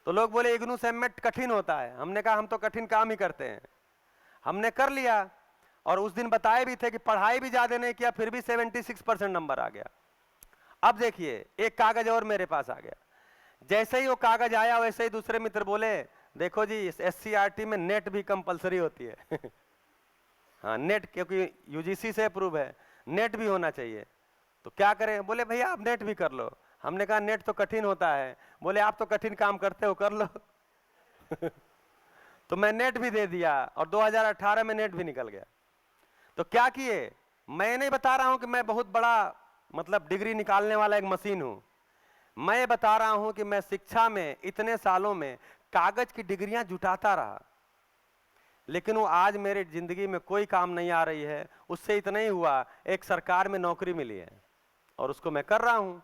तो लोग बोले इग्नू से एमएड कठिन होता है, हमने कहा हम तो कठिन काम ही करते हैं। हमने कर लिया और उस दिन बताए भी थे कि पढ़ाई भी ज्यादा नहीं किया, फिर भी 76% नंबर आ गया। अब देखिए, एक कागज और मेरे पास आ गया। जैसे ही वो कागज आया वैसे ही दूसरे मित्र बोले देखो जी, इस एससीईआरटी में नेट भी कंपलसरी होती है हाँ नेट, क्योंकि यूजीसी से अप्रूव है, नेट भी होना चाहिए। तो क्या करें, बोले भैया आप नेट भी कर लो। हमने कहा नेट तो कठिन होता है। बोले आप तो कठिन काम करते हो, कर लो तो मैं नेट भी दे दिया और 2018 में नेट भी निकल गया। तो क्या किए, मैं नहीं बता रहा हूं कि मैं बहुत बड़ा मतलब डिग्री निकालने वाला एक मशीन हूं। मैं बता रहा हूं कि मैं शिक्षा में इतने सालों में कागज की डिग्रियां जुटाता रहा, लेकिन वो आज मेरे जिंदगी में कोई काम नहीं आ रही है। उससे इतना ही हुआ, एक सरकार में नौकरी मिली है और उसको मैं कर रहा हूं।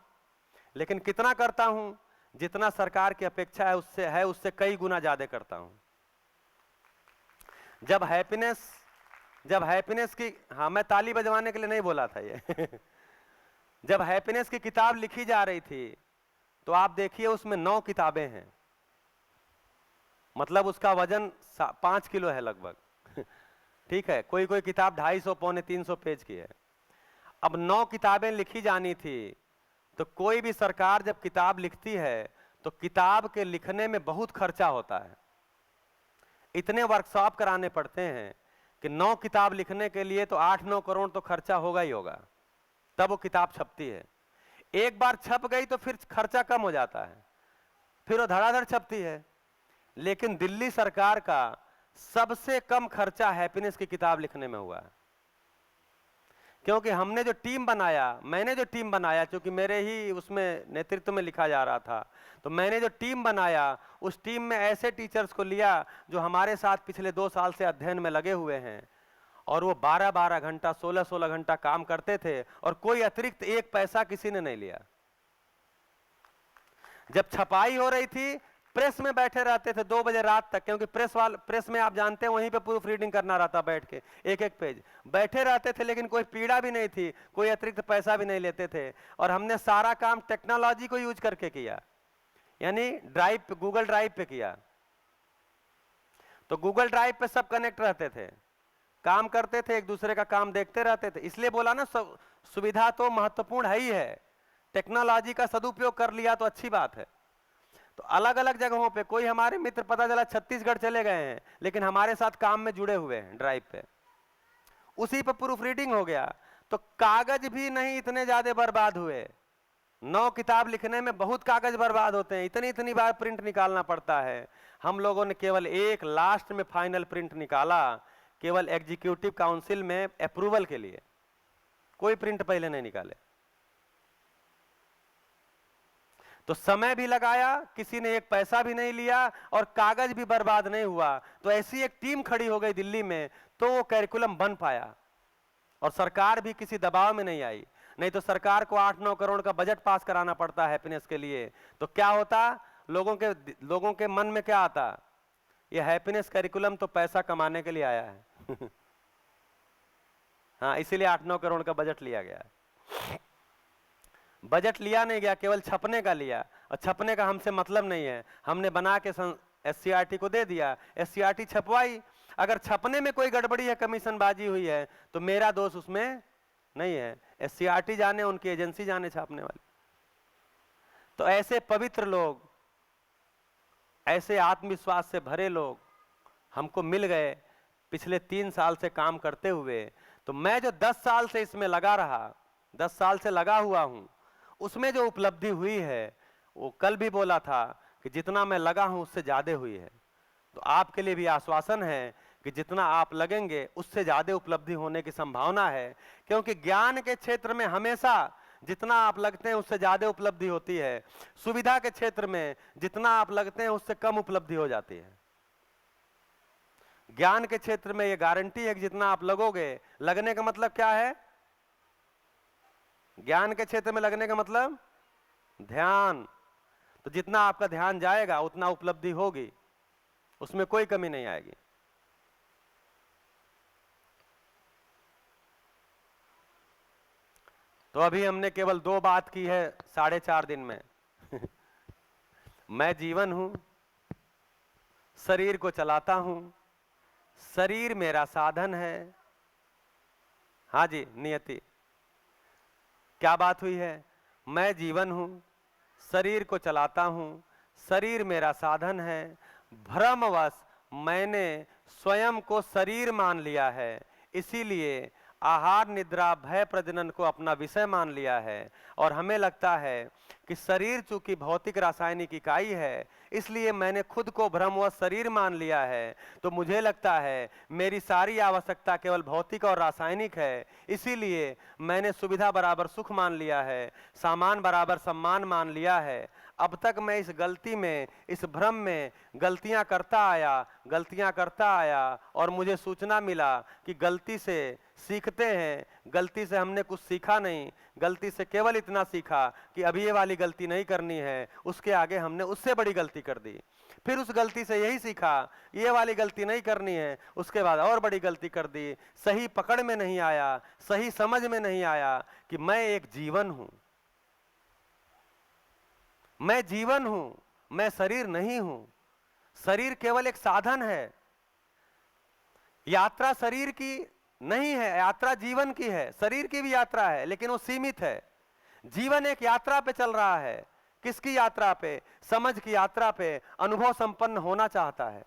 लेकिन कितना करता हूं, जितना सरकार की अपेक्षा है उससे कई गुना ज्यादा करता हूं। जब हैप्पीनेस की, हाँ मैं ताली बजवाने के लिए नहीं बोला था ये जब हैप्पीनेस की किताब लिखी जा रही थी तो आप देखिए उसमें 9 किताबें हैं, मतलब उसका वजन 5 किलो है लगभग ठीक है, कोई कोई किताब 250 पौने 300 पेज की है। अब 9 किताबें लिखी जानी थी, तो कोई भी सरकार जब किताब लिखती है तो किताब के लिखने में बहुत खर्चा होता है। इतने वर्कशॉप कराने पड़ते हैं कि 9 किताब लिखने के लिए तो 8-9 करोड़ तो खर्चा होगा ही होगा, तब वो किताब छपती है। एक बार छप गई तो फिर खर्चा कम हो जाता है, फिर वो धड़ाधड़ छपती है। लेकिन दिल्ली सरकार का सबसे कम खर्चा हैप्पीनेस की किताब लिखने में हुआ है, क्योंकि हमने जो टीम बनाया, मैंने जो टीम बनाया, क्योंकि मेरे ही उसमें नेतृत्व में लिखा जा रहा था, तो मैंने जो टीम बनाया उस टीम में ऐसे टीचर्स को लिया जो हमारे साथ पिछले 2 साल से अध्ययन में लगे हुए हैं, और वो 12-12 घंटा 16-16 घंटा काम करते थे और कोई अतिरिक्त 1 पैसा किसी ने नहीं लिया। जब छपाई हो रही थी प्रेस में बैठे रहते थे 2 बजे रात तक, क्योंकि प्रेस में आप जानते हैं वहीं पे प्रूफ रीडिंग करना रहता, बैठ के एक पेज बैठे रहते थे, लेकिन कोई पीड़ा भी नहीं थी, कोई अतिरिक्त पैसा भी नहीं लेते थे। और हमने सारा काम टेक्नोलॉजी को यूज करके किया, यानी ड्राइव पे, गूगल ड्राइव पे किया। तो गूगल ड्राइव पे सब कनेक्ट रहते थे, काम करते थे, एक दूसरे का काम देखते रहते थे। इसलिए बोला ना, सुविधा तो महत्वपूर्ण है ही है, टेक्नोलॉजी का सदुपयोग कर लिया तो अच्छी बात है। तो अलग अलग जगहों पे कोई हमारे मित्र पता चला छत्तीसगढ़ चले गए हैं, लेकिन हमारे साथ काम में जुड़े हुए हैं ड्राइव पे, उसी पे प्रूफ रीडिंग हो गया। तो कागज भी नहीं इतने ज्यादा बर्बाद हुए। 9 किताब लिखने में बहुत कागज बर्बाद होते हैं, इतनी बार प्रिंट निकालना पड़ता है। हम लोगों ने केवल एक लास्ट में फाइनल प्रिंट निकाला, केवल एग्जीक्यूटिव काउंसिल में अप्रूवल के लिए, कोई प्रिंट पहले नहीं निकाले। तो समय भी लगाया, किसी ने 1 पैसा भी नहीं लिया और कागज भी बर्बाद नहीं हुआ। तो ऐसी एक टीम खड़ी हो गई दिल्ली में, तो वो कैरिकुलम बन पाया और सरकार भी किसी दबाव में नहीं आई। नहीं तो सरकार को 8-9 करोड़ का बजट पास कराना पड़ता है हैप्पीनेस के लिए, तो क्या होता, लोगों के मन में क्या आता, ये हैप्पीनेस कैरिकुलम तो पैसा कमाने के लिए आया है हाँ, इसीलिए 8-9 करोड़ का बजट लिया गया। बजट लिया नहीं गया, केवल छपने का लिया, और छपने का हमसे मतलब नहीं है। हमने बना के SCRT को दे दिया, SCRT छपवाई। अगर छपने में कोई गड़बड़ी है, कमीशनबाजी हुई है, तो मेरा दोष उसमें नहीं है, SCRT जाने, उनकी एजेंसी जाने छापने वाली। तो ऐसे पवित्र लोग, ऐसे आत्मविश्वास से भरे लोग हमको मिल गए पिछले 3 साल से काम करते हुए। तो मैं जो 10 साल से इसमें लगा रहा, 10 साल से लगा हुआ हूं, उसमें जो उपलब्धि हुई है, वो कल भी बोला था कि जितना मैं लगा हूं उससे ज्यादा हुई है। तो आपके लिए भी आश्वासन है कि जितना आप लगेंगे उससे ज्यादा उपलब्धि होने की संभावना है, क्योंकि ज्ञान के क्षेत्र में हमेशा जितना आप लगते हैं उससे ज्यादा उपलब्धि होती है। सुविधा के क्षेत्र में जितना आप लगते हैं उससे कम उपलब्धि हो जाती है। ज्ञान के क्षेत्र में ये गारंटी है कि जितना आप लगोगे, लगने का मतलब क्या है, ज्ञान के क्षेत्र में लगने का मतलब ध्यान। तो जितना आपका ध्यान जाएगा उतना उपलब्धि होगी, उसमें कोई कमी नहीं आएगी। तो अभी हमने केवल 2 बात की है 4.5 दिन में मैं जीवन हूं, शरीर को चलाता हूं, शरीर मेरा साधन है। हाँ जी नियति, क्या बात हुई है, मैं जीवन हूं, शरीर को चलाता हूं, शरीर मेरा साधन है। भ्रमवश मैंने स्वयं को शरीर मान लिया है, इसीलिए आहार निद्रा भय प्रजनन को अपना विषय मान लिया है। और हमें लगता है कि शरीर चूंकि भौतिक रासायनिक इकाई है, इसलिए मैंने खुद को भ्रमवश शरीर मान लिया है। तो मुझे लगता है मेरी सारी आवश्यकता केवल भौतिक और रासायनिक है, इसीलिए मैंने सुविधा बराबर सुख मान लिया है, सामान बराबर सम्मान मान लिया है। अब तक मैं इस गलती में, इस भ्रम में गलतियां करता आया और मुझे सूचना मिला कि गलती से सीखते हैं, गलती से हमने कुछ सीखा नहीं, गलती से केवल इतना सीखा कि अभी ये वाली गलती नहीं करनी है, उसके आगे हमने उससे बड़ी गलती कर दी। फिर उस गलती से यही सीखा ये वाली गलती नहीं करनी है, उसके बाद और बड़ी गलती कर दी। सही पकड़ में नहीं आया, सही समझ में नहीं आया कि मैं एक जीवन हूं, मैं जीवन हूं, मैं शरीर नहीं हूं। शरीर केवल एक साधन है, यात्रा शरीर की नहीं है, यात्रा जीवन की है। शरीर की भी यात्रा है लेकिन वो सीमित है। जीवन एक यात्रा पे चल रहा है, किसकी यात्रा पे? समझ की यात्रा पे अनुभव संपन्न होना चाहता है।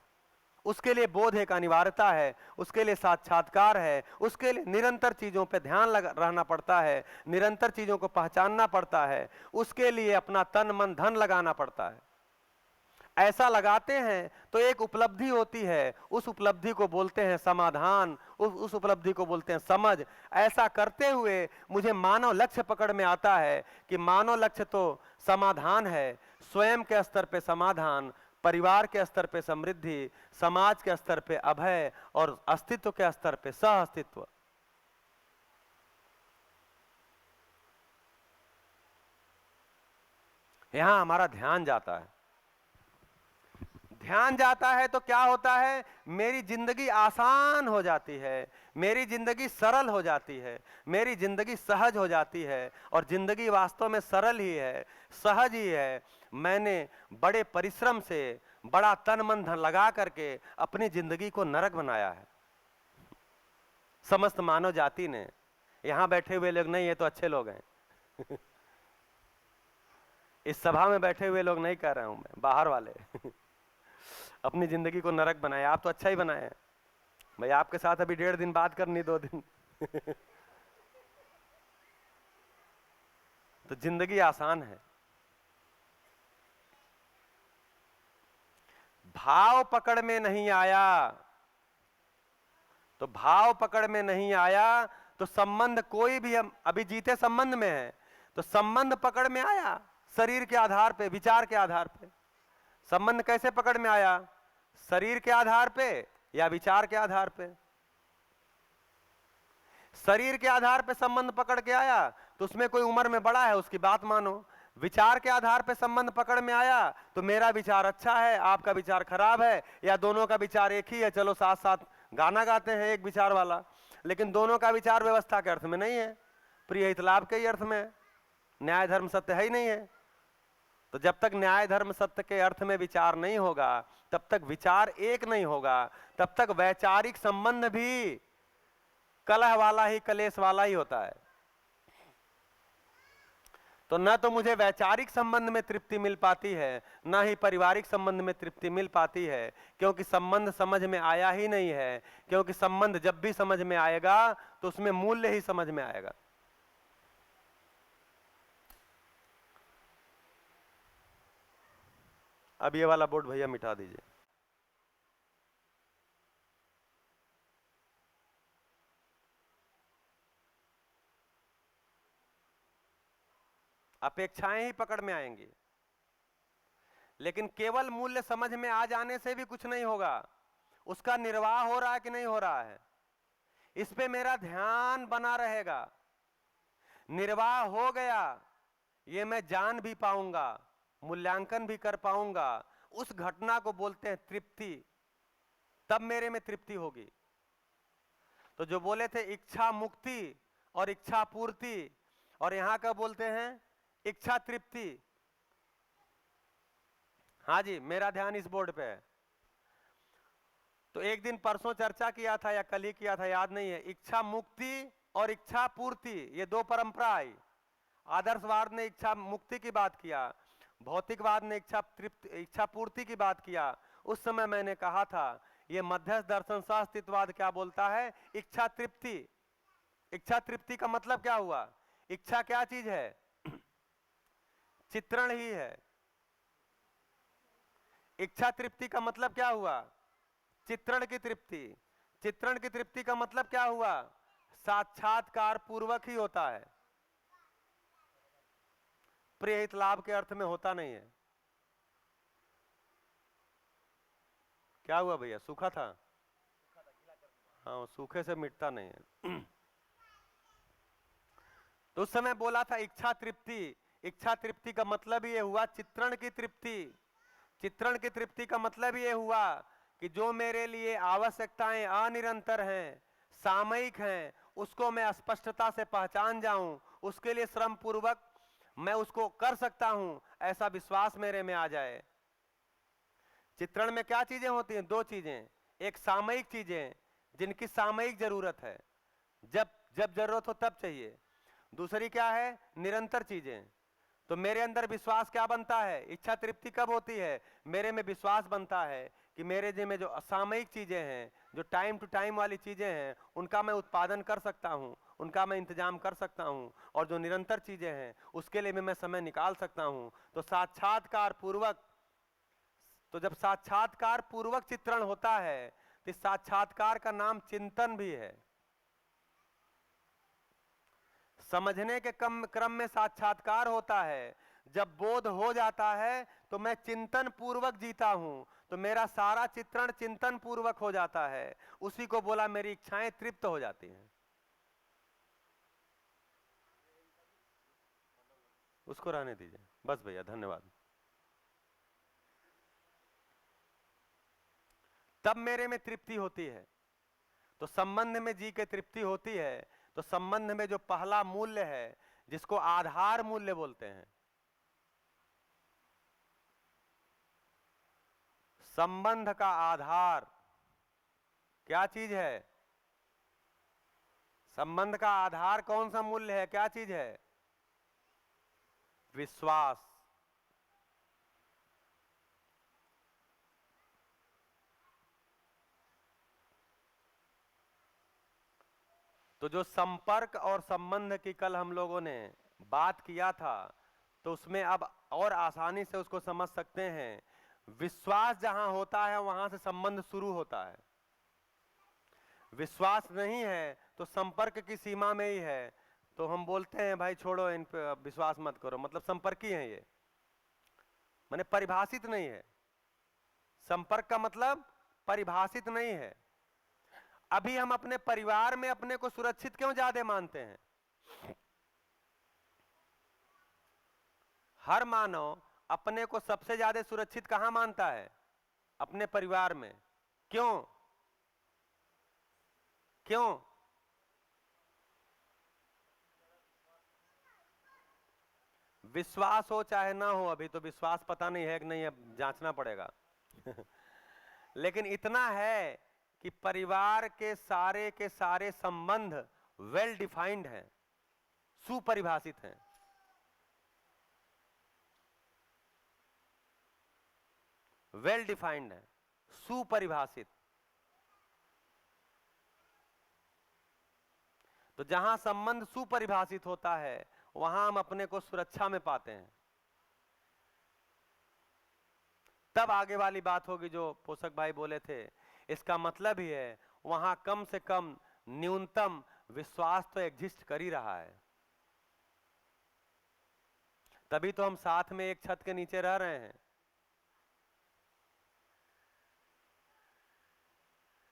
उसके लिए बोध एक अनिवार्यता है, उसके लिए साक्षात्कार है, उसके लिए निरंतर चीजों पे ध्यान रहना पड़ता है, निरंतर चीजों को पहचानना पड़ता है, उसके लिए अपना तन मन धन लगाना पड़ता है। ऐसा लगाते हैं तो एक उपलब्धि होती है, उस उपलब्धि को बोलते हैं समाधान, उस उपलब्धि को बोलते हैं समझ। ऐसा करते हुए मुझे मानव लक्ष्य पकड़ में आता है कि मानव लक्ष्य तो समाधान है, स्वयं के स्तर पे समाधान, परिवार के स्तर पे समृद्धि, समाज के स्तर पे अभय और अस्तित्व के स्तर पे सह अस्तित्व। यहां हमारा ध्यान जाता है। ध्यान जाता है तो क्या होता है? मेरी जिंदगी आसान हो जाती है, मेरी जिंदगी सरल हो जाती है, मेरी जिंदगी सहज हो जाती है। और जिंदगी वास्तव में सरल ही है, सहज ही है। मैंने बड़े परिश्रम से, बड़ा तन मन धन लगा करके अपनी जिंदगी को नरक बनाया है। समस्त मानव जाति ने, यहां बैठे हुए लोग नहीं, ये तो अच्छे लोग हैं। इस सभा में बैठे हुए लोग नहीं कह रहा हूं मैं, बाहर वाले। अपनी जिंदगी को नरक बनाया। आप तो अच्छा ही बनाए हैं भाई, आपके साथ अभी 1.5 दिन बात करनी, 2 दिन। तो जिंदगी आसान है। भाव पकड़ में नहीं आया, तो भाव पकड़ में नहीं आया तो संबंध कोई भी, हम अभी जीते संबंध में है, तो संबंध पकड़ में आया शरीर के आधार पे, विचार के आधार पे। संबंध कैसे पकड़ में आया? शरीर के आधार पे या विचार के आधार पे? शरीर के आधार पे संबंध पकड़ के आया तो उसमें कोई उम्र में बड़ा है, उसकी बात मानो। विचार के आधार पे संबंध पकड़ में आया तो मेरा विचार अच्छा है, आपका विचार खराब है, या दोनों का विचार एक ही है, चलो साथ साथ गाना गाते हैं एक विचार वाला, लेकिन दोनों का विचार व्यवस्था के अर्थ में नहीं है, प्रिय हित लाभ के ही अर्थ में, न्याय धर्म सत्य है ही नहीं है। तो जब तक न्याय धर्म सत्य के अर्थ में विचार नहीं होगा, तब तक विचार एक नहीं होगा, तब तक वैचारिक संबंध भी कलह वाला ही, कलेश वाला ही होता है। तो न तो मुझे वैचारिक संबंध में तृप्ति मिल पाती है, न ही पारिवारिक संबंध में तृप्ति मिल पाती है, क्योंकि संबंध समझ में आया ही नहीं है। क्योंकि संबंध जब भी समझ में आएगा तो उसमें मूल्य ही समझ में आएगा। अब ये वाला बोर्ड भैया मिटा दीजिए। अपेक्षाएं ही पकड़ में आएंगी, लेकिन केवल मूल्य समझ में आ जाने से भी कुछ नहीं होगा। उसका निर्वाह हो रहा है कि नहीं हो रहा है, इस पे मेरा ध्यान बना रहेगा। निर्वाह हो गया, ये मैं जान भी पाऊंगा, मूल्यांकन भी कर पाऊंगा। उस घटना को बोलते हैं तृप्ति, तब मेरे में तृप्ति होगी। तो जो बोले थे इच्छा मुक्ति और इच्छा पूर्ति, और यहां का बोलते हैं इच्छा तृप्ति। हाँ जी, मेरा ध्यान इस बोर्ड पे है। तो एक दिन परसों चर्चा किया था या कल ही किया था, याद नहीं है। इच्छा मुक्ति और इच्छा पूर्ति, ये दो परंपरा आई। आदर्शवाद ने इच्छा मुक्ति की बात किया, भौतिकवाद ने इच्छा पूर्ति की बात किया। उस समय मैंने कहा था ये मध्यस्थ दर्शन सह अस्तित्ववाद क्या बोलता है? इच्छा तृप्ति। इच्छा तृप्ति का मतलब क्या हुआ? इच्छा क्या चीज है? चित्रण ही है। इच्छा तृप्ति का मतलब क्या हुआ? चित्रण की तृप्ति। चित्रण की तृप्ति का मतलब क्या हुआ? साक्षात्कार पूर्वक ही होता है, प्रिय हित लाभ के अर्थ में होता नहीं है। क्या हुआ भैया? सूखा था? हाँ, सूखे से मिटता नहीं है। तो उस समय बोला था इच्छा तृप्ति। इच्छा तृप्ति का मतलब ये हुआ चित्रण की तृप्ति। चित्रण की तृप्ति का मतलब ये हुआ कि जो मेरे लिए आवश्यकताएं अनिरंतर हैं, सामयिक हैं, उसको मैं स्पष्टता से पहचान जाऊं, उसके लिए श्रम पूर्वक मैं उसको कर सकता हूं, ऐसा विश्वास मेरे में आ जाए। चित्रण में क्या चीजें होती हैं? दो चीजें। एक सामयिक चीजें जिनकी सामयिक जरूरत है, जब जरूरत हो तब चाहिए। दूसरी क्या है? निरंतर चीजें तो मेरे अंदर विश्वास क्या बनता है? इच्छा तृप्ति कब होती है? मेरे में विश्वास बनता है कि मेरे जी में जो असामयिक चीजें हैं, जो टाइम टू टाइम वाली चीजें हैं, उनका मैं उत्पादन कर सकता हूं, उनका मैं इंतजाम कर सकता हूं, और जो निरंतर चीजें हैं उसके लिए भी मैं समय निकाल सकता हूं। तो साक्षात्कार पूर्वक, तो जब साक्षात्कार पूर्वक चित्रण होता है तो इस साक्षात्कार का नाम चिंतन भी है। समझने के क्रम में साक्षात्कार होता है। जब बोध हो जाता है तो मैं चिंतन पूर्वक जीता हूं, तो मेरा सारा चित्रण चिंतन पूर्वक हो जाता है। उसी को बोला मेरी इच्छाएं तृप्त हो जाती हैं। उसको रहने दीजिए बस भैया, धन्यवाद। तब मेरे में तृप्ति होती है। तो संबंध में जी के तृप्ति होती है। तो संबंध में जो पहला मूल्य है, जिसको आधार मूल्य बोलते हैं, संबंध का आधार क्या चीज है? संबंध का आधार कौन सा मूल्य है? क्या चीज है? विश्वास। तो जो संपर्क और संबंध की कल हम लोगों ने बात किया था, तो उसमें अब और आसानी से उसको समझ सकते हैं। विश्वास जहां होता है वहां से संबंध शुरू होता है। विश्वास नहीं है तो संपर्क की सीमा में ही है, तो हम बोलते हैं भाई छोड़ो, इन पे विश्वास मत करो, मतलब संपर्की है ये, माने परिभाषित नहीं है। संपर्क का मतलब परिभाषित नहीं है। अभी हम अपने परिवार में अपने को सुरक्षित क्यों ज्यादा मानते हैं? हर मानव अपने को सबसे ज्यादा सुरक्षित कहां मानता है? अपने परिवार में। क्यों? क्यों? विश्वास हो चाहे ना हो, अभी तो विश्वास पता नहीं है कि नहीं, अब जांचना पड़ेगा। लेकिन इतना है कि परिवार के सारे संबंध वेल डिफाइंड हैं, सुपरिभाषित हैं। वेल डिफाइंड है, सुपरिभाषित। तो जहां संबंध सुपरिभाषित होता है वहां हम अपने को सुरक्षा में पाते हैं। तब आगे वाली बात होगी जो पोषक भाई बोले थे। इसका मतलब ही है वहां कम से कम न्यूनतम विश्वास तो एग्जिस्ट कर ही रहा है। तभी तो हम साथ में एक छत के नीचे रह रहे हैं।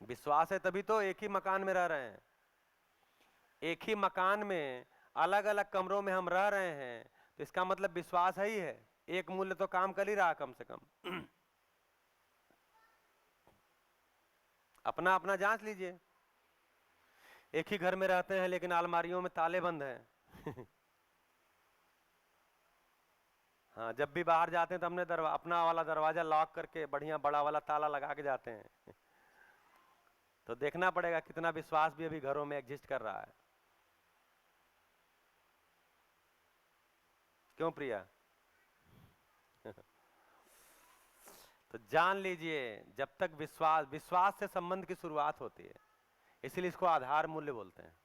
विश्वास है तभी तो एक ही मकान में रह रहे हैं। एक ही मकान में अलग अलग कमरों में हम रह रहे हैं, तो इसका मतलब विश्वास है ही है। एक मूल्य तो काम कर ही रहा कम से कम। अपना अपना जांच लीजिए। एक ही घर में रहते हैं लेकिन अलमारियों में ताले बंद हैं। हाँ, जब भी बाहर जाते हैं तो हमने अपना वाला दरवाजा लॉक करके बढ़िया बड़ा वाला ताला लगा के जाते हैं। तो देखना पड़ेगा कितना विश्वास भी अभी घरों में एग्जिस्ट कर रहा है। क्यों प्रिया? तो जान लीजिए, जब तक विश्वास से संबंध की शुरुआत होती है, इसलिए इसको आधार मूल्य बोलते हैं।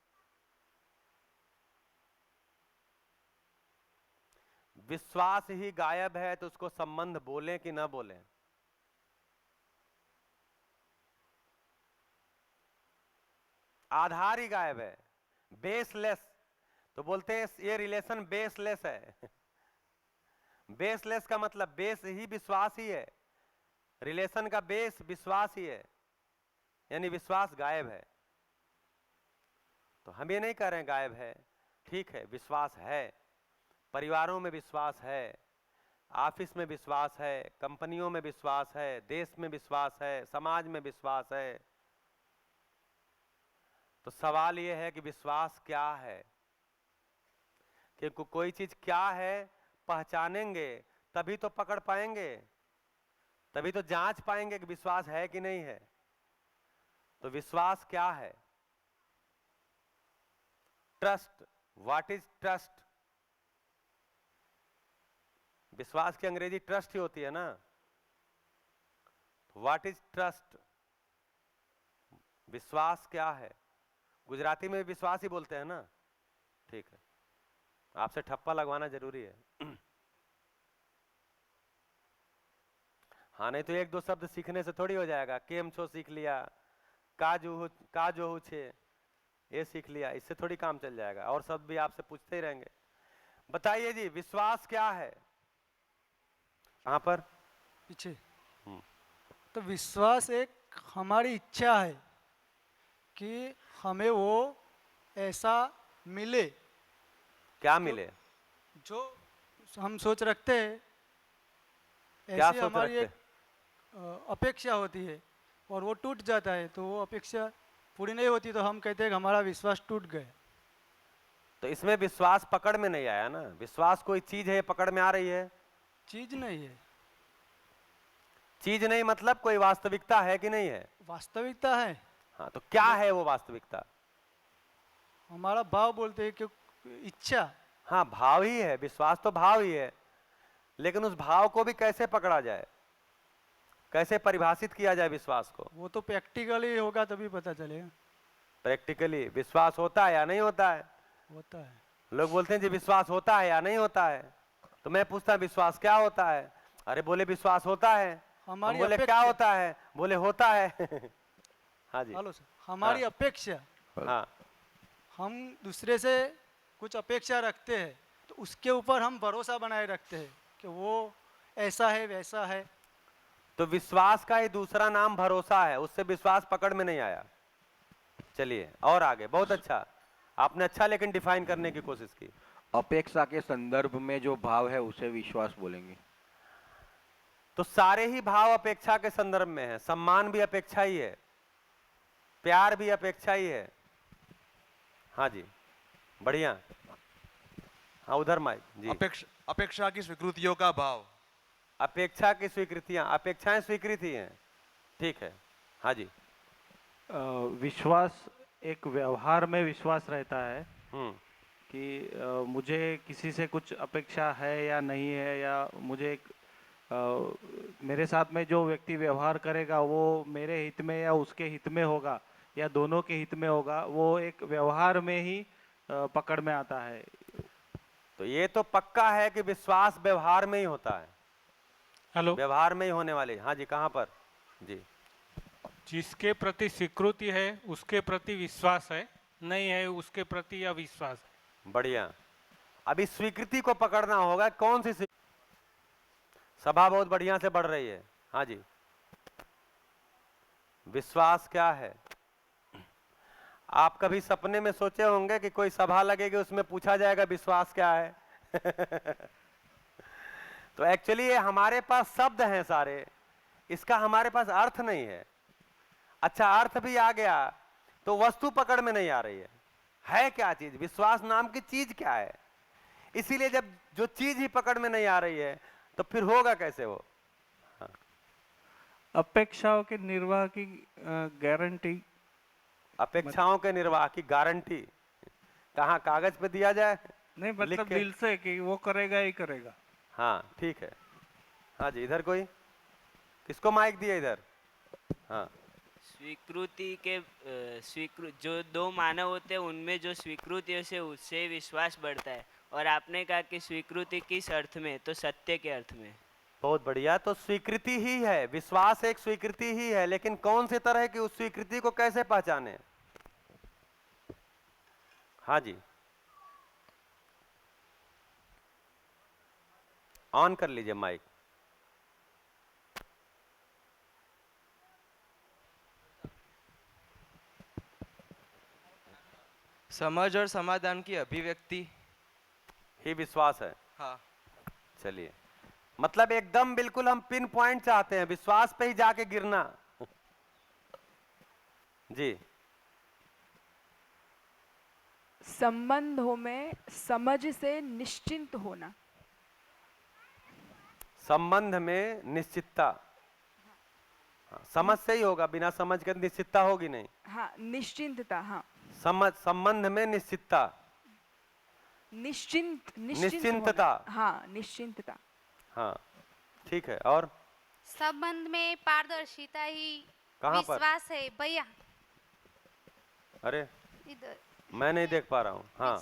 विश्वास ही गायब है तो उसको संबंध बोलें कि ना बोलें? आधार ही गायब है, बेसलेस। तो बोलते हैं ये रिलेशन बेसलेस है। बेसलेस का मतलब बेस ही विश्वास ही है, रिलेशन का बेस विश्वास ही है, यानी विश्वास गायब है। तो हम ये नहीं कह रहे हैं गायब है, ठीक है, विश्वास है। परिवारों में विश्वास है, ऑफिस में विश्वास है, कंपनियों में विश्वास है, देश में विश्वास है, समाज में विश्वास है। तो सवाल यह है कि विश्वास क्या है? क्योंकि कोई चीज क्या है पहचानेंगे तभी तो पकड़ पाएंगे, तभी तो जांच पाएंगे कि विश्वास है कि नहीं है। तो विश्वास क्या है? ट्रस्ट। What is trust? विश्वास की अंग्रेजी ट्रस्ट ही होती है ना। What is trust? विश्वास क्या है? गुजराती में विश्वास ही बोलते हैं ना। ठीक है, आपसे ठप्पा लगवाना जरूरी है। हाँ, नहीं तो एक दो शब्द सीखने से थोड़ी हो जाएगा। केम छो सीख लिया, काजो हो छे ये सीख लिया, इससे थोड़ी काम चल जाएगा। और शब्द भी आपसे पूछते ही रहेंगे। बताइए जी, विश्वास क्या है? कहाँ पर? पीछे। तो विश्वास एक हमारी इच्छा है कि हमें वो ऐसा मिले। क्या मिले? जो हम सोच रखते हैं, क्या ऐसी सोच हमारी रखते एक अपेक्षा होती है और वो टूट जाता है, तो वो अपेक्षा पूरी नहीं होती तो हम कहते हैं कि हमारा विश्वास टूट गया। तो इसमें विश्वास पकड़ में नहीं आया ना। विश्वास कोई चीज है, पकड़ में आ रही है? चीज नहीं है। चीज नहीं मतलब कोई वास्तविकता है कि नहीं है? वास्तविकता है। हाँ, तो क्या है वो वास्तविकता? हमारा भाव बोलते हैं कि इच्छा। हाँ, भाव ही है। विश्वास तो भाव ही है, लेकिन उस भाव को भी कैसे पकड़ा जाए, कैसे परिभाषित किया जाए विश्वास को? वो तो प्रैक्टिकली होगा तभी पता चलेगा। प्रैक्टिकली विश्वास होता है या नहीं होता है? होता है। लोग बोलते हैं जी विश्वास होता है या नहीं होता है, तो मैं पूछता विश्वास क्या होता है? अरे बोले विश्वास होता है। हम हमारी बोले क्या होता है? बोले होता है। हाँ जी। हेलो सर, हमारी अपेक्षा। हाँ, हम दूसरे से कुछ अपेक्षा रखते हैं तो उसके ऊपर हम भरोसा बनाए रखते हैं कि वो ऐसा है वैसा है। तो विश्वास का ही दूसरा नाम भरोसा है। उससे विश्वास पकड़ में नहीं आया। चलिए और आगे। बहुत अच्छा, आपने अच्छा लेकिन डिफाइन करने की कोशिश की। अपेक्षा के संदर्भ में जो भाव है उसे विश्वास बोलेंगे। तो सारे ही भाव अपेक्षा के संदर्भ में है। सम्मान भी अपेक्षा ही है, प्यार भी अपेक्षा ही है। हाँ जी, बढ़िया। हाँ, उधर माइक जी। अपेक्षा की स्वीकृतियों का भाव। अपेक्षा की स्वीकृतियां, अपेक्षाएं स्वीकृति हैं। ठीक है। हाँ जी। विश्वास एक व्यवहार में विश्वास रहता है हम्म, कि मुझे किसी से कुछ अपेक्षा है या नहीं है, या मुझे मेरे साथ में जो व्यक्ति व्यवहार करेगा वो मेरे हित में या उसके हित में होगा या दोनों के हित में होगा, वो एक व्यवहार में ही पकड़ में आता है। तो ये तो पक्का है कि विश्वास व्यवहार में ही होता है। हेलो, व्यवहार में ही होने वाले। हाँ जी, कहाँ पर? जी। जिसके प्रति स्वीकृति है उसके प्रति विश्वास है, नहीं है उसके प्रति अविश्वास है। बढ़िया। अभी स्वीकृति को पकड़ना होगा। कौन सी सभा बहुत बढ़िया से बढ़ रही है। हाँ जी। विश्वास क्या है? आप कभी सपने में सोचे होंगे कि कोई सभा लगेगी, उसमें पूछा जाएगा विश्वास क्या है? तो एक्चुअली ये हमारे पास शब्द हैं सारे, इसका हमारे पास अर्थ नहीं है। अच्छा, अर्थ भी आ गया तो वस्तु पकड़ में नहीं आ रही है क्या चीज? विश्वास नाम की चीज क्या है? इसीलिए जब जो चीज ही पकड़ में नहीं आ रही है तो फिर होगा कैसे वो? हाँ। अपेक्षाओं के निर्वाह की गारंटी। अपेक्षाओं के निर्वाह की गारंटी कहाँ? कागज पे दिया जाए? नहीं, लिख मतलब के? दिल से कि वो करेगा ही करेगा। हाँ, ठीक है। हाँ जी, इधर कोई? किसको माइक दिया इधर? हाँ। स्वीकृति के जो दो मानव होते हैं उनमें जो स्वीकृति से उससे विश्वास बढ़ता है। और आपने कहा कि स्वीकृति किस अर्थ में, तो सत्य के अर्थ में। बहुत बढ़िया। तो स्वीकृति ही है, विश्वास एक स्वीकृति ही है, लेकिन कौन सी तरह की उस स्वीकृति को कैसे पहचाने? हाँ जी, ऑन कर लीजिए माइक। समझ और समाधान की अभिव्यक्ति ही विश्वास है। हाँ। चलिए, मतलब एकदम बिल्कुल हम पिन पॉइंट चाहते हैं, विश्वास पे ही जाके गिरना। जी। संबंधों में समझ से निश्चिंत होना। संबंध में निश्चितता। हाँ, समझ से ही होगा, बिना समझ के निश्चितता होगी नहीं। हाँ, निश्चिंतता। हाँ, समझ, संबंध में निश्चितता, निश्चिंतता। निश्चिंतता। हाँ, निश्चिंतता। हाँ ठीक है। और संबंध में पारदर्शिता ही कहाँ पर? विश्वास है भैया, अरे इधर मैं नहीं देख पा रहा हूँ। हाँ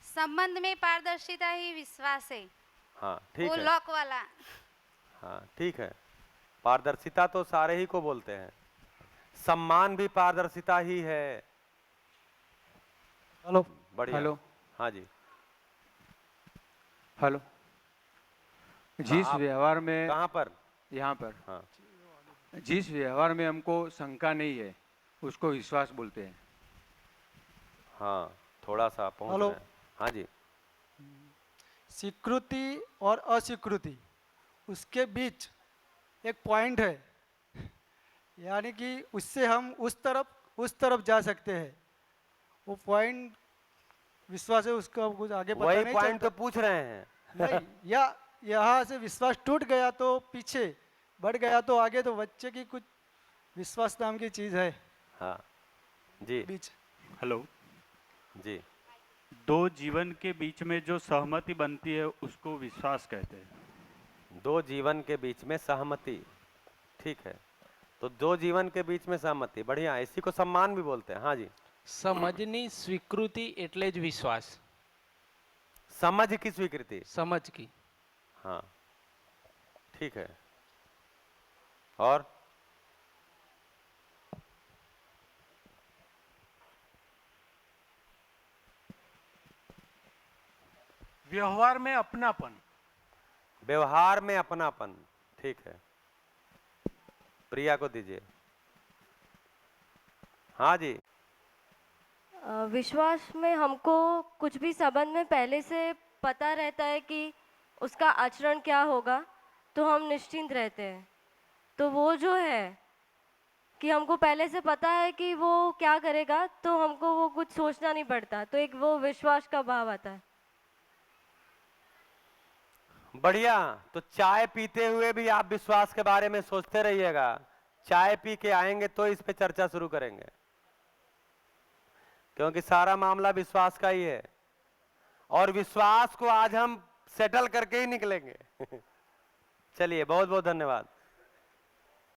संबंध में पारदर्शिता ही विश्वास है, हाँ ठीक वो है। लॉक वाला। हाँ ठीक है। पारदर्शिता तो सारे ही को बोलते हैं, सम्मान भी पारदर्शिता ही है। हेलो बढ़िया। हेलो। हाँ जी। हेलो। जिस आप व्यवहार में कहाँ पर? यहाँ पर हाँ जिस व्यवहार में हमको शंका नहीं है उसको विश्वास बोलते हैं। हाँ थोड़ा सा पहुँच हेलो। रहे हैं। हाँ जी। स्वीकृति और अस्वीकृति उसके बीच एक पॉइंट है, यानी कि उससे हम उस तरफ जा सकते हैं। वो पॉइंट विश्वास है, उसका कुछ आगे पता वही नहीं पॉइंट चलता। तो पूछ रहे हैं। नहीं, या यहाँ से विश्वास टूट गया तो पीछे बढ़ गया तो आगे, तो बच्चे की कुछ विश्वास नाम की चीज है हाँ जी बीच। हेलो। जी। दो जीवन के बीच में जो सहमति बनती है उसको विश्वास कहते हैं। दो जीवन के बीच में सहमति, ठीक है। तो दो जीवन के बीच में सहमति, बढ़िया। इसी को सम्मान भी बोलते हैं। हाँ जी। समझनी स्वीकृति એટલે જ વિશ્વાસ। समझ की स्वीकृति। समझ की। हाँ ठीक है। और व्यवहार में अपनापन। व्यवहार में अपनापन, ठीक है। प्रिया को दीजिए। हाँ जी। विश्वास में हमको कुछ भी संबंध में पहले से पता रहता है कि उसका आचरण क्या होगा, तो हम निश्चिंत रहते हैं। तो वो जो है कि हमको पहले से पता है कि वो क्या करेगा, तो हमको वो कुछ सोचना नहीं पड़ता, तो एक वो विश्वास का भाव आता है। बढ़िया। तो चाय पीते हुए भी आप विश्वास के बारे में सोचते रहिएगा। चाय पी के आएंगे तो इस पे चर्चा शुरू करेंगे, क्योंकि सारा मामला विश्वास का ही है और विश्वास को आज हम सेटल करके ही निकलेंगे। चलिए, बहुत बहुत धन्यवाद।